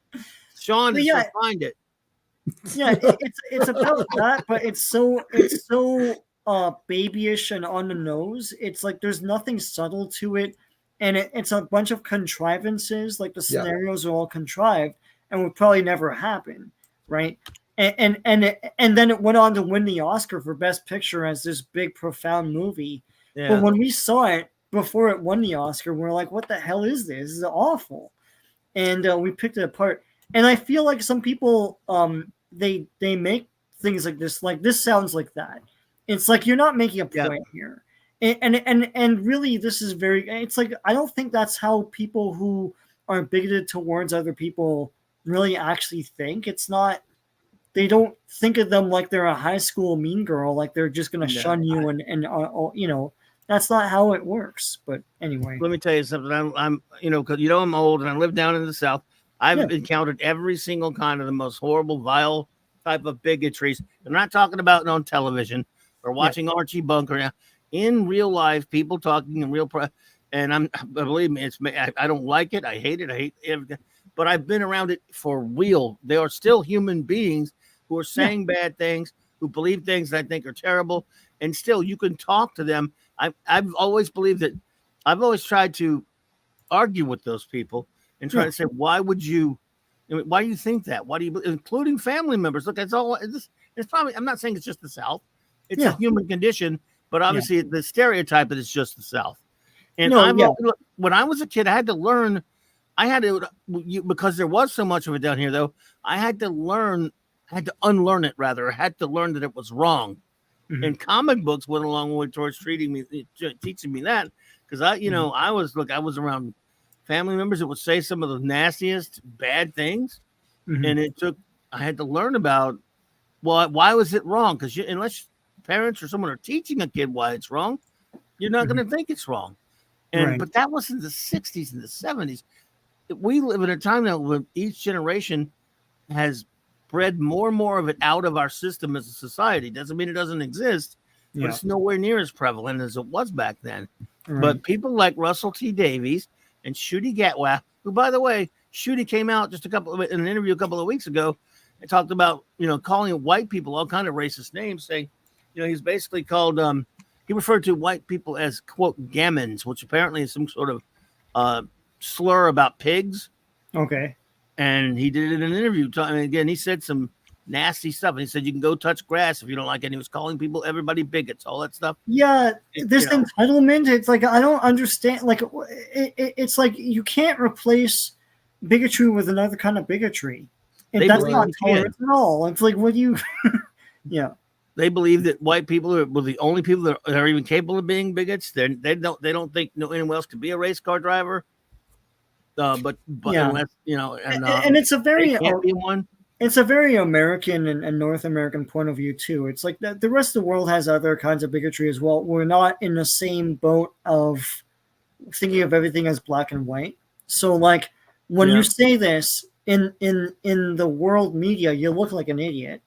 Sean just find it. Yeah, it's about that, but it's so babyish and on the nose. It's like there's nothing subtle to it, and it's a bunch of contrivances. Like the scenarios are all contrived and would probably never happen, right? And then it went on to win the Oscar for Best Picture as this big, profound movie. Yeah. But when we saw it before it won the Oscar, we're like, "What the hell is this? This is awful." And we picked it apart. And I feel like some people, they make things like this sounds like that. It's like you're not making a point here, and really, this is very. It's like I don't think that's how people who are bigoted towards other people really actually think. It's not. They don't think of them like they're a high school mean girl, like they're just going to shun you and that's not how it works. But anyway, let me tell you something. I'm because I'm old and I live down in the South. I've encountered every single kind of the most horrible, vile type of bigotries. I'm not talking about on television or watching Archie Bunker. In real life, people talking in real and believe me, I don't like it. I hate it. But I've been around it for real. They are still human beings who are saying bad things, who believe things that I think are terrible, and still you can talk to them. I've always believed that. I've always tried to argue with those people and try to say, why do you think that? Why do you, including family members? Look, that's all. It's probably. I'm not saying it's just the South. It's a human condition, but obviously the stereotype is just the South. And when I was a kid, I had to learn. Because there was so much of it down here, though. I had to unlearn it, rather. I had to learn that it was wrong. Mm-hmm. And comic books went a long way towards teaching me that. Because I was around family members that would say some of the nastiest bad things. Mm-hmm. And I had to learn about, why was it wrong? Because unless parents or someone are teaching a kid why it's wrong, you're not going to think it's wrong. But that was in the 60s and the 70s. We live in a time now when each generation has bred more and more of it out of our system as a society. Doesn't mean it doesn't exist, but it's nowhere near as prevalent as it was back then. Right. But people like Russell T. Davies and Ncuti Gatwa, who, by the way, Shooty came out just in an interview a couple of weeks ago and talked about, calling white people all kind of racist names, saying, he's basically called, he referred to white people as, quote, gammons, which apparently is some sort of slur about pigs. Okay. And he did it in an interview. And again, he said some nasty stuff. And he said, you can go touch grass if you don't like it. And he was calling everybody bigots, all that stuff. Yeah, this entitlement, it's like, I don't understand. Like, it's like you can't replace bigotry with another kind of bigotry. And that's not tolerant at all. It's like, what do you... Yeah. They believe that white people were the only people that are even capable of being bigots. They don't think anyone else could be a race car driver. But yeah. Unless, and it's a very can't be one. It's a very American and North American point of view too. It's like the rest of the world has other kinds of bigotry as well. We're not in the same boat of thinking of everything as black and white. So like when you say this in the world media, you look like an idiot,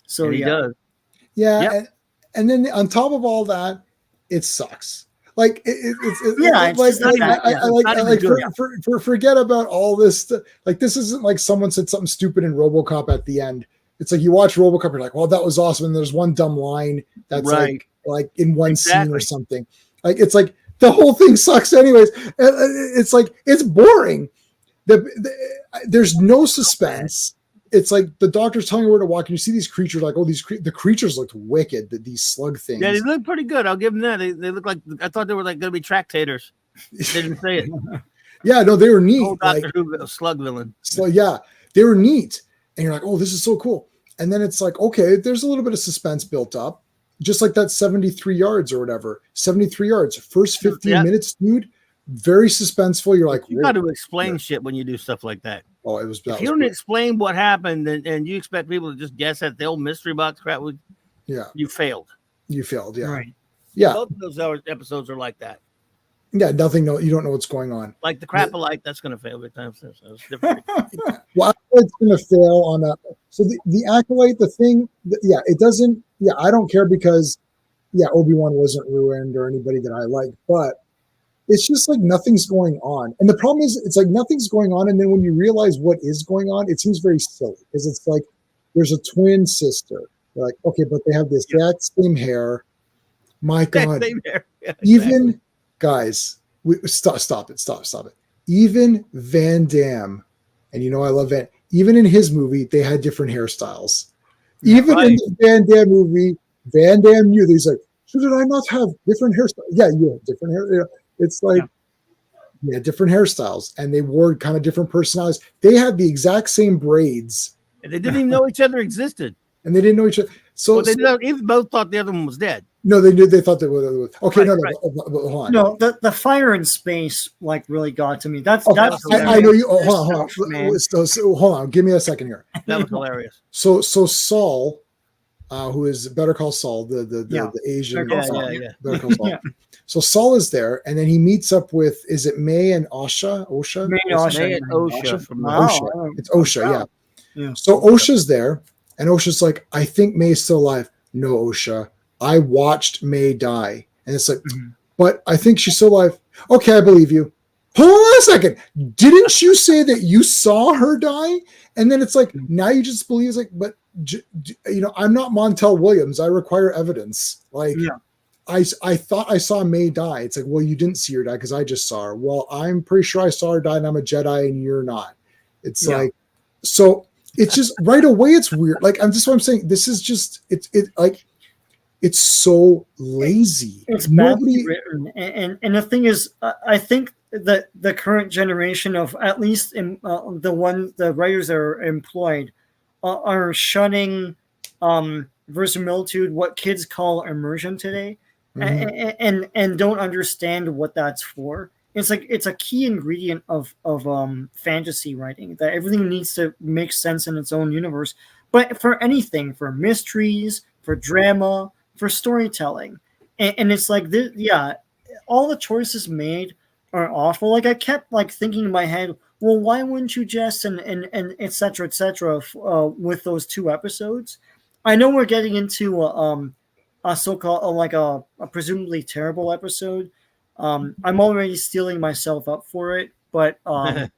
So and he does. Yeah, yep. and then on top of all that, it sucks. Like forget about all this. Like this isn't like someone said something stupid in RoboCop at the end. It's like you watch RoboCop, you're like, well, that was awesome. And there's one dumb line that's like in one scene or something. Like it's like the whole thing sucks anyways. It's like it's boring. There's no suspense. It's like the doctor's telling you where to walk, and you see these creatures. Like, the creatures looked wicked. These slug things. Yeah, they look pretty good. I'll give them that. They look like, I thought they were like going to be tractators. They didn't say it. Yeah, no, they were neat. Oh, Doctor Who slug villain. So yeah, they were neat, and you're like, oh, this is so cool. And then it's like, okay, there's a little bit of suspense built up, just like that 73 yards or whatever. 73 yards, first 15 minutes, dude. Very suspenseful. You're like, you got to explain shit when you do stuff like that. Oh, it was. If you don't explain what happened, and you expect people to just guess at the old mystery box crap, you failed. You failed, yeah. Right. Yeah. Both of those episodes are like that. Yeah, nothing. No, you don't know what's going on. Like the crap-alike, that's going to fail every time. So it's different. Well, it's going to fail on a. So the acolyte, the thing, it doesn't. Yeah, I don't care because, Obi-Wan wasn't ruined or anybody that I like, but. It's just like nothing's going on. And the problem is it's like nothing's going on. And then when you realize what is going on, it seems very silly because it's like there's a twin sister. You're like, okay, but they have this exact same hair. My God. Same hair. Yeah, exactly. Even guys, stop it. Even Van Damme, and I love Van, even in his movie, they had different hairstyles. Even in the Van Damme movie, Van Damme knew that he's like, so did I not have different hairstyles? Yeah, you have different hair. It's like, different hairstyles, and they wore kind of different personalities. They had the exact same braids. And they didn't even know each other existed. And they didn't know each other. So they even both thought the other one was dead. No, they knew. They thought they were. Okay, no, hold on. No, the fire in space really got to me. That's I know you. Oh, hold on. So, hold on. Give me a second here. That was hilarious. So Saul, who is Better Call Saul, the Asian. Better Call Saul. So Saul is there, and then he meets up with, is it May and Osha? May and Osha. From Osha. It's Osha, yeah. So Osha's there, and Osha's like, I think May's still alive. No, Osha. I watched May die. And it's like, but I think she's still alive. Okay, I believe you. Hold on a second. Didn't you say that you saw her die? And then it's like, now you just believe, it's like, but, I'm not Montel Williams. I require evidence. Like, I thought I saw May die. It's like, well, you didn't see her die because I just saw her. Well, I'm pretty sure I saw her die and I'm a Jedi and you're not. It's like, so it's just right away. It's weird. Like, I'm just what I'm saying. This is just, it's so lazy. It's badly written. And the thing is, I think that the current generation of, at least the writers that are employed are shunning verisimilitude, what kids call immersion today. And don't understand what that's for. It's like it's a key ingredient of fantasy writing, that everything needs to make sense in its own universe. But for anything, for mysteries, for drama, for storytelling, and it's like this, all the choices made are awful. Like I kept thinking in my head, well, why wouldn't you just and et cetera, with those 2 episodes? I know we're getting into a so-called a presumably terrible episode. I'm already steeling myself up for it. But I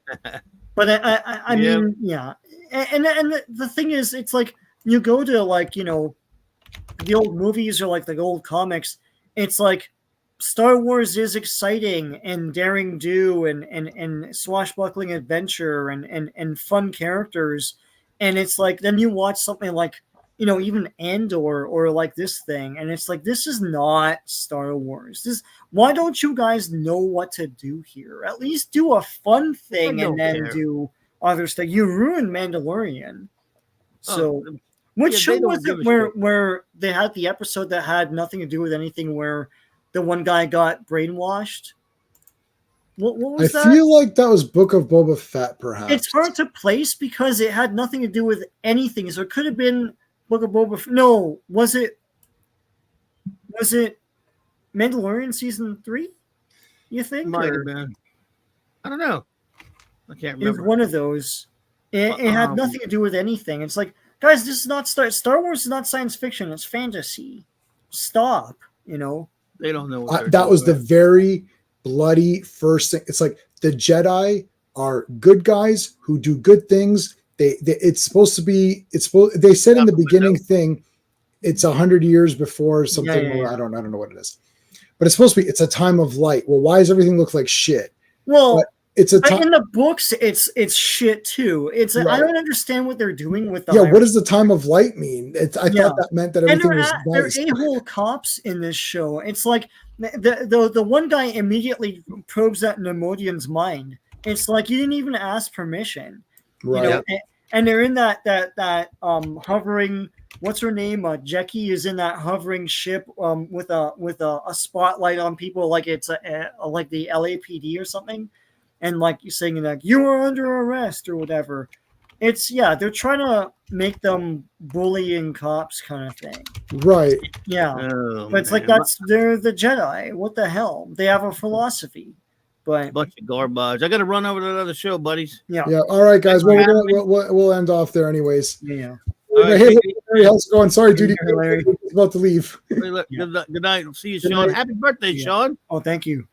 Yeah. mean, yeah, and the thing is, it's like you go to like the old movies or like the old comics. It's like Star Wars is exciting and daring do and swashbuckling adventure and fun characters, and it's like then you watch something like even Andor or like this thing, and it's like this is not Star Wars. Why don't you guys know what to do here? At least do a fun thing and then do other stuff. You ruined Mandalorian. So which show was it where they had the episode that had nothing to do with anything, where the one guy got brainwashed? What was that? I feel like that was Book of Boba Fett, perhaps. It's hard to place because it had nothing to do with anything. So it could have been Book of Boba Fett. No, was it Mandalorian season 3? You think? Might have been. I don't know. I can't remember. It was one of those. It had nothing to do with anything. It's like, guys, this is not Star Wars is not science fiction. It's fantasy. Stop. They don't know what that was the very bloody first thing. It's like the Jedi are good guys who do good things. It's supposed to be. They said in the beginning thing, it's 100 years before something. Yeah. I don't know what it is, but it's supposed to be. It's a time of light. Well, why does everything look like shit? Well, but it's a time. In the books, it's shit too. It's right. I don't understand what they're doing with the. Yeah, what does the time of light mean? I thought that meant that everything was nice. They're a-hole cops in this show. It's like the one guy immediately probes that Nemodian's mind. It's like you didn't even ask permission, right? And they're in that hovering. What's her name? Jackie is in that hovering ship with a spotlight on people, like it's like the LAPD or something. And like you're saying, like you are under arrest or whatever. They're trying to make them bullying cops kind of thing. Right. Yeah. But it's like they're the Jedi. What the hell? They have a philosophy. But bunch of garbage. I got to run over to another show, buddies. Yeah. Yeah. All right, guys. Well, we'll end off there, anyways. Yeah. Right, hey, Larry, how's it going? Sorry, dude. Larry. About to leave. Good night. See you, Sean. Happy birthday, Sean. Oh, thank you.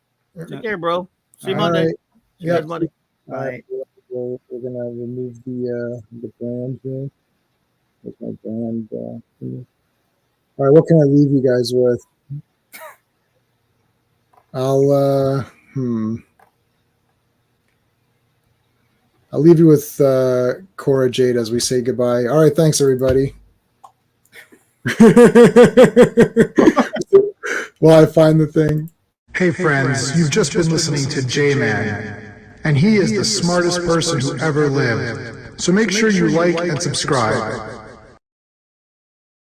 Take care, bro. See you Monday. Right. Yeah, Monday. All right. We're gonna remove the brand here. There's my brand. All right, what can I leave you guys with? I'll leave you with Cora Jade as we say goodbye. All right, thanks everybody. While I find the thing. Hey friends, you've just been listening to J-Man, and he is the smartest person who ever lived. So make sure you like and subscribe.